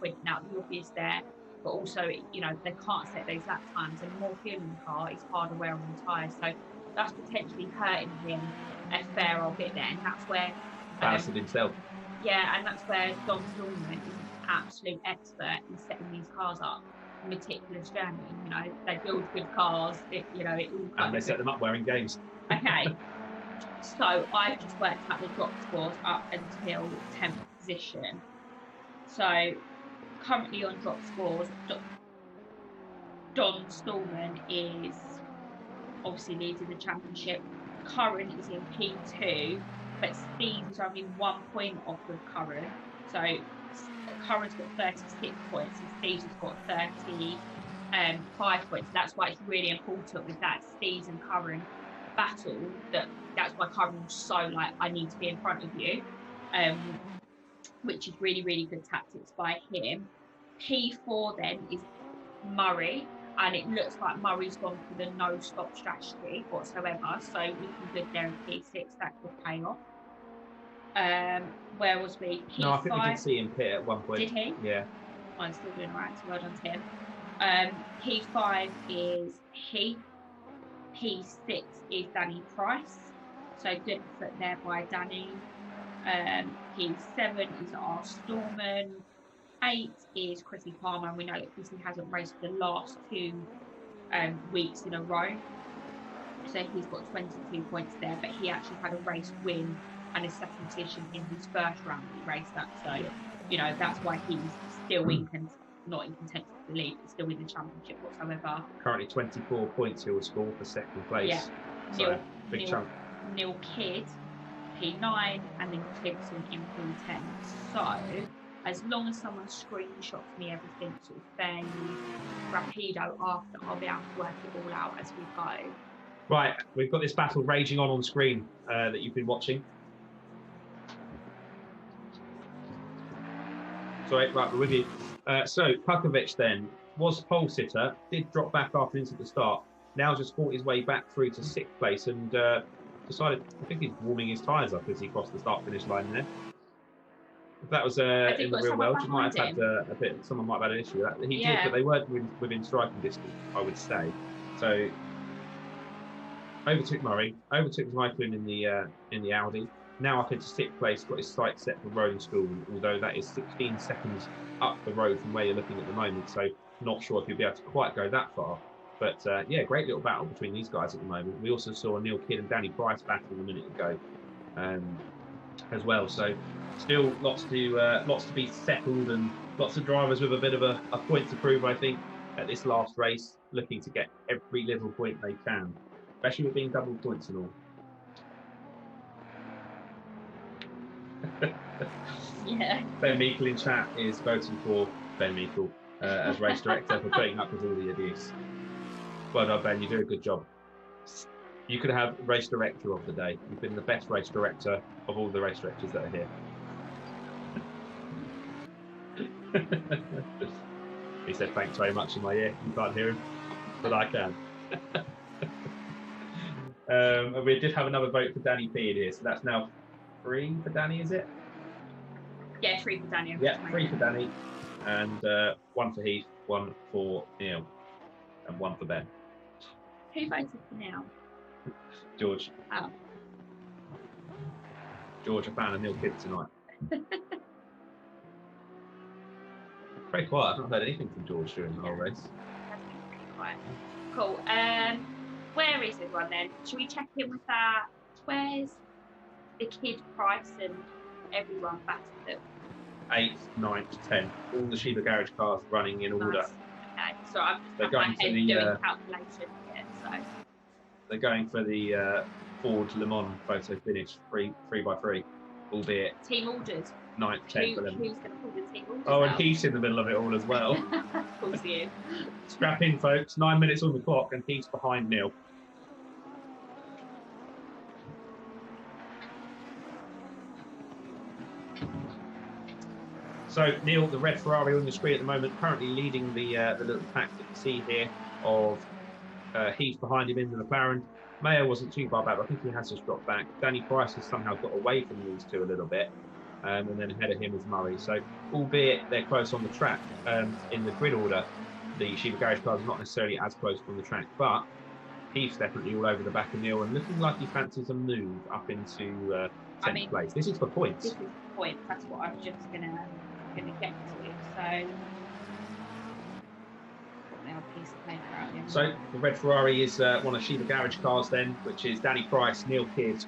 pointing out the obvious there. But also, they can't set those lap times, and more fuel in the car is harder wear on the tyres. So that's potentially hurting him a fair old bit there. And that's where... Balanced himself. Yeah, and that's where Don Stallman is an absolute expert in setting these cars up. Meticulous journey, they build good cars, it all and they set them up wearing games. Okay, so I've just worked out the drop scores up until 10th position. So currently on drop scores, Don Stallman is obviously leading the championship. Curran is in P2, but Steve is only 1 point off of Curran. So Curran's got 36 points and Steve's has got 35 points. That's why it's really important with that Steve's and Curran battle. That's why Curran was so like, I need to be in front of you, which is really, really good tactics by him. P4 then is Murray, and it looks like Murray's gone for the no-stop strategy whatsoever. So looking good there in P6, that could pay off. Where was we? P5. No, I think we did see him pit at one point. Did he? Yeah. I'm still doing right, so well done to him. P5 is Heath. P6 is Danny Price. So good effort there by Danny. P7 is R. Stallman. 8 is Chrissy Palmer, and we know that Chrissy hasn't raced the last 2 weeks in a row. So he's got 22 points there, but he actually had a race win and a second position in his first round he raced that. So, that's why he's still not in contention for the lead, but still in the championship whatsoever. Currently 24 points he will score for second place. Yeah. So, big chunk. Neil Kidd, P9, and then Gibson in P10. So, as long as someone screenshots me everything sort of fairly rapido after, I'll be able to work it all out as we go. Right, we've got this battle raging on screen that you've been watching. Sorry, right, we're with you. So, Pukovic then was pole sitter, did drop back after into the start. Now just fought his way back through to 6th place and decided, I think he's warming his tyres up as he crossed the start-finish line there. If that was in the real world, you might have had a bit. Someone might have had an issue with that. He did, but they weren't within striking distance, I would say. So overtook Murray, overtook Michaelin in the Audi. Now up into 6th place, got his sights set for Rowan School, although that is 16 seconds up the road from where you're looking at the moment. So not sure if you'll be able to quite go that far. But yeah, great little battle between these guys at the moment. We also saw Neil Kidd and Danny Price battling a minute ago as well. So still lots to be settled and lots of drivers with a bit of a point to prove, I think, at this last race, looking to get every little point they can, especially with being double points and all. Yeah. Ben Meikle in chat is voting for Ben Meikle as race director for putting up with all the abuse. Well done, Ben. You do a good job. You could have race director of the day. You've been the best race director of all the race directors that are here. He said thanks very much in my ear. You can't hear him, but I can. And we did have another vote for Danny P in here, so that's now 3 for Danny, is it? Yeah, 3 for Danny. Yeah, 3 for Danny, and 1 for Heath, 1 for Neil, and 1 for Ben. Who voted for Neil? George. Oh. George, a fan of Neil Kidd tonight. Very quiet. I've not heard anything from George during the whole race. That's been pretty quiet. Cool. Where is everyone then? Should we check in with that? Where's the Kid, Price, and everyone back at them? 8th, 9th, 10th. All the Shiba Garage cars running in order. Nice. Okay, so I'm just in my head doing calculation here. So they're going for the Ford Le Mans photo finish 3x3, albeit team orders. 9th, 10th, 11th. Who's going to pull the team orders? Oh, and Heath's in the middle of it all as well. Of course he is. Strap in, folks. 9 minutes on the clock, and Heath's behind Neil. So Neil, the red Ferrari on the screen at the moment, currently leading the little pack that you see here of Heath behind him in the McLaren. Mayer wasn't too far back, but I think he has just dropped back. Danny Price has somehow got away from these two a little bit, and then ahead of him is Murray. So albeit they're close on the track, in the grid order, the Shiba Garage cars are not necessarily as close on the track, but Heath's definitely all over the back of Neil and looking like he fancies a move up into 10th place. This is for points. This is the point. That's what I was just gonna get to. So. Piece of paper out here. So the red Ferrari is one of Shiba Garage cars then, which is Danny Price, Neil Kidd.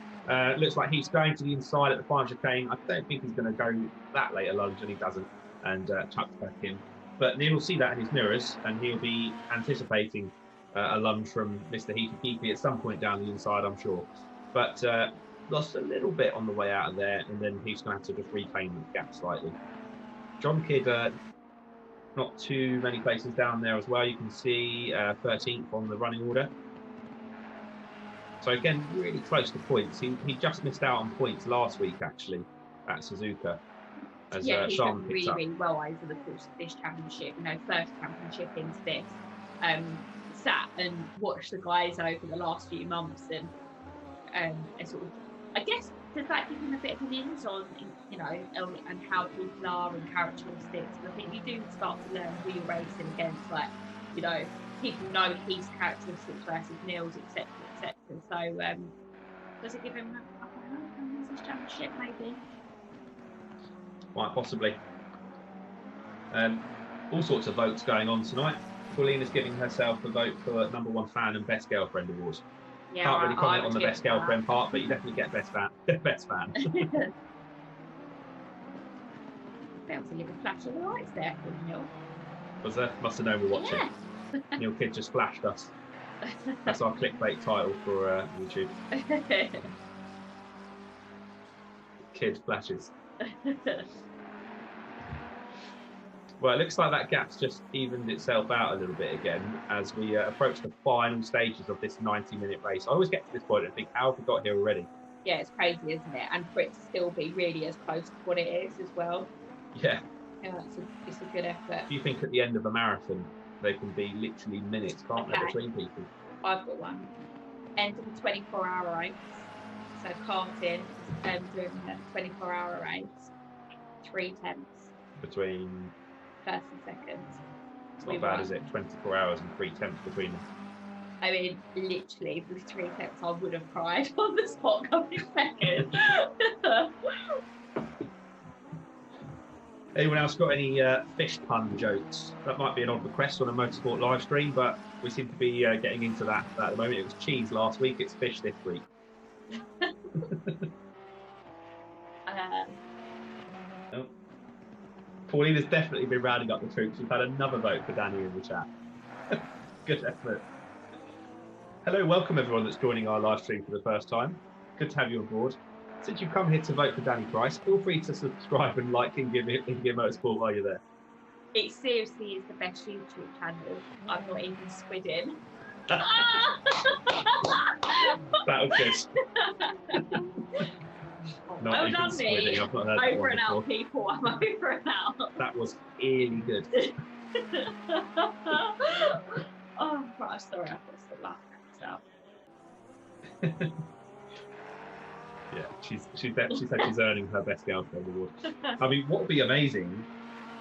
Looks like he's going to the inside at the final chicane. I don't think he's going to go that late a lunge, and he doesn't, and tucks back in. But Neil will see that in his mirrors, and he'll be anticipating a lunge from Mr. Heathy Keepy at some point down the inside, I'm sure. But lost a little bit on the way out of there, and then he's going to have to just reclaim the gap slightly. John Kidd, not too many places down there as well. You can see 13th on the running order. So again, really close to points. He just missed out on points last week, actually, at Suzuka. As he's Sean done picks really, up. really well over the course of this championship. You know, first championship into this. Sat and watched the guys over the last few months, and sort of, I guess, does that give him a bit of an insight on, you know, and how people are and characteristics? And I think you do start to learn who you're racing against. Like, you know, people know his characteristics versus Neil's, etc., etc. So, does it give him a upper hand on this championship, maybe? Quite possibly. All sorts of votes going on tonight. Paulina's giving herself a vote for #1 fan and best girlfriend awards. Yeah, Can't really comment on the best girlfriend part, but you definitely get best fan. Best fan. Failed to leave a flash of the lights there for Neil. Was there? Must have known we're watching. Yeah. Neil Kidd just flashed us. That's our clickbait title for YouTube. Kidd flashes. Well, it looks like that gap's just evened itself out a little bit again as we approach the final stages of this 90-minute race. I always get to this point and think, how have we got here already? Yeah, it's crazy, isn't it? And for it to still be really as close to what it is as well. Yeah. Yeah, it's a good effort. Do you think at the end of a marathon, they can be literally minutes, can't they, between people? I've got one. End of a 24-hour race. So karting, doing a 24-hour race. 3 tenths. Between... First and second. It's not bad, is it? 24 hours and 3 tenths between them. I mean, literally, with 3 tenths, I would have cried on the spot coming second. Anyone else got any fish pun jokes? That might be an odd request on a motorsport live stream, but we seem to be getting into that at the moment. It was cheese last week, it's fish this week. Oh. Paulina's definitely been rounding up the troops. We've had another vote for Danny in the chat. Good effort. Hello, welcome everyone that's joining our live stream for the first time. Good to have you on board. Since you've come here to vote for Danny Price, feel free to subscribe and like InGear Motorsport while you're there. It seriously is the best YouTube channel. I'm not even squidding. That was good. Not even squidding. I've not heard that over one and before. out, people. I'm over and out. That was really good. Oh, right, sorry, I've got to stop laughing at myself. Yeah, she said she's earning her best girlfriend award. I mean, what would be amazing?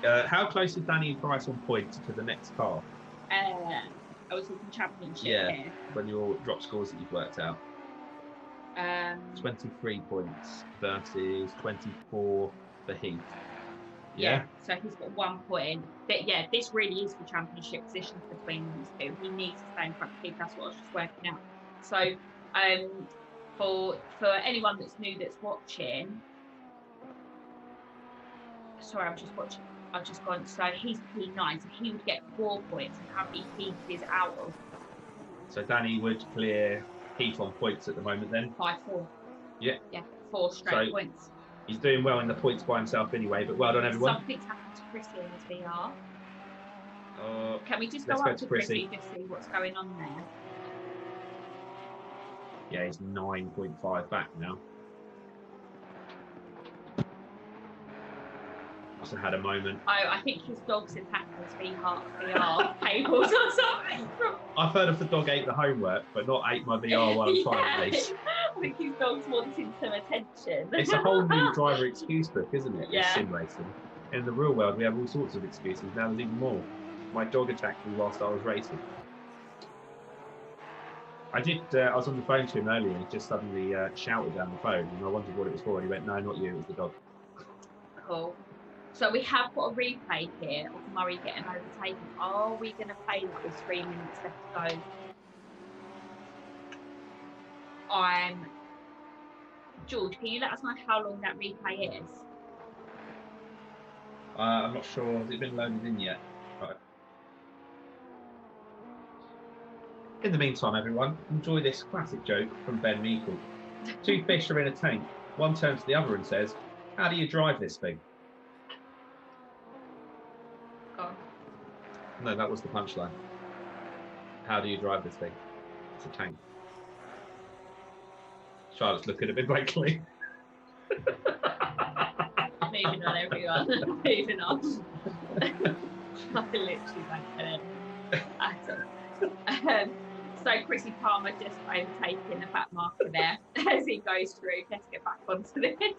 How close is Danny and Price on points to the next car? I was talking championship here. When your drop scores that you've worked out. 23 points versus 24 for Heath. Yeah. So he's got 1 point. But yeah, this really is for championship positions between these two. He needs to stay in front of Heath. That's what I was just working out. So for anyone that's new that's watching, sorry, I'm just watching. I've just gone. So he's P9, so he would get 4 points, and how many Heath is out of? So Danny would clear Heath on points at the moment then? By 4. Yeah. Yeah, 4 straight points. He's doing well in the points by himself anyway, but well done everyone. Something's happened to Chrissy in his VR. Can we just go up to Chrissy to see what's going on there? Yeah, he's 9.5 back now. Must have had a moment. I think his dog's attacking his VR cables or something. I've heard of the dog ate the homework, but not ate my VR while I'm trying to race. I think his dog's wanting some attention. It's a whole new driver excuse book, isn't it? Yeah. Sim racing. In the real world, we have all sorts of excuses. Now there's even more. My dog attacked me whilst I was racing. I was on the phone to him earlier and he just suddenly shouted down the phone and I wondered what it was for and he went, no, not you, it was the dog. Cool. So we have got a replay here of Murray getting overtaken. Are we going to play that with 3 minutes left to go? George, can you let us know how long that replay is? I'm not sure. Has it been loaded in yet? Right. In the meantime, everyone, enjoy this classic joke from Ben Meikle. 2 fish are in a tank. One turns to the other and says, how do you drive this thing? No, that was the punchline. How do you drive this thing? It's a tank. Charlotte's looking a bit blankly. Moving on, everyone. Moving on. I can literally bank it. So Chrissy Palmer just overtaking the back marker there as he goes through. Let's get back onto this.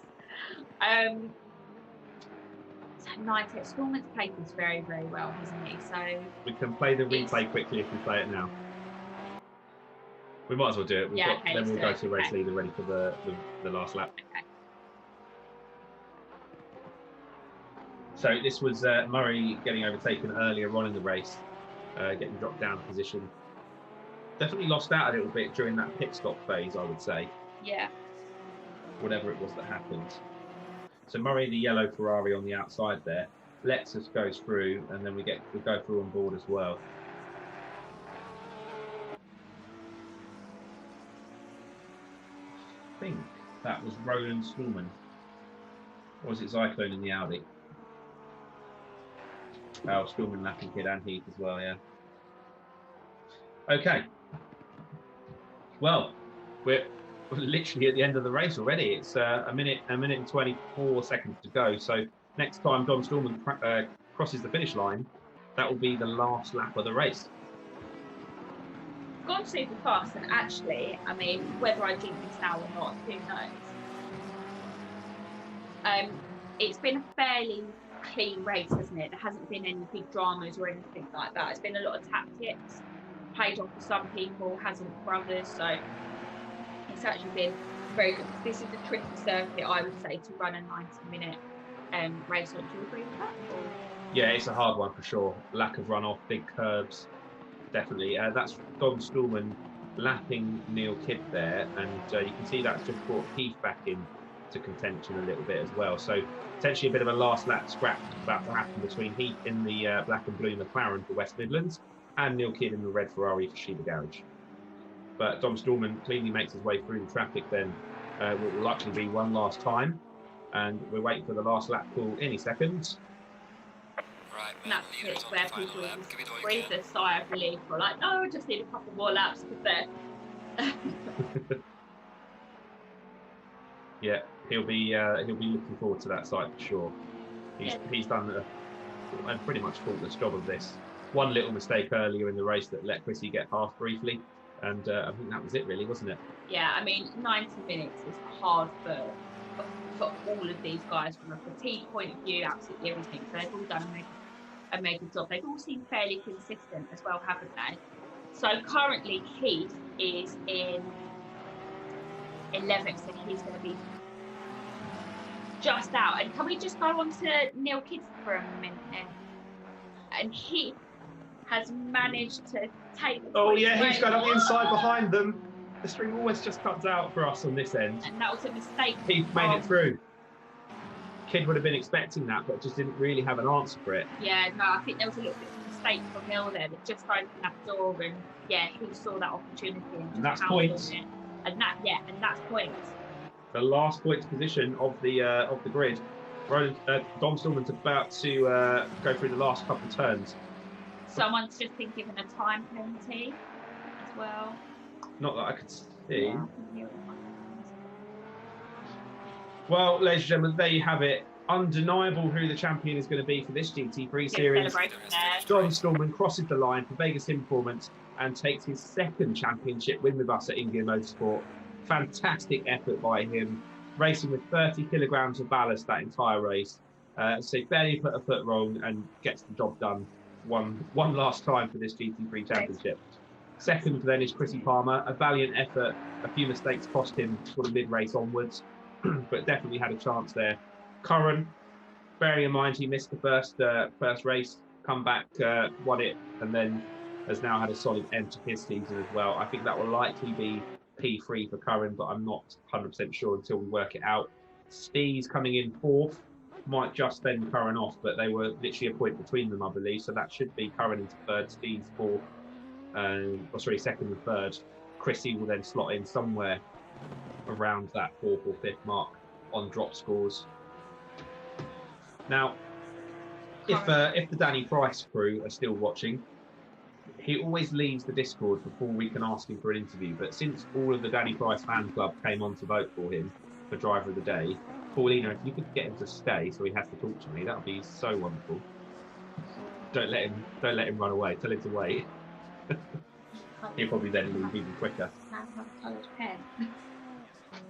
So 90, Stallman's played this very, very well, hasn't he? So we can play the replay quickly if we play it now. We might as well do it. Then we'll go to race leader ready for the last lap. Okay. So this was Murray getting overtaken earlier on in the race, getting dropped down a position. Definitely lost out a little bit during that pit stop phase, I would say. Yeah. Whatever it was that happened. So Murray, the yellow Ferrari on the outside there, lets us go through, and then we go through on board as well. I think that was Roland Stallman. Or was it Zyklone in the Audi? Oh, Stallman, Lappin Kid and Heath as well, yeah. Okay. Well, we're literally at the end of the race already. It's a minute and 24 seconds to go. So next time Dom Stallman crosses the finish line, that will be the last lap of the race. Gone super fast, and actually, I mean, whether I jinx this now or not, who knows? It's been a fairly clean race, hasn't it? There hasn't been any big dramas or anything like that. It's been a lot of tactics, played on for some people, hasn't for others. So it's actually been very good. This is a tricky circuit, I would say, to run a 90-minute race on. Do you agree with that? Or? Yeah, it's a hard one for sure. Lack of runoff, big curbs, definitely. That's Dom Stallman lapping Neil Kidd there, and you can see that's just brought Heath back in to contention a little bit as well. So potentially a bit of a last lap scrap about to happen between Heath in the black and blue McLaren for West Midlands and Neil Kidd in the red Ferrari for Sheba Garage. But Dom Stallman cleanly makes his way through the traffic then. Will likely be one last time, and we're waiting for the last lap call any second. Right, and that's it, where people just breathe a sigh of relief, or like, no, I just need a couple more laps because they're yeah, he'll be looking forward to that sight for sure. He's done and pretty much faultless job of this. One little mistake earlier in the race that let Chrissy get past briefly, and I think that was it really, wasn't it? Yeah, I mean, 90 minutes is hard for all of these guys from a fatigue point of view, absolutely everything. So they've all done a mega job. They've all seemed fairly consistent as well, haven't they? So currently Keith is in 11th, so he's going to be just out. And can we just go on to Neil Kidd for a minute? And he has managed to take the Oh yeah, away. he's got on the inside behind them. The string always just cuts out for us on this end. And that was a mistake. He made it through. Kid would have been expecting that, but just didn't really have an answer for it. Yeah, no, I think there was a little bit of a mistake from Neil there that just opened that door, and yeah, he saw that opportunity and that's points. And that's points. The last points position of the grid. Dom Stillman's about to go through the last couple of turns. Someone's just been given a time penalty as well. Not that I could see. Yeah. Well, ladies and gentlemen, there you have it. Undeniable who the champion is going to be for this GT3 series. John Stillman crosses the line for Vegas Informants and takes his second championship win with us at InGear Motorsport. Fantastic effort by him, racing with 30 kilograms of ballast that entire race. So barely put a foot wrong and gets the job done one last time for this GT3 championship. Second then is Chrissy Palmer. A valiant effort. A few mistakes cost him sort of mid-race onwards, but definitely had a chance there. Curran, bearing in mind he missed the first race, come back, won it, and then has now had a solid end to his season as well. I think that will likely be P3 for Curran, but I'm not 100% sure until we work it out. Steve's coming in fourth, might just send Curran off, but they were literally a point between them, I believe, so that should be Curran into third, Steve's fourth, second and third. Chrissy will then slot in somewhere around that fourth or fifth mark on drop scores. Now, if the Danny Price crew are still watching, he always leaves the Discord before we can ask him for an interview. But since all of the Danny Price fan club came on to vote for him for driver of the day, Paulina, if you could get him to stay so he has to talk to me, that would be so wonderful. Don't let him run away. Tell him to wait. He'll probably then leave even quicker.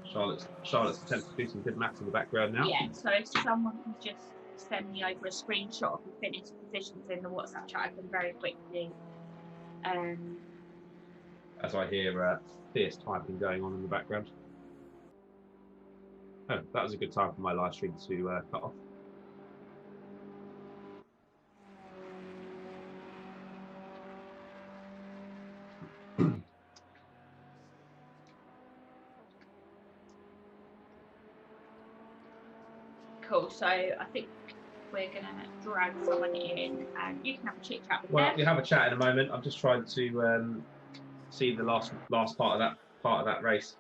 Charlotte's attempting to do some good maths in the background now. Yeah, so if someone can just send me over a screenshot of the finished positions in the WhatsApp chat, I can very quickly. As I hear fierce typing going on in the background. Oh, that was a good time for my live stream to cut off. Cool, so I think we're going to drag someone in and you can have a chit chat with them. Well, we have a chat in a moment. I'm just trying to see the last part of that race.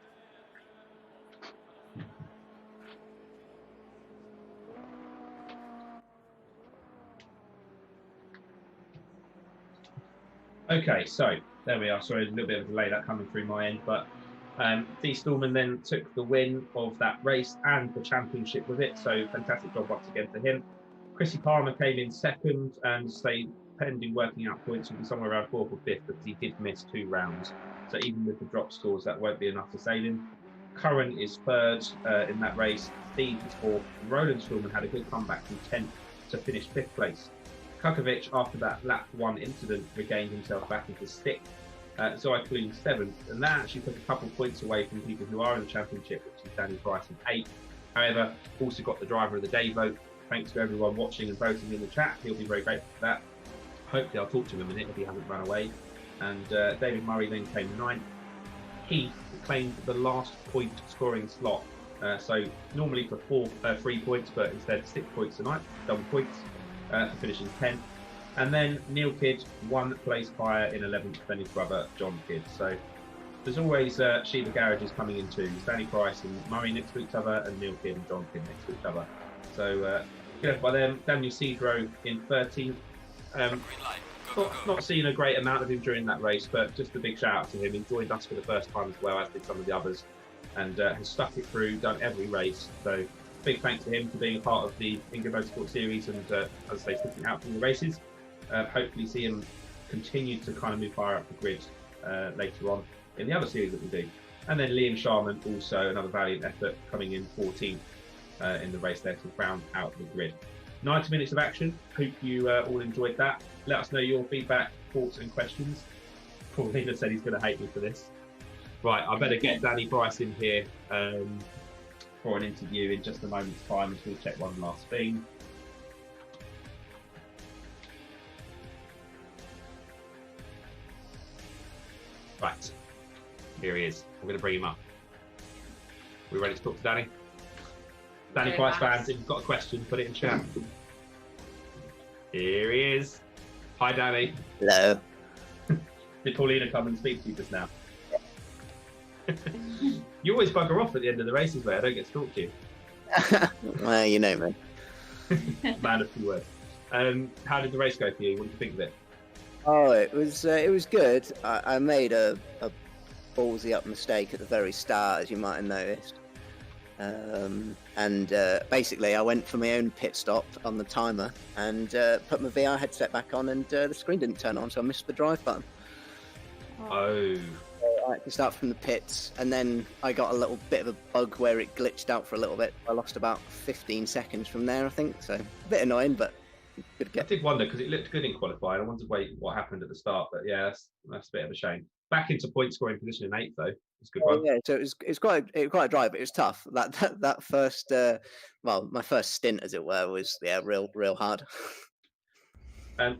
Okay, so there we are. Sorry, a little bit of a delay that coming through my end, but Dee Stallman then took the win of that race and the championship with it, so fantastic job once again for him. Chrissy Palmer came in second and stayed pending working out points, will be somewhere around fourth or fifth because he did miss 2 rounds. So even with the drop scores, that won't be enough to save him. Curran is third in that race. Steve is fourth. Roland Stallman had a good comeback from 10th to finish 5th place. Kukovic, after that lap 1 incident, regained himself back into 6th. Zoe Kloon 7th, and that actually took a couple of points away from people who are in the championship, which is Danny Price in 8th. However, also got the driver of the day vote. Thanks to everyone watching and voting in the chat. He'll be very grateful for that. Hopefully I'll talk to him in a minute if he hasn't run away. And David Murray then came 9th. He claimed the last point scoring slot. So normally for 3 points, but instead 6 points tonight, double points for finishing 10th. And then Neil Kidd, 1 place higher in 11th than his brother John Kidd. So there's always Shiva garages coming in too. Danny Price and Murray next to each other, and Neil Kidd and John Kidd next to each other. So good by them. Daniel Cedro in 13th. Not seen a great amount of him during that race, but just a big shout out to him. He joined us for the first time as well, as did some of the others, and has stuck it through, done every race. So big thanks to him for being a part of the InGear Motorsport Series and, as I say, sticking out from the races. Hopefully see him continue to kind of move higher up the grid later on in the other series that we do. And then Liam Sharman, also another valiant effort, coming in 14th in the race there to round out the grid. 90 minutes of action. Hope you all enjoyed that. Let us know your feedback, thoughts and questions. Paulina said he's going to hate me for this. Right, I better get Danny Bryce in here for an interview in just a moment's time. I'm just going to check one last thing. Right, here he is. I'm going to bring him up. We ready to talk to Danny? Danny Bryce fans, if you've got a question, put it in chat. Here he is. Hi, Danny. Hello. Did Paulina come and speak to you just now? You always bugger off at the end of the races, mate. I don't get to talk to you. Well, you know, man. Man of few words. How did the race go for you? What did you think of it? Oh, it was good. I made a ballsy up mistake at the very start, as you might have noticed. Basically, I went for my own pit stop on the timer and put my VR headset back on, and the screen didn't turn on, so I missed the drive button. Oh. So I had to start from the pits, and then I got a little bit of a bug where it glitched out for a little bit. I lost about 15 seconds from there, I think. So a bit annoying, but good to get. I did wonder because it looked good in qualifying. I wondered what happened at the start, but yeah, that's a bit of a shame. Back into point scoring position in 8th though. It's a good one. Yeah, so it's quite a drive, but it was tough. That first, my first stint, as it were, was real hard.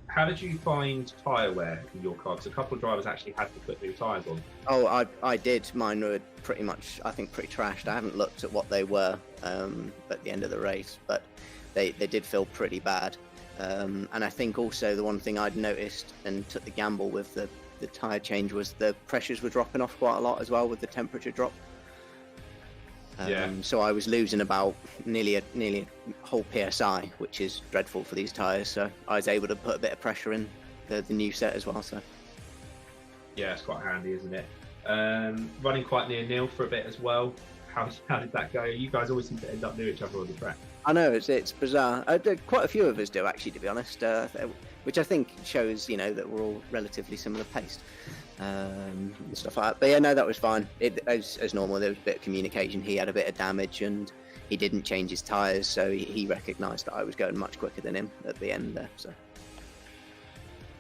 How did you find tyre wear in your car? Because a couple of drivers actually had to put new tyres on. Oh, I did. Mine were pretty much, I think, pretty trashed. I haven't looked at what they were at the end of the race, but they did feel pretty bad. And I think also the one thing I'd noticed and took the gamble with the tyre change was the pressures were dropping off quite a lot as well with the temperature drop. So I was losing about nearly a whole PSI, which is dreadful for these tyres. So I was able to put a bit of pressure in the new set as well. So yeah, it's quite handy, isn't it? Running quite near nil for a bit as well. How did that go? You guys always seem to end up near each other on the track. I know it's bizarre. Quite a few of us do actually, to be honest, which I think shows that we're all relatively similar paced. And stuff like that. But yeah, no, that was fine. As normal, there was a bit of communication. He had a bit of damage and he didn't change his tyres, so he recognised that I was going much quicker than him at the end there. So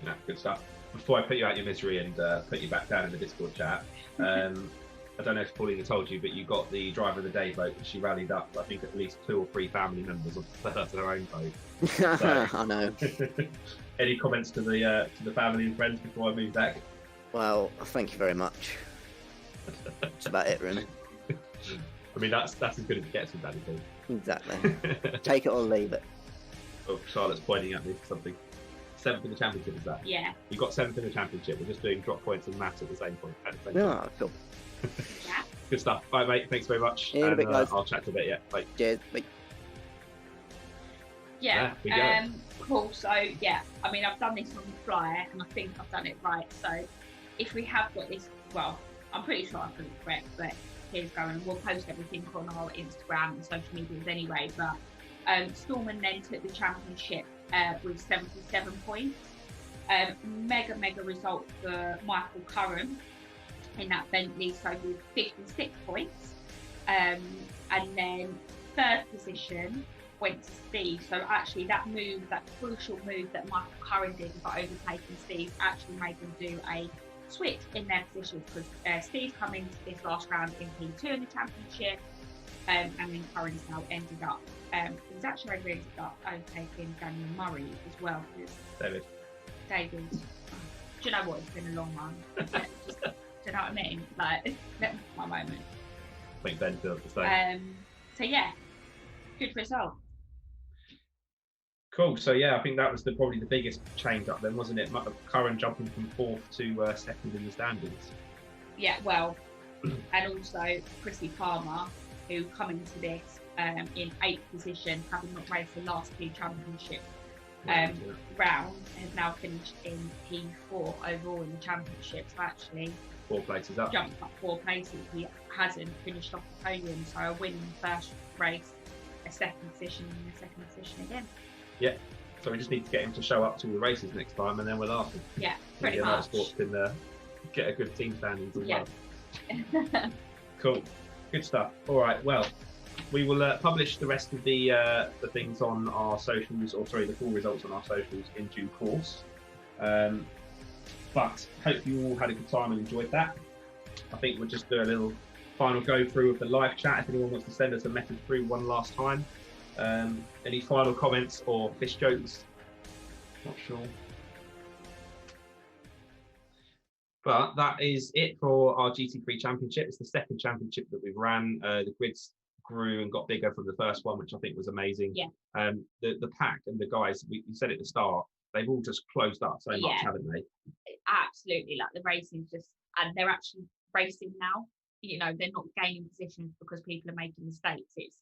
yeah, good stuff. Before I put you out your misery and put you back down in the Discord chat, I don't know if Paulina told you, but you got the driver of the day vote. She rallied up, I think, at least 2 or 3 family members of her own vote. So, I know. Any comments to the family and friends before I move back? Well, thank you very much. That's about it, really. I mean, that's as good as it gets with that, I think. Exactly. Take it or leave it. Oh, Charlotte's pointing at me for something. 7th in the championship, is that? Yeah. You got 7th in the championship. We're just doing drop points and maths at the same point. Oh, cool. Yeah. Good stuff. Bye, mate. Thanks very much. In a bit, guys. I'll chat to a bit. Yeah. Bye. Cheers. Bye. Yeah. There we go. Cool. So yeah, I mean, I've done this on the fly, and I think I've done it right. So if we have got this, well, I'm pretty sure I've got it correct, but here's going. We'll post everything on our Instagram and social medias anyway. But Stallman then took the championship with 77 points. Mega result for Michael Curran in that Bentley, so with 56 points. And then 3rd position went to Steve. So actually that crucial move that Michael Curran did by overtaking Steve actually made them do a switch in their positions, because Steve's come into this last round in P2 in the championship, and then Curran's now ended up, he was actually ended up overtaking Daniel Murray as well. David. Do you know what? It's been a long run. Just, do you know what I mean? Like, that's my moment. I think Ben feels the same. So yeah, good result. Cool. So yeah, I think that was probably the biggest change up then, wasn't it? Curran jumping from 4th to 2nd in the standings. Yeah, well, and also Chrissy Palmer, who come into this in 8th position, having not raced the last 2 championship round, has now finished in P4 overall in the championship. So actually 4 places up. Jumped up 4 places. He hasn't finished off the podium, so a win in the first race, a second position and a second position again. Yeah. So we just need to get him to show up to all the races next time, and then we're laughing. Yeah, pretty InGear much. Motorsport can get a good team standings as Yeah. well. Cool. Good stuff. All right. Well, we will publish the rest of the things on our socials, or sorry, the full results on our socials in due course. But hope you all had a good time and enjoyed that. I think we'll just do a little final go through of the live chat. If anyone wants to send us a message through one last time. Any final comments or fish jokes? Not sure. But that is it for our GT3 Championship. It's the second championship that we've ran. The grids grew and got bigger from the first one, which I think was amazing. Yeah. The pack and the guys, we said at the start, they've all just closed up so much, haven't they? Absolutely. Like the racing's just, and they're actually racing now. You know, they're not gaining positions because people are making mistakes. It's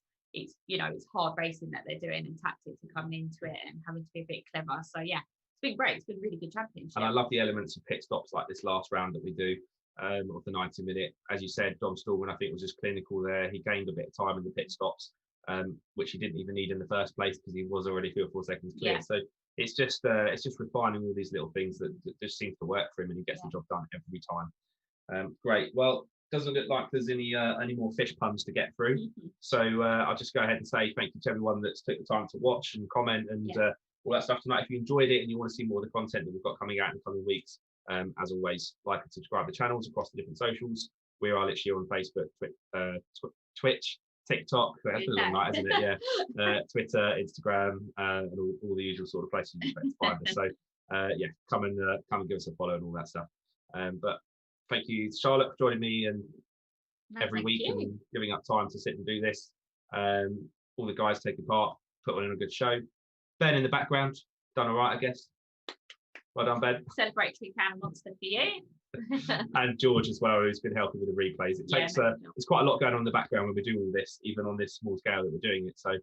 you know, it's hard racing that they're doing, and tactics are coming into it and having to be a bit clever. So yeah, it's been great. It's been a really good championship. And I love the elements of pit stops like this last round that we do of the 90-minute. As you said, Dom Stallman, I think, was just clinical there. He gained a bit of time in the pit stops, which he didn't even need in the first place because he was already 3 or 4 seconds clear. Yeah. So it's just refining all these little things that just seem to work for him, and he gets the job done every time. Great. Well, doesn't look like there's any more fish puns to get through. So I'll just go ahead and say thank you to everyone that's took the time to watch and comment and all that stuff tonight. If you enjoyed it and you want to see more of the content that we've got coming out in the coming weeks, as always, like and subscribe to the channels across the different socials. We are literally on Facebook, Twitch, TikTok. That's a long night, isn't it? Yeah. Twitter, Instagram, and all the usual sort of places you expect to find us. So come and give us a follow and all that stuff. But thank you, Charlotte, for joining me and every week and giving up time to sit and do this. All the guys taking part, put on a good show. Ben in the background, done all right, I guess. Well done, Ben. Celebrate 2 pound monster for you. And George as well, who's been helping with the replays. It takes there's quite a lot going on in the background when we do all this, even on this small scale that we're doing it. So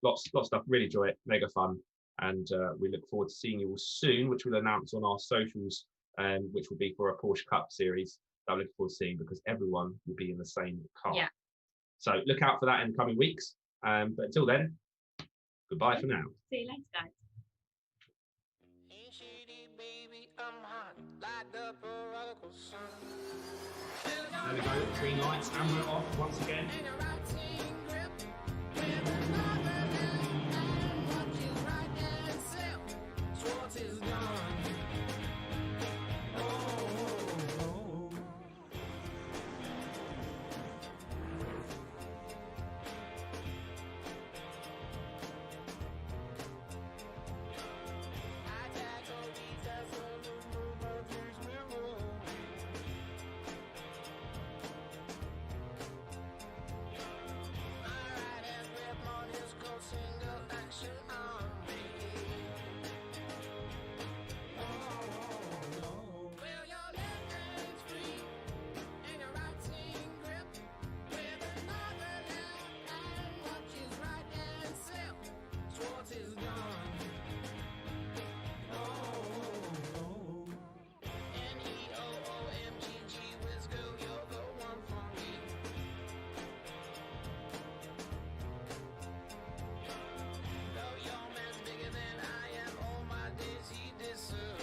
lots of stuff. Really enjoy it, mega fun, and we look forward to seeing you all soon, which we'll announce on our socials, which will be for a Porsche Cup series that I'm looking forward to seeing, because everyone will be in the same car. Yeah. So look out for that in the coming weeks. But until then, goodbye for now. See you later, guys. There we go, green lights, and we're off once again.